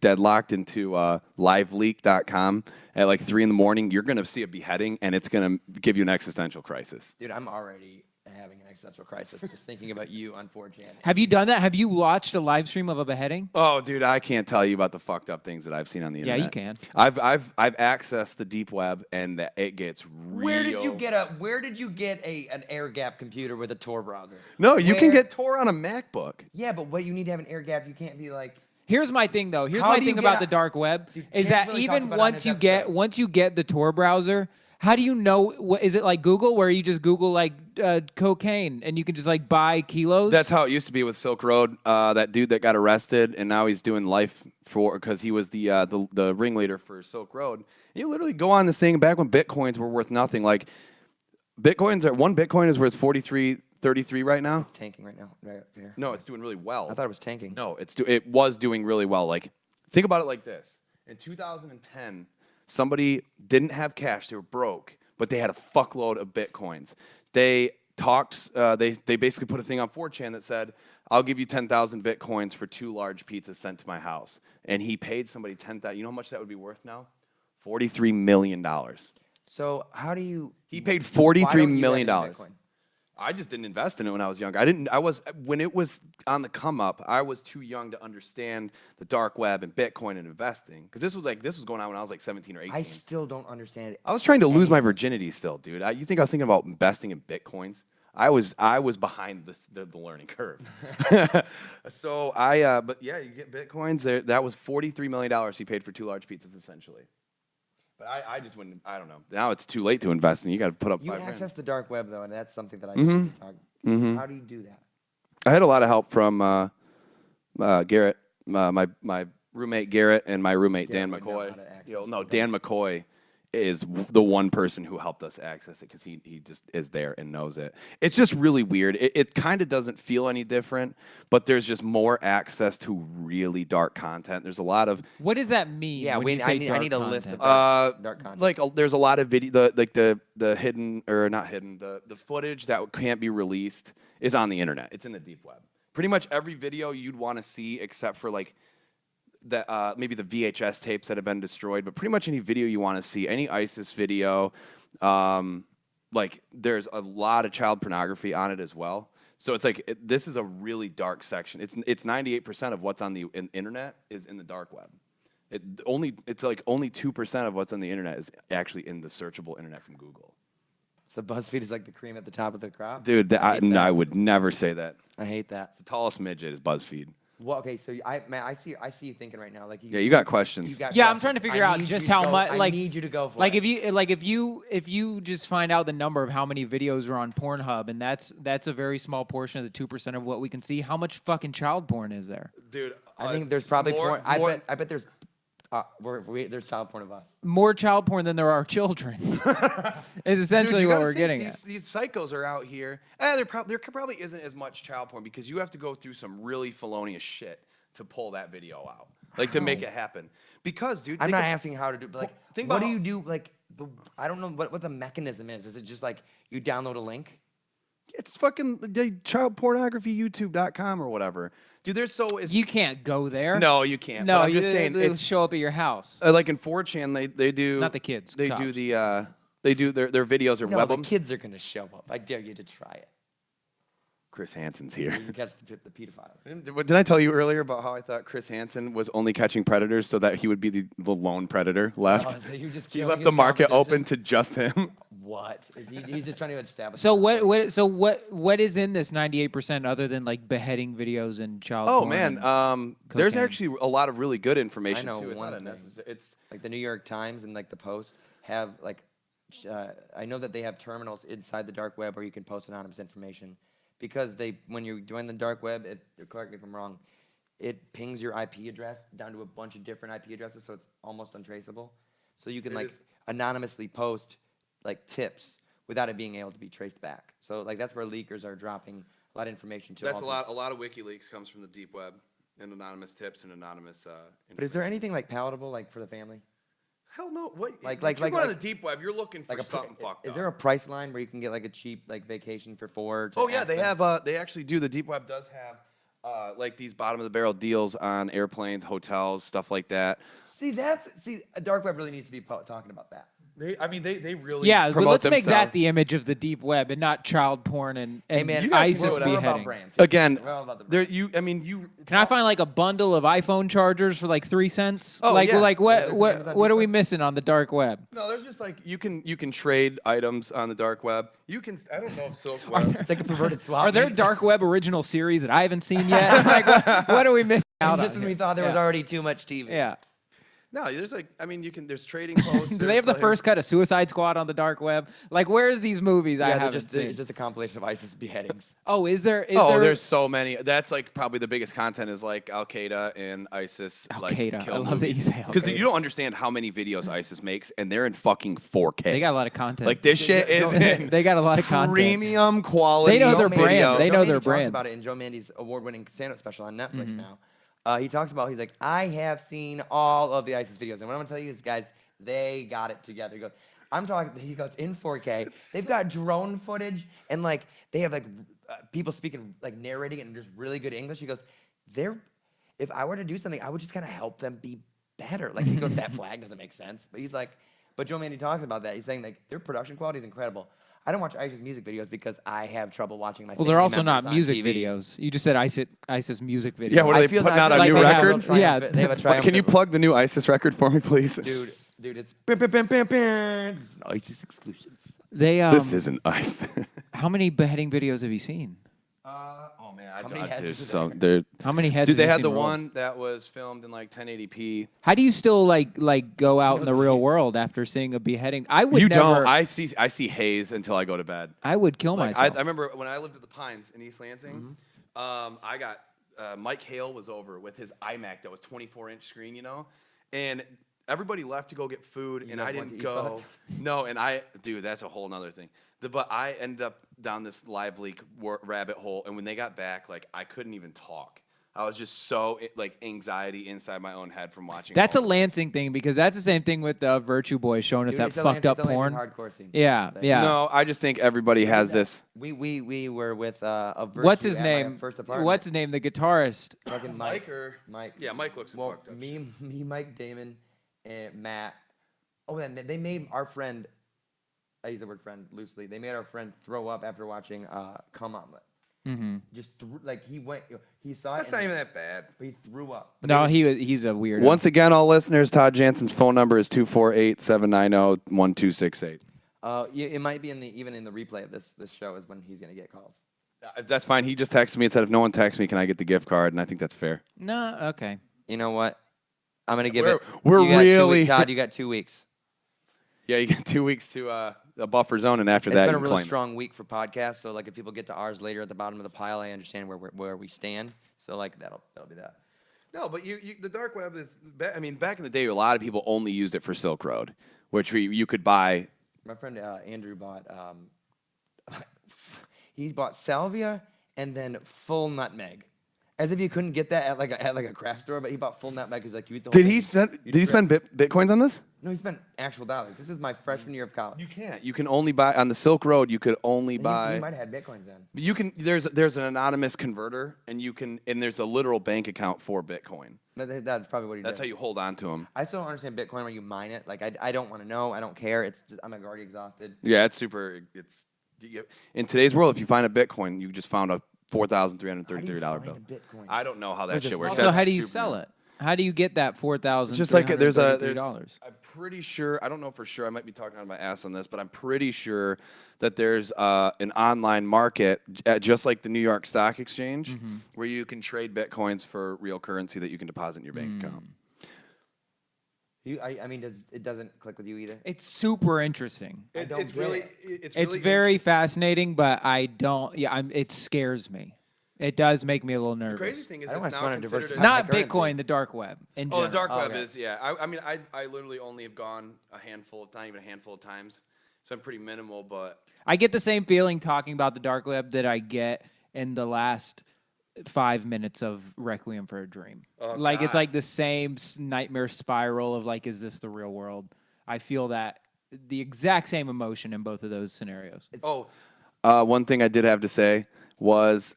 [SPEAKER 1] deadlocked into liveleak.com at like 3 a.m, you're gonna see a beheading, and it's gonna give you an existential crisis.
[SPEAKER 2] Dude, I'm already having an existential crisis just thinking about you on 4chan.
[SPEAKER 3] Have you done that? Have you watched a live stream of a beheading?
[SPEAKER 1] Oh, dude, I can't tell you about the fucked up things that I've seen on the
[SPEAKER 3] Yeah,
[SPEAKER 1] internet.
[SPEAKER 3] you can.
[SPEAKER 1] I've accessed the deep web, and it gets real.
[SPEAKER 2] Where did you get an air gap computer with a Tor browser?
[SPEAKER 1] No, you can
[SPEAKER 2] Where-
[SPEAKER 1] get Tor on a MacBook.
[SPEAKER 2] Yeah, but what you need to have an air gap. You can't be like.
[SPEAKER 3] Here's my thing, though. Here's
[SPEAKER 2] How
[SPEAKER 3] my
[SPEAKER 2] do you
[SPEAKER 3] thing
[SPEAKER 2] get
[SPEAKER 3] about
[SPEAKER 2] a-
[SPEAKER 3] the dark web
[SPEAKER 2] Dude,
[SPEAKER 3] is
[SPEAKER 2] Chance
[SPEAKER 3] that
[SPEAKER 2] really talked
[SPEAKER 3] even
[SPEAKER 2] about it on his episode.
[SPEAKER 3] once you get the Tor browser, how do you know? Is it like Google, where you just Google like cocaine and you can just like buy kilos?
[SPEAKER 1] That's how it used to be with Silk Road. That dude that got arrested, and now he's doing life because he was the ringleader for Silk Road. You literally go on this thing back when bitcoins were worth nothing. Like one Bitcoin is worth 43.33 right now.
[SPEAKER 2] Tanking right now, right up here.
[SPEAKER 1] No, it's doing really well.
[SPEAKER 2] I thought it was tanking.
[SPEAKER 1] No, it was doing really well. Like, think about it like this: in 2010, somebody didn't have cash; they were broke, but they had a fuckload of bitcoins. They talked. They basically put a thing on 4chan that said, "I'll give you 10,000 bitcoins for 2 large pizzas sent to my house." And he paid somebody 10,000. You know how much that would be worth now? $43 million.
[SPEAKER 2] So how do you?
[SPEAKER 1] He paid
[SPEAKER 2] why
[SPEAKER 1] $43
[SPEAKER 2] don't you
[SPEAKER 1] million.
[SPEAKER 2] have any Bitcoin?
[SPEAKER 1] I just didn't invest in it when I was younger. When it was on the come up, I was too young to understand the dark web and Bitcoin and investing. Because this was going on when I was like 17 or 18.
[SPEAKER 2] I still don't understand it.
[SPEAKER 1] I was trying to lose my virginity still, dude. You think I was thinking about investing in Bitcoins? I was behind the learning curve. So but yeah, you get Bitcoins. That was $43 million he paid for 2 large pizzas, essentially. But I just wouldn't. I don't know. Now it's too late to invest, and you got to put up
[SPEAKER 2] You
[SPEAKER 1] $5 grand.
[SPEAKER 2] access the dark web though, and that's something that I.
[SPEAKER 1] Mhm.
[SPEAKER 2] How do you do that?
[SPEAKER 1] I had a lot of help from Garrett, my roommate Garrett, and my roommate Dan
[SPEAKER 2] Garrett would know
[SPEAKER 1] McCoy.
[SPEAKER 2] how to access
[SPEAKER 1] No,
[SPEAKER 2] the
[SPEAKER 1] Dan McCoy is the one person who helped us access it because he just is there and knows it. It's just really weird. It kind of doesn't feel any different, but there's just more access to really dark content. There's a lot of
[SPEAKER 3] What does that mean?
[SPEAKER 2] Yeah,
[SPEAKER 3] when you say
[SPEAKER 2] I need
[SPEAKER 3] dark
[SPEAKER 2] a list
[SPEAKER 3] content?
[SPEAKER 2] of dark content.
[SPEAKER 1] like there's a lot of video, the hidden or not hidden, the footage that can't be released is on the internet. It's in the deep web. Pretty much every video you'd want to see, except for like maybe the VHS tapes that have been destroyed, but pretty much any video you want to see, any ISIS video, like there's a lot of child pornography on it as well. So it's like this is a really dark section. It's 98% of what's on the internet is in the dark web. It's like only 2% of what's on the internet is actually in the searchable internet from Google.
[SPEAKER 2] So BuzzFeed is like the cream at the top of the crop.
[SPEAKER 1] Dude, I would never say that.
[SPEAKER 2] I hate that.
[SPEAKER 1] The tallest midget is BuzzFeed.
[SPEAKER 2] Well, okay, so I see you thinking right now, like
[SPEAKER 1] Yeah, you got questions.
[SPEAKER 2] you got
[SPEAKER 3] Yeah, I'm
[SPEAKER 2] questions.
[SPEAKER 3] trying to figure
[SPEAKER 2] I
[SPEAKER 3] out
[SPEAKER 2] need
[SPEAKER 3] just
[SPEAKER 2] you to
[SPEAKER 3] how
[SPEAKER 2] go-
[SPEAKER 3] much.
[SPEAKER 2] I
[SPEAKER 3] Like,
[SPEAKER 2] need you to go for
[SPEAKER 3] like
[SPEAKER 2] it.
[SPEAKER 3] if you just find out the number of how many videos are on Pornhub, and that's a very small portion of the 2% of what we can see. How much fucking child porn is there?
[SPEAKER 1] Dude,
[SPEAKER 2] I think there's probably porn. I bet there's there's child porn of us.
[SPEAKER 3] More child porn than there are children. Is essentially
[SPEAKER 1] you
[SPEAKER 3] what
[SPEAKER 1] gotta
[SPEAKER 3] we're
[SPEAKER 1] think
[SPEAKER 3] getting
[SPEAKER 1] these,
[SPEAKER 3] at.
[SPEAKER 1] These psychos are out here. There probably isn't as much child porn because you have to go through some really felonious shit to pull that video out, like to make it happen. Because, dude,
[SPEAKER 2] I'm
[SPEAKER 1] think
[SPEAKER 2] not
[SPEAKER 1] of-
[SPEAKER 2] asking how to do, but like,
[SPEAKER 1] think
[SPEAKER 2] what
[SPEAKER 1] about
[SPEAKER 2] do
[SPEAKER 1] how-
[SPEAKER 2] you do? Like, I don't know what the mechanism is. Is it just like you download a link?
[SPEAKER 1] It's fucking childpornographyyoutube.com or whatever. Dude, there's
[SPEAKER 3] You can't go there.
[SPEAKER 1] No, you can't.
[SPEAKER 3] No,
[SPEAKER 1] But I'm just saying
[SPEAKER 3] it'll
[SPEAKER 1] it's
[SPEAKER 3] show up at your house.
[SPEAKER 1] like in 4chan they do
[SPEAKER 3] Not the kids,
[SPEAKER 1] They do
[SPEAKER 3] cops.
[SPEAKER 1] they do their videos or
[SPEAKER 2] No,
[SPEAKER 1] web
[SPEAKER 2] the
[SPEAKER 1] 'em.
[SPEAKER 2] kids are gonna show up. I dare you to try it.
[SPEAKER 1] Chris Hansen's
[SPEAKER 2] You
[SPEAKER 1] here.
[SPEAKER 2] can catch the pedophiles.
[SPEAKER 1] Did I tell you earlier about how I thought Chris Hansen was only catching predators so that he would be the lone predator left?
[SPEAKER 2] Oh, so you're just
[SPEAKER 1] He
[SPEAKER 2] killing
[SPEAKER 1] left
[SPEAKER 2] his
[SPEAKER 1] the market
[SPEAKER 2] competition?
[SPEAKER 1] open to just him.
[SPEAKER 2] What? But he's just trying to establish.
[SPEAKER 3] So
[SPEAKER 2] himself.
[SPEAKER 3] what is in this 98% other than like beheading videos and child
[SPEAKER 1] Oh
[SPEAKER 3] porn?
[SPEAKER 1] man,
[SPEAKER 3] and
[SPEAKER 1] there's
[SPEAKER 3] cocaine?
[SPEAKER 1] actually a lot of really good information
[SPEAKER 2] I know
[SPEAKER 1] too. It's
[SPEAKER 2] one
[SPEAKER 1] not
[SPEAKER 2] thing.
[SPEAKER 1] unnecessary. It's
[SPEAKER 2] Like the New York Times and like the Post have like, I know that they have terminals inside the dark web where you can post anonymous information, because when you join the dark web, correct me if I'm wrong, it pings your IP address down to a bunch of different IP addresses, so it's almost untraceable. So you can
[SPEAKER 1] It
[SPEAKER 2] like
[SPEAKER 1] is-
[SPEAKER 2] anonymously post like tips without it being able to be traced back. So like that's where leakers are dropping a lot of information to.
[SPEAKER 1] that's a lot.
[SPEAKER 2] alternate-
[SPEAKER 1] A lot of WikiLeaks comes from the deep web and anonymous tips and anonymous.
[SPEAKER 2] But is there anything like palatable like for the family?
[SPEAKER 1] Hell no. What?
[SPEAKER 2] Like-
[SPEAKER 1] if
[SPEAKER 2] like-
[SPEAKER 1] you're
[SPEAKER 2] like-
[SPEAKER 1] going on
[SPEAKER 2] like-
[SPEAKER 1] the deep web, you're looking for
[SPEAKER 2] Like
[SPEAKER 1] something fucked
[SPEAKER 2] is
[SPEAKER 1] up.
[SPEAKER 2] there a price line where you can get like a cheap like vacation for 4? To
[SPEAKER 1] Oh yeah,
[SPEAKER 2] ask
[SPEAKER 1] they
[SPEAKER 2] them?
[SPEAKER 1] have. They actually do. The deep web does have like these bottom of the barrel deals on airplanes, hotels, stuff like that.
[SPEAKER 2] See, a dark web really needs to be talking about that.
[SPEAKER 1] They really
[SPEAKER 3] Yeah, but
[SPEAKER 1] promote
[SPEAKER 3] let's make that
[SPEAKER 1] themselves.
[SPEAKER 3] the image of the deep web and not child porn and
[SPEAKER 2] Hey man,
[SPEAKER 1] you guys
[SPEAKER 3] ISIS
[SPEAKER 1] wrote it.
[SPEAKER 2] we're about
[SPEAKER 3] beheading.
[SPEAKER 2] brands.
[SPEAKER 1] Again,
[SPEAKER 2] We're all about the
[SPEAKER 1] there
[SPEAKER 2] brands.
[SPEAKER 1] you. I mean you.
[SPEAKER 3] Can I find like a bundle of iPhone chargers for like 3 cents?
[SPEAKER 1] Oh,
[SPEAKER 3] like
[SPEAKER 1] yeah.
[SPEAKER 3] like
[SPEAKER 2] Yeah,
[SPEAKER 3] what
[SPEAKER 2] there's
[SPEAKER 3] what
[SPEAKER 2] Amazon
[SPEAKER 3] what
[SPEAKER 2] deep
[SPEAKER 3] are we
[SPEAKER 2] web.
[SPEAKER 3] missing on the dark web?
[SPEAKER 1] No, there's just like you can trade items on the dark web. You can. I don't know if Silk Web.
[SPEAKER 2] It's like a perverted swap.
[SPEAKER 3] Are there dark web original series that I haven't seen yet? Like what are we missing out
[SPEAKER 2] just
[SPEAKER 3] on?
[SPEAKER 2] when we
[SPEAKER 3] here?
[SPEAKER 2] thought there was
[SPEAKER 3] Yeah.
[SPEAKER 2] already too much TV.
[SPEAKER 3] Yeah.
[SPEAKER 1] No, there's like. I mean, you can. There's trading posts.
[SPEAKER 3] Do they have the
[SPEAKER 1] there's, like-
[SPEAKER 3] first cut of Suicide Squad on the dark web? Like where's these movies I
[SPEAKER 2] Yeah, they're
[SPEAKER 3] haven't
[SPEAKER 2] just,
[SPEAKER 3] seen?
[SPEAKER 2] it's just a compilation of ISIS beheadings.
[SPEAKER 3] Oh, is there
[SPEAKER 1] Oh,
[SPEAKER 3] there
[SPEAKER 1] there's so many. That's like probably the biggest content is like Al Qaeda and ISIS.
[SPEAKER 3] Al
[SPEAKER 1] like,
[SPEAKER 3] Qaeda.
[SPEAKER 1] kill
[SPEAKER 3] I love that you
[SPEAKER 1] movies.
[SPEAKER 3] say Al
[SPEAKER 1] Because
[SPEAKER 3] Qaeda.
[SPEAKER 1] you don't understand how many videos ISIS makes, and they're in fucking 4K.
[SPEAKER 3] They got a lot of content.
[SPEAKER 1] like this shit is in
[SPEAKER 3] They got a lot of content.
[SPEAKER 1] premium quality.
[SPEAKER 3] They know their
[SPEAKER 1] video.
[SPEAKER 3] brand. They know
[SPEAKER 2] Joe
[SPEAKER 3] their
[SPEAKER 2] Mandy
[SPEAKER 3] brand.
[SPEAKER 2] talks about it in Joe Mandy's award-winning stand-up special on Netflix
[SPEAKER 3] Mm-hmm.
[SPEAKER 2] now. He talks about, he's like, I have seen all of the ISIS videos. And what I'm going to tell you is, guys, they got it together. He goes, he goes, in 4K. They've got drone footage, and like, they have like people speaking, like narrating it in just really good English. He goes, if I were to do something, I would just kind of help them be better. Like, he goes, that flag doesn't make sense. But he's like, but Joe Mandy talks about that. He's saying like, their production quality is incredible. I don't watch ISIS music videos because I have trouble watching my
[SPEAKER 3] Well, they're
[SPEAKER 2] family
[SPEAKER 3] also not
[SPEAKER 2] members on
[SPEAKER 3] music
[SPEAKER 2] TV.
[SPEAKER 3] videos. You just said ISIS music videos.
[SPEAKER 1] Yeah, what are
[SPEAKER 2] I
[SPEAKER 1] they
[SPEAKER 2] feel
[SPEAKER 1] putting
[SPEAKER 2] that-
[SPEAKER 1] out
[SPEAKER 2] I
[SPEAKER 1] a
[SPEAKER 2] feel
[SPEAKER 1] new
[SPEAKER 2] like they have a
[SPEAKER 1] record?
[SPEAKER 2] triumphant- They have a
[SPEAKER 1] What, can you
[SPEAKER 2] triumphant-
[SPEAKER 1] plug the new ISIS record for me, please?
[SPEAKER 2] Dude, it's bam, bam, bam, bam, bam. It's an ISIS exclusive.
[SPEAKER 3] They
[SPEAKER 1] this isn't ISIS.
[SPEAKER 3] how many beheading videos have you seen?
[SPEAKER 1] Oh man,
[SPEAKER 2] How many heads
[SPEAKER 1] there's
[SPEAKER 2] is
[SPEAKER 1] so
[SPEAKER 2] there?
[SPEAKER 1] there.
[SPEAKER 3] How many heads?
[SPEAKER 1] Dude, they
[SPEAKER 3] have you
[SPEAKER 1] had
[SPEAKER 3] seen
[SPEAKER 1] the
[SPEAKER 3] rolled?
[SPEAKER 1] one that was filmed in like 1080p.
[SPEAKER 3] How do you still like go out in the real world after seeing a beheading? I would
[SPEAKER 1] You
[SPEAKER 3] never.
[SPEAKER 1] don't. I see haze until I go to bed.
[SPEAKER 3] I would kill
[SPEAKER 1] Like,
[SPEAKER 3] myself.
[SPEAKER 1] I remember when I lived at the Pines in East Lansing. I got Mike Hale was over with his iMac that was 24-inch screen, you know, and everybody left to go get food, and
[SPEAKER 2] guys
[SPEAKER 1] I
[SPEAKER 2] went
[SPEAKER 1] didn't
[SPEAKER 2] to eat
[SPEAKER 1] go.
[SPEAKER 2] fucked?
[SPEAKER 1] No, and dude, that's a whole nother thing. But I ended up down this lively rabbit hole, and when they got back, like I couldn't even talk. I was just so like anxiety inside my own head from watching.
[SPEAKER 3] That's a
[SPEAKER 1] all of this.
[SPEAKER 3] Lansing thing because that's the same thing with Virtue Boys showing us
[SPEAKER 2] Dude,
[SPEAKER 3] that
[SPEAKER 2] it's a
[SPEAKER 3] fucked up
[SPEAKER 2] it's a
[SPEAKER 3] porn.
[SPEAKER 2] hardcore scene.
[SPEAKER 3] Yeah, yeah.
[SPEAKER 1] No, I just think everybody has this.
[SPEAKER 2] We were with a Virtue
[SPEAKER 3] What's his
[SPEAKER 2] at my
[SPEAKER 3] name?
[SPEAKER 2] First apartment.
[SPEAKER 3] What's his name? The guitarist.
[SPEAKER 2] Fucking
[SPEAKER 1] Mike or
[SPEAKER 2] Mike?
[SPEAKER 1] Yeah, Mike looks
[SPEAKER 2] Well,
[SPEAKER 1] fucked up.
[SPEAKER 2] me, Mike, Damon, and Matt. Oh, and they made our friend. I use the word friend loosely. They made our friend throw up after watching Come Omelet.
[SPEAKER 3] Mm-hmm.
[SPEAKER 2] Just like he went, he saw
[SPEAKER 1] That's
[SPEAKER 2] it,
[SPEAKER 1] not
[SPEAKER 2] and
[SPEAKER 1] even that bad.
[SPEAKER 2] he threw up.
[SPEAKER 3] No, he's a weirdo.
[SPEAKER 1] Once again, all listeners, Todd Jansen's phone number is 248-790-1268.
[SPEAKER 2] It might be even in the replay of this show is when he's gonna get calls.
[SPEAKER 1] That's fine. He just texted me and said, if no one texts me, can I get the gift card? And I think that's fair.
[SPEAKER 3] No, okay.
[SPEAKER 2] You know what? I'm gonna give
[SPEAKER 1] We're-
[SPEAKER 2] it.
[SPEAKER 1] we're
[SPEAKER 2] you got 2
[SPEAKER 1] really-
[SPEAKER 2] weeks, Todd. You got 2 weeks.
[SPEAKER 1] Yeah, you got 2 weeks to a buffer zone, and after
[SPEAKER 2] It's
[SPEAKER 1] that,
[SPEAKER 2] been
[SPEAKER 1] you
[SPEAKER 2] a
[SPEAKER 1] can
[SPEAKER 2] really
[SPEAKER 1] claim it.
[SPEAKER 2] strong week for podcasts. So like, if people get to ours later at the bottom of the pile, I understand where we stand. So like, that'll be that.
[SPEAKER 1] No, but the dark web is. I mean, back in the day, a lot of people only used it for Silk Road, which you could buy.
[SPEAKER 2] My friend Andrew bought. He bought salvia and then full nutmeg, as if you couldn't get that at like a craft store. But he bought full nutmeg. He's like, you eat the whole
[SPEAKER 1] Did he
[SPEAKER 2] thing,
[SPEAKER 1] spend?
[SPEAKER 2] you
[SPEAKER 1] Did he
[SPEAKER 2] trip.
[SPEAKER 1] spend bitcoins on this?
[SPEAKER 2] No, he spent actual dollars. This is my freshman year of college.
[SPEAKER 1] You can't. You can only buy on the Silk Road. You could only
[SPEAKER 2] He
[SPEAKER 1] buy.
[SPEAKER 2] might have had bitcoins then.
[SPEAKER 1] You can. There's an anonymous converter, and you can. And there's a literal bank account for Bitcoin.
[SPEAKER 2] That's probably what he
[SPEAKER 1] That's
[SPEAKER 2] did.
[SPEAKER 1] how you hold on to them.
[SPEAKER 2] I still don't understand Bitcoin when you mine it. Like I don't want to know. I don't care. It's just, I'm already exhausted.
[SPEAKER 1] Yeah, it's super. In today's world, if you find a Bitcoin, you just found a $4,333
[SPEAKER 2] How
[SPEAKER 1] bill.
[SPEAKER 2] do you find a Bitcoin?
[SPEAKER 1] I don't know how that
[SPEAKER 2] Where's
[SPEAKER 1] shit
[SPEAKER 2] this
[SPEAKER 1] works.
[SPEAKER 2] Also,
[SPEAKER 3] So
[SPEAKER 1] That's
[SPEAKER 3] how do you
[SPEAKER 1] super
[SPEAKER 3] sell
[SPEAKER 1] weird.
[SPEAKER 3] it? How do you get that $4,000?
[SPEAKER 1] It's just like there's
[SPEAKER 3] $333?
[SPEAKER 1] I'm pretty sure, I don't know for sure, I might be talking out of my ass on this, but I'm pretty sure that there's an online market, just like the New York Stock Exchange, where you can trade Bitcoins for real currency that you can deposit in your bank account.
[SPEAKER 2] I mean, it doesn't click with you either?
[SPEAKER 3] It's super interesting.
[SPEAKER 1] It's really
[SPEAKER 3] It's very fascinating, but I don't. Yeah, it scares me. It does make me a little
[SPEAKER 1] The crazy
[SPEAKER 3] nervous.
[SPEAKER 1] thing is
[SPEAKER 2] I don't
[SPEAKER 1] it's
[SPEAKER 2] want
[SPEAKER 1] now
[SPEAKER 2] to
[SPEAKER 1] considered
[SPEAKER 2] diversify.
[SPEAKER 1] a-
[SPEAKER 3] Not
[SPEAKER 2] my currency.
[SPEAKER 3] Bitcoin, the dark web. In
[SPEAKER 1] Oh, the
[SPEAKER 3] general.
[SPEAKER 1] dark web
[SPEAKER 2] okay.
[SPEAKER 1] is, yeah. I mean, I literally only have gone not even a handful of times, so I'm pretty minimal, but
[SPEAKER 3] I get the same feeling talking about the dark web that I get in the last 5 minutes of Requiem for a Dream.
[SPEAKER 1] Oh,
[SPEAKER 3] Like it's
[SPEAKER 1] God.
[SPEAKER 3] like the same nightmare spiral of like, is this the real world? I feel that the exact same emotion in both of those scenarios.
[SPEAKER 1] one thing I did have to say was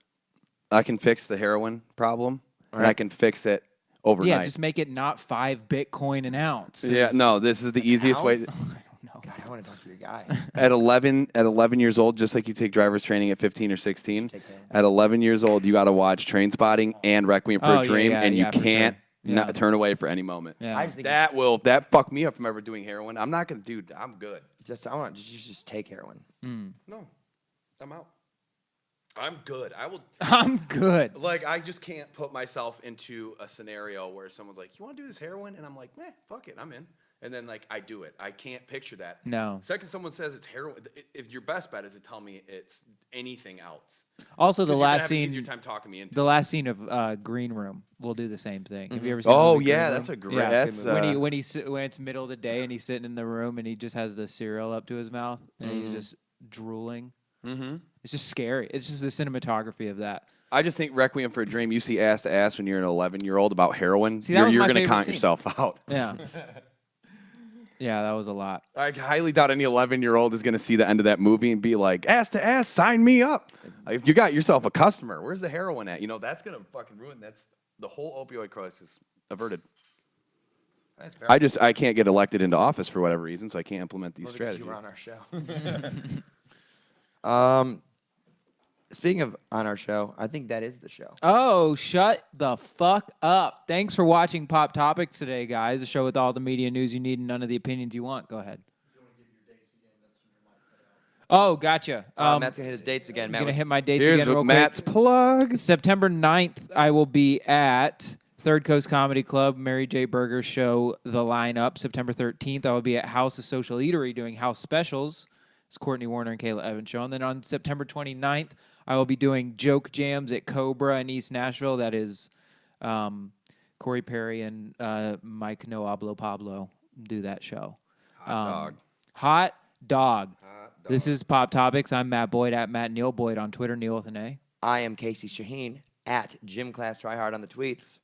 [SPEAKER 1] I can fix the heroin problem, and I can fix it overnight.
[SPEAKER 3] Yeah, just make it not 5 Bitcoin an ounce.
[SPEAKER 1] Yeah, no, this is the easiest way.
[SPEAKER 2] ounce?
[SPEAKER 3] No.
[SPEAKER 2] God, I want to talk to your guy.
[SPEAKER 1] At 11 years old, just like you take driver's training at 15 or 16,
[SPEAKER 2] Take care.
[SPEAKER 1] at 11 years old, you got to watch Train Spotting and Requiem for
[SPEAKER 3] Oh,
[SPEAKER 1] a
[SPEAKER 3] yeah,
[SPEAKER 1] Dream,
[SPEAKER 3] yeah,
[SPEAKER 1] and you
[SPEAKER 3] yeah, for
[SPEAKER 1] can't
[SPEAKER 3] sure.
[SPEAKER 1] not
[SPEAKER 3] Yeah.
[SPEAKER 1] turn away for any moment.
[SPEAKER 3] Yeah.
[SPEAKER 2] I just think
[SPEAKER 1] That fucked me up from ever doing heroin. I'm not gonna do. I'm good.
[SPEAKER 2] you just take heroin.
[SPEAKER 1] No, I'm out. I'm good. I will.
[SPEAKER 3] I'm good.
[SPEAKER 1] Like, I just can't put myself into a scenario where someone's like, "You want to do this heroin?" And I'm like, "Meh, fuck it, I'm in." And then like I do it. I can't picture that.
[SPEAKER 3] No.
[SPEAKER 1] Second, someone says it's heroin. If your best bet is to tell me it's anything else.
[SPEAKER 3] Also, the
[SPEAKER 1] 'Cause you're gonna
[SPEAKER 3] last
[SPEAKER 1] have an easier
[SPEAKER 3] scene,
[SPEAKER 1] time talking me into.
[SPEAKER 3] the
[SPEAKER 1] it.
[SPEAKER 3] last scene of Green Room will do the same thing. Have you ever seen? the
[SPEAKER 1] Oh
[SPEAKER 3] movie Green
[SPEAKER 1] yeah,
[SPEAKER 3] Room?
[SPEAKER 1] that's a great.
[SPEAKER 3] Yeah.
[SPEAKER 1] That's
[SPEAKER 3] When it's middle of the day and he's sitting in the room and he just has the cereal up to his mouth and he's just drooling. It's just scary. It's just the cinematography of that.
[SPEAKER 1] I just think Requiem for a Dream. You see ass to ass when you're an 11-year-old about heroin.
[SPEAKER 3] See, that was
[SPEAKER 1] you're
[SPEAKER 3] my
[SPEAKER 1] gonna
[SPEAKER 3] favorite
[SPEAKER 1] count
[SPEAKER 3] scene.
[SPEAKER 1] yourself out.
[SPEAKER 3] Yeah. Yeah, that was a lot.
[SPEAKER 1] I highly doubt any 11-year-old is going to see the end of that movie and be like, ass to ass, sign me up. Like, if you got yourself a customer, where's the heroin at? You know, that's going to fucking ruin. That's the whole opioid crisis averted.
[SPEAKER 2] That's fair.
[SPEAKER 1] I can't get elected into office for whatever reason, so I can't implement these
[SPEAKER 2] Well, because
[SPEAKER 1] strategies.
[SPEAKER 2] you were on our show. Speaking of on our show, I think that is the show.
[SPEAKER 3] Oh, shut the fuck up. Thanks for watching Pop Topics today, guys. A show with all the media news you need and none of the opinions you want. Go ahead. Oh, gotcha.
[SPEAKER 2] Matt's gonna hit his dates again.
[SPEAKER 3] I'm
[SPEAKER 2] Matt
[SPEAKER 3] going to
[SPEAKER 2] was-
[SPEAKER 3] hit my dates
[SPEAKER 1] Here's
[SPEAKER 3] again real
[SPEAKER 1] Matt's
[SPEAKER 3] quick.
[SPEAKER 1] plug.
[SPEAKER 3] September 9th, I will be at Third Coast Comedy Club, Mary J. Berger's show, The Lineup. September 13th, I will be at House of Social Eatery doing house specials. It's Courtney Warner and Kayla Evans show. And then on September 29th, I will be doing joke jams at Cobra in East Nashville. That is Corey Perry and Mike No Hablo Pablo do that show.
[SPEAKER 1] Hot dog.
[SPEAKER 3] Hot dog.
[SPEAKER 1] Hot dog.
[SPEAKER 3] This is Pop Topics. I'm Matt Boyd at Matt Neil Boyd on Twitter, Neil with an A.
[SPEAKER 2] I am Casey Shaheen at Gym Class Try Hard on the tweets.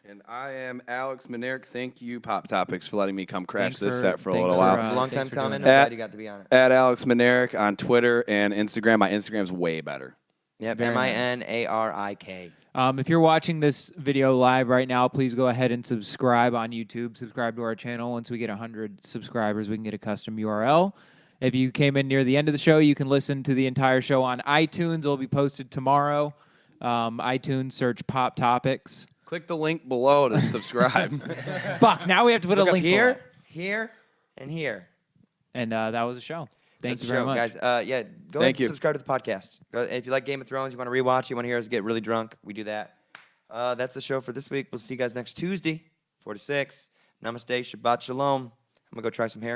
[SPEAKER 1] And I am Alex Minarik. Thank you, Pop Topics, for letting me come crash
[SPEAKER 3] Thanks
[SPEAKER 1] this
[SPEAKER 3] for-
[SPEAKER 1] set for a
[SPEAKER 3] thanks
[SPEAKER 1] little
[SPEAKER 3] for,
[SPEAKER 1] while.
[SPEAKER 2] Long
[SPEAKER 3] thanks
[SPEAKER 2] time
[SPEAKER 3] for doing
[SPEAKER 2] coming.
[SPEAKER 3] it.
[SPEAKER 2] I'm
[SPEAKER 1] At-
[SPEAKER 2] glad you got to be on it.
[SPEAKER 1] At Alex Minarik on Twitter and Instagram. My Instagram's way better.
[SPEAKER 2] Yep,
[SPEAKER 3] Very nice.
[SPEAKER 2] Minarik.
[SPEAKER 3] If you're watching this video live right now, please go ahead and subscribe on YouTube. Subscribe to our channel. Once we get 100 subscribers, we can get a custom URL. If you came in near the end of the show, you can listen to the entire show on iTunes. It will be posted tomorrow. iTunes, search Pop Topics.
[SPEAKER 1] Click the link below to subscribe.
[SPEAKER 3] Fuck, now we have to put
[SPEAKER 2] Look
[SPEAKER 3] a
[SPEAKER 2] up
[SPEAKER 3] link
[SPEAKER 2] here,
[SPEAKER 3] below.
[SPEAKER 2] here, and here.
[SPEAKER 3] And that was a show. Thank
[SPEAKER 2] That's
[SPEAKER 3] you
[SPEAKER 2] the
[SPEAKER 3] very
[SPEAKER 2] show,
[SPEAKER 3] much.
[SPEAKER 2] guys. Yeah, go
[SPEAKER 1] Thank
[SPEAKER 2] ahead
[SPEAKER 1] you.
[SPEAKER 2] and subscribe to the podcast. If you like Game of Thrones, you want to rewatch, you want to hear us get really drunk, we do that. That's the show for this week. We'll see you guys next Tuesday, 4 to 6. Namaste, Shabbat Shalom. I'm going to go try some hair.